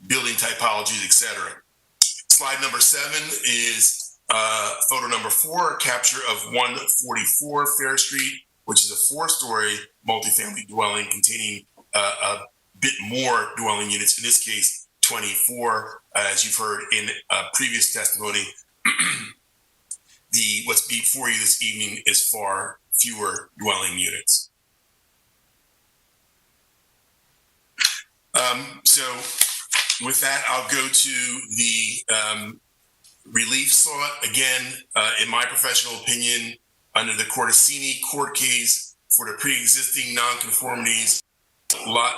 N: building typologies, etc. Slide number 7 is photo number 4, capture of 144 Fair Street, which is a 4-story multifamily dwelling containing a bit more dwelling units, in this case, 24. As you've heard in previous testimony, what's before you this evening is far fewer dwelling units. So with that, I'll go to the relief sought. Again, in my professional opinion, under the Cortesini court case for the pre-existing nonconformities,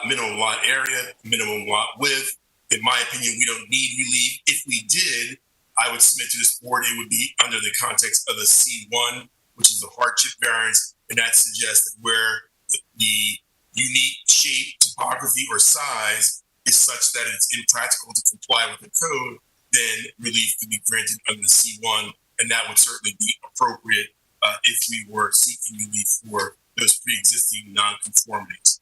N: minimum lot area, minimum lot width. In my opinion, we don't need relief. If we did, I would submit to this board, it would be under the context of a C1, which is the hardship variance, and that suggests that where the unique shape, topography, or size is such that it's impractical to comply with the code, then relief could be granted under the C1, and that would certainly be appropriate if we were seeking relief for those pre-existing nonconformities.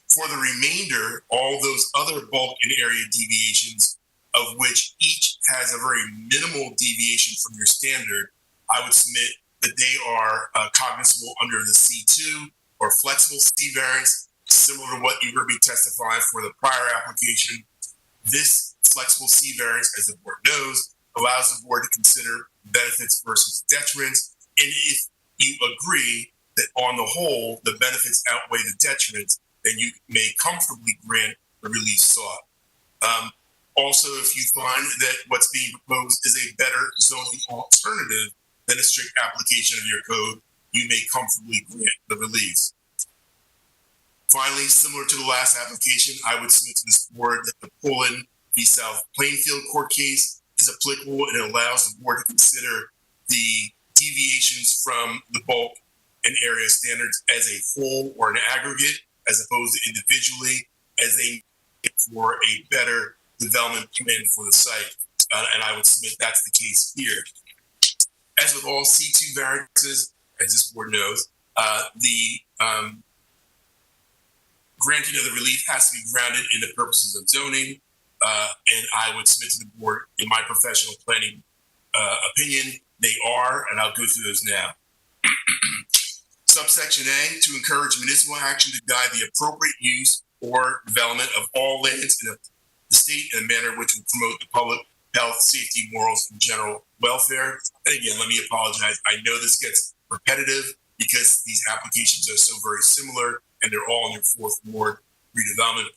N: For the remainder, all those other bulk and area deviations, of which each has a very minimal deviation from your standard, I would submit that they are cognizable under the C2 or flexible C variance, similar to what you heard me testify for the prior application. This flexible C variance, as the board knows, allows the board to consider benefits versus detriments. And if you agree that on the whole, the benefits outweigh the detriments, then you may comfortably grant the relief sought. Also, if you find that what's being proposed is a better zoning alternative than a strict application of your code, you may comfortably grant the relief. Finally, similar to the last application, I would submit to this board that the Pullen v. South Plainfield court case is applicable and it allows the board to consider the deviations from the bulk and area standards as a whole or an aggregate, as opposed to individually, as they need for a better development plan for the site. And I would submit that's the case here. As with all C2 variances, as this board knows, the granting of the relief has to be grounded in the purposes of zoning. And I would submit to the board, in my professional planning opinion, they are, and I'll go through those now. Subsection A, to encourage municipal action to guide the appropriate use or development of all lands in the state in a manner which will promote the public health, safety, morals, and general welfare. And again, let me apologize. I know this gets repetitive because these applications are so very similar and they're all in your 4th Ward redevelopment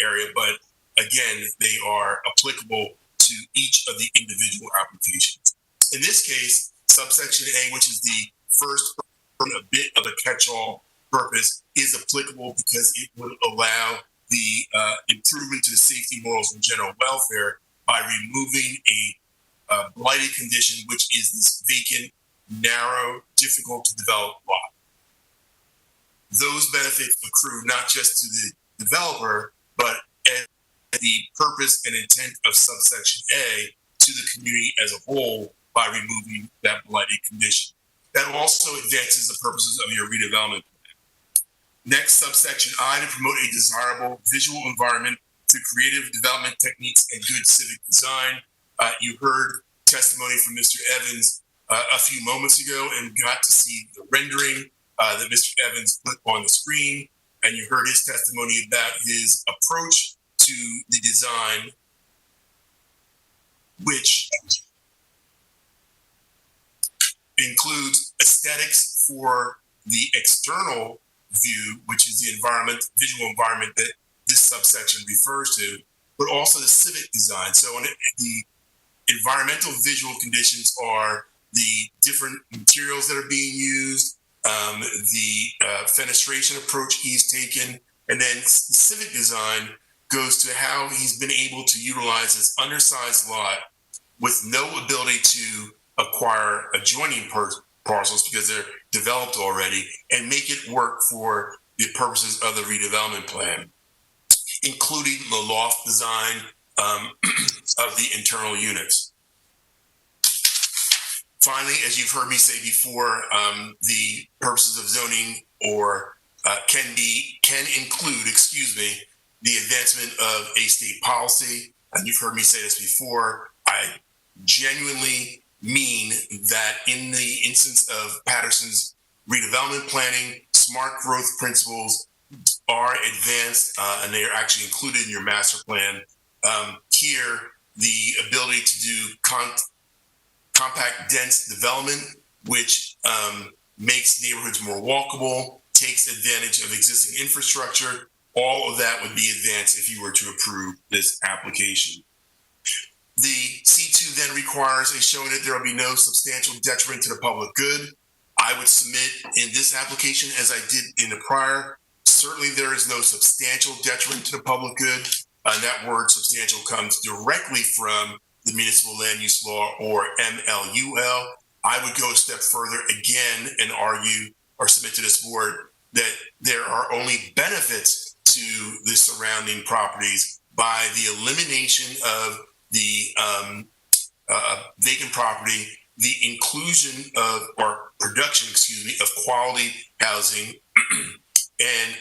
N: area. But again, they are applicable to each of the individual applications. In this case, subsection A, which is the first a bit of a catch-all purpose, is applicable because it would allow the improvement to the safety, morals, and general welfare by removing a blighted condition, which is this vacant, narrow, difficult to develop lot. Those benefits accrue not just to the developer, but as the purpose and intent of subsection A to the community as a whole by removing that blighted condition. That also advances the purposes of your redevelopment plan. Next, subsection I, to promote a desirable visual environment through creative development techniques and good civic design. You heard testimony from Mr. Evans a few moments ago and got to see the rendering that Mr. Evans put on the screen. And you heard his testimony about his approach to the design, which includes aesthetics for the external view, which is the visual environment that this subsection refers to, but also the civic design. So the environmental visual conditions are the different materials that are being used, the fenestration approach he's taken, and then the civic design goes to how he's been able to utilize this undersized lot with no ability to acquire adjoining parcels because they're developed already and make it work for the purposes of the redevelopment plan, including the loft design of the internal units. Finally, as you've heard me say before, the purposes of zoning can include, the advancement of a state policy. And you've heard me say this before. I genuinely mean that in the instance of Paterson's redevelopment planning, smart growth principles are advanced and they are actually included in your master plan. Here, the ability to do compact, dense development, which makes neighborhoods more walkable, takes advantage of existing infrastructure. All of that would be advanced if you were to approve this application. The C2 then requires a showing that there will be no substantial detriment to the public good. I would submit in this application, as I did in the prior, certainly there is no substantial detriment to the public good. And that word substantial comes directly from the Municipal Land Use Law, or MLUL. I would go a step further again and argue or submit to this board that there are only benefits to the surrounding properties by the elimination of the vacant property, the inclusion of, or production, of quality housing and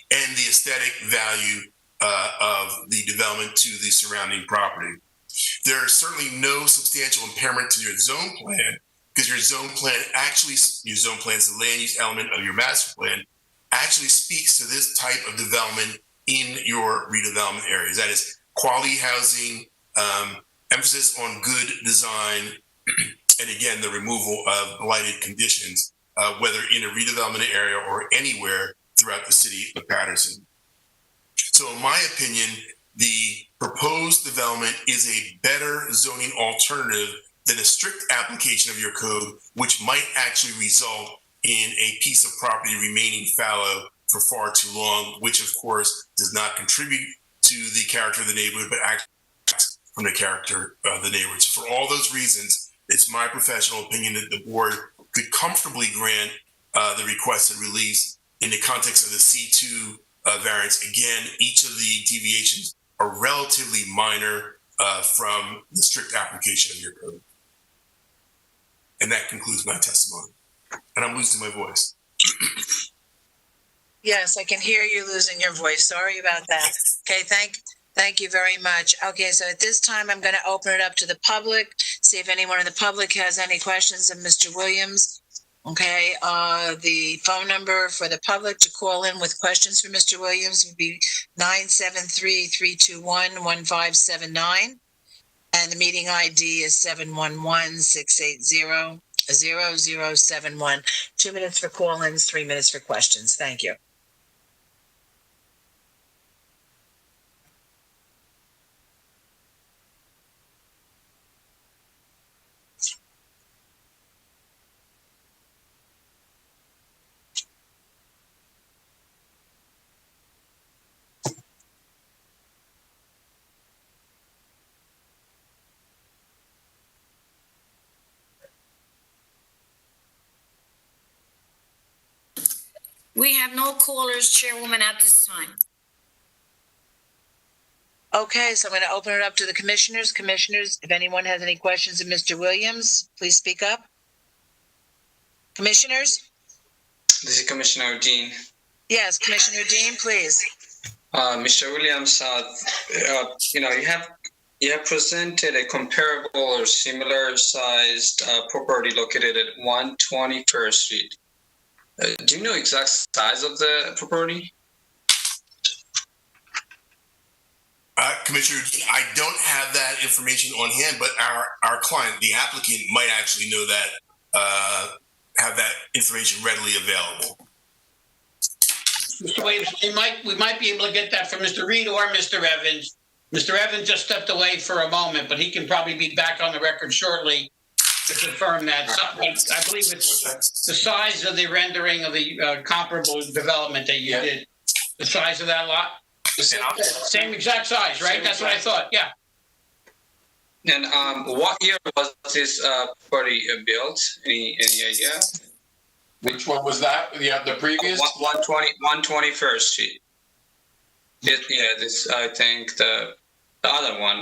N: the aesthetic value of the development to the surrounding property. There is certainly no substantial impairment to your zone plan, because your zone plan is the land use element of your master plan, actually speaks to this type of development in your redevelopment areas. That is quality housing, emphasis on good design, and again, the removal of blighted conditions, whether in a redevelopment area or anywhere throughout the city of Paterson. So in my opinion, the proposed development is a better zoning alternative than a strict application of your code, which might actually result in a piece of property remaining fallow for far too long, which of course does not contribute to the character of the neighborhood, but acts from the character of the neighborhood. So for all those reasons, it's my professional opinion that the board could comfortably grant the requested release in the context of the C2 variance. Again, each of the deviations are relatively minor from the strict application of your code. And that concludes my testimony. And I'm losing my voice.
C: Yes, I can hear you losing your voice. Sorry about that. Okay, thank you very much. Okay, so at this time, I'm going to open it up to the public, see if anyone in the public has any questions of Mr. Williams. Okay, the phone number for the public to call in with questions for Mr. Williams would be 973-321-1579. And the meeting ID is 711-680-0071. 2 minutes for call-ins, 3 minutes for questions. Thank you.
A: We have no callers, Chairwoman, at this time.
C: Okay, so I'm going to open it up to the commissioners. Commissioners, if anyone has any questions of Mr. Williams, please speak up. Commissioners?
P: This is Commissioner Dean.
C: Yes, Commissioner Dean, please.
P: Mr. Williams, you have presented a comparable or similar sized property located at 121st Street. Do you know exact size of the property?
N: Commissioner, I don't have that information on hand, but our client, the applicant, might actually know that, have that information readily available.
F: Mr. Williams, we might be able to get that from Mr. Reed or Mr. Evans. Mr. Evans just stepped away for a moment, but he can probably be back on the record shortly to confirm that. So, I believe it's the size of the rendering of the comparable development that you did. The size of that lot? Same exact size, right? That's what I thought, yeah.
P: And what year was this property built? Any idea?
H: Which one was that? The previous?
P: 121st Street. This I think the other one.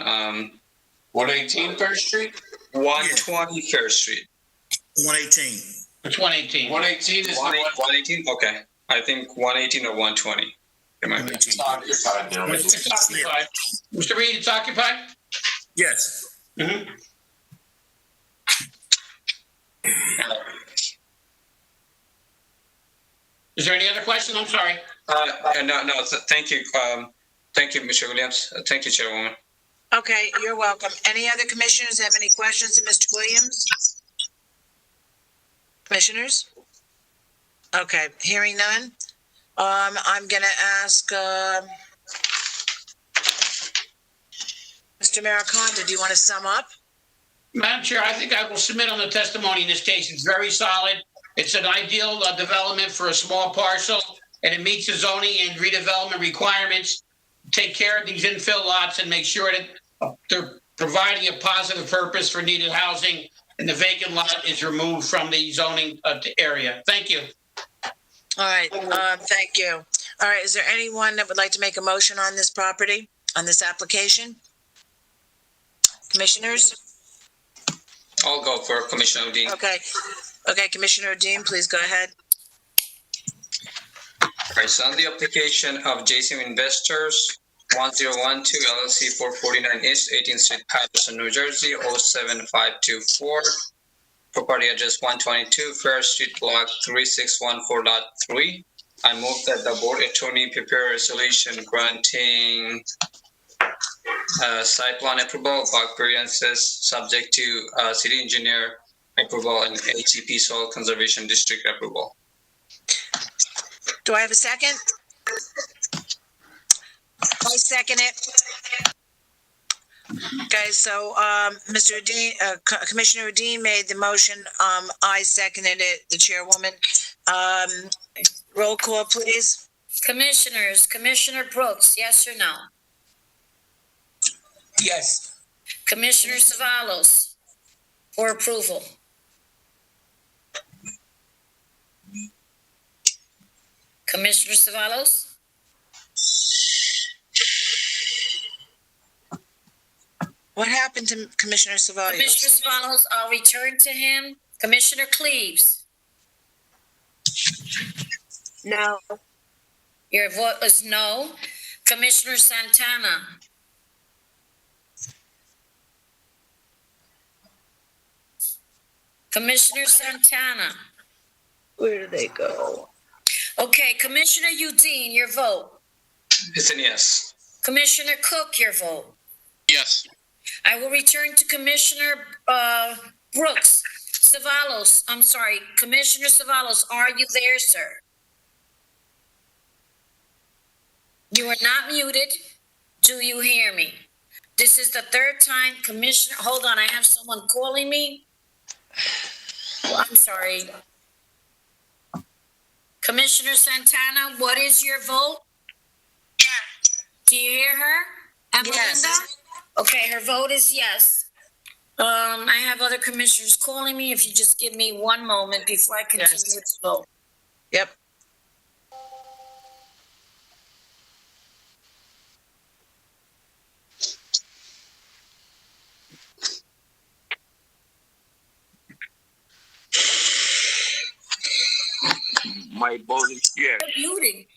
H: 118 First Street?
P: 121st Street.
I: 118.
F: It's 118.
H: 118 is
P: 118? Okay. I think 118 or 120.
H: It's occupied now.
F: It's occupied. Mr. Reed, it's occupied?
I: Yes.
F: Mm-hmm. Is there any other question? I'm sorry.
P: No. Thank you. Thank you, Mr. Williams. Thank you, Chairwoman.
C: Okay, you're welcome. Any other commissioners have any questions of Mr. Williams? Commissioners? Okay, hearing none. I'm gonna ask, Mr. Maricondo, do you want to sum up?
F: Madam Chair, I think I will submit on the testimony in this case. It's very solid. It's an ideal development for a small parcel, and it meets the zoning and redevelopment requirements. Take care of these infill lots and make sure that they're providing a positive purpose for needed housing, and the vacant lot is removed from the zoning area. Thank you.
C: All right, thank you. All right, is there anyone that would like to make a motion on this property, on this application? Commissioners?
P: I'll go for Commissioner Dean.
C: Okay, Commissioner Dean, please go ahead.
P: All right, so on the application of JCM Investors, 1012 LLC 449 East 18th Street, Paterson, New Jersey, 07524. Property address 122 Fair Street, block 3614.3. I move that the board attorney prepare a resolution granting site plan approval of variances subject to city engineer approval and HCP soil conservation district approval.
C: Do I have a second? I second it. Okay, so Mr. Dean, Commissioner Dean made the motion. I seconded it, the chairwoman. Roll call, please.
A: Commissioners, Commissioner Brooks, yes or no?
O: Yes.
A: Commissioner Savalos, for approval. Commissioner Savalos?
C: What happened to Commissioner Savalos?
A: Commissioner Savalos, I'll return to him. Commissioner Cleaves?
J: No.
A: Your vote was no. Commissioner Santana? Commissioner Santana?
J: Where did they go?
A: Okay, Commissioner Udine, your vote.
P: It's a yes.
A: Commissioner Cook, your vote.
B: Yes.
A: I will return to Commissioner Brooks. Savalos, I'm sorry, Commissioner Savalos, are you there, sir? You are not muted. Do you hear me? This is the third time, Commissioner, hold on, I have someone calling me. Oh, I'm sorry. Commissioner Santana, what is your vote? Yes. Do you hear her? Emelinda? Yes. Okay, her vote is yes. I have other commissioners calling me. If you just give me one moment before I continue with the vote.
C: Yep.
L: My vote is yes.
A: Muting.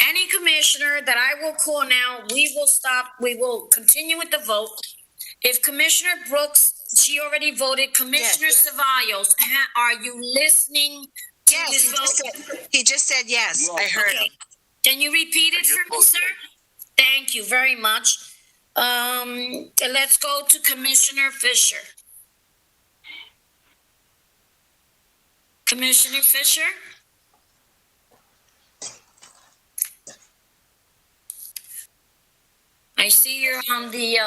A: Any commissioner that I will call now, we will stop. We will continue with the vote. If Commissioner Brooks, she already voted. Commissioner Ceballos, are you listening to his vote?
C: He just said yes. I heard him.
A: Can you repeat it for me, sir? Thank you very much. Let's go to Commissioner Fisher. Commissioner Fisher? I see you're on the,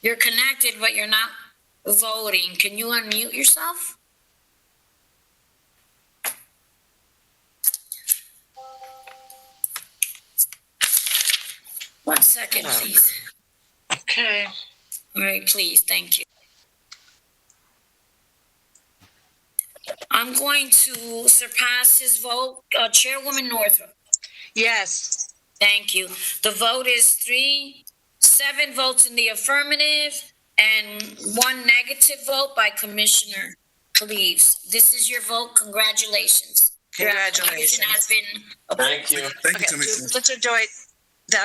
A: you're connected, but you're not voting. Can you unmute yourself? One second, please.
C: Okay.
A: All right, please, thank you. I'm going to surpass his vote. Chairwoman Northrop.
C: Yes.
A: Thank you. The vote is 7 votes in the affirmative and 1 negative vote by Commissioner Cleaves. This is your vote. Congratulations.
C: Congratulations.
A: Your application has been
H: Thank you.
I: Thank you, Commissioner.
C: Mr. Deutsch.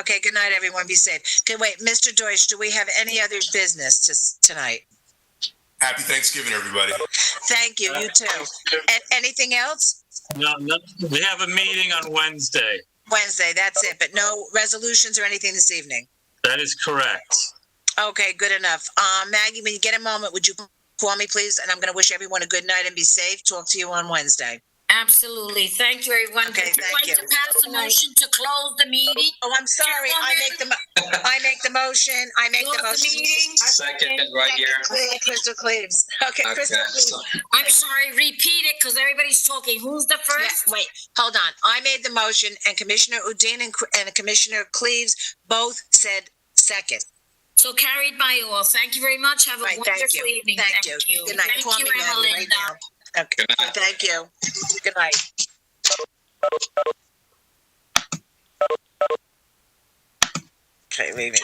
C: Okay, good night, everyone. Be safe. Okay, wait, Mr. Deutsch, do we have any other business tonight?
N: Happy Thanksgiving, everybody.
C: Thank you. You too. And anything else?
E: No, we have a meeting on Wednesday.
C: Wednesday, that's it. But no resolutions or anything this evening?
E: That is correct.
C: Okay, good enough. Maggie, when you get a moment, would you call me, please? And I'm going to wish everyone a good night and be safe. Talk to you on Wednesday.
A: Absolutely. Thank you, everyone.
C: Okay,
A: Would you
C: thank
A: like
C: you.
A: to pass a motion to close the meeting?
C: Oh, I'm sorry. I make the motion.
A: Close the meeting.
P: Second, right here.
C: Crystal Cleaves. Okay, Crystal Cleaves.
A: I'm sorry, repeat it because everybody's talking. Who's the first?
C: Yeah, wait, hold on. I made the motion and Commissioner Udine and Commissioner Cleaves both said second.
A: So carried by all. Thank you very much. Have a
C: Right,
A: wonderful
C: thank you.
A: evening.
C: Thank you. Good night.
A: Thank
C: Call
A: you,
C: me, Maggie, right
A: Emelinda.
C: now. Okay, thank you. Good night. Okay, leaving.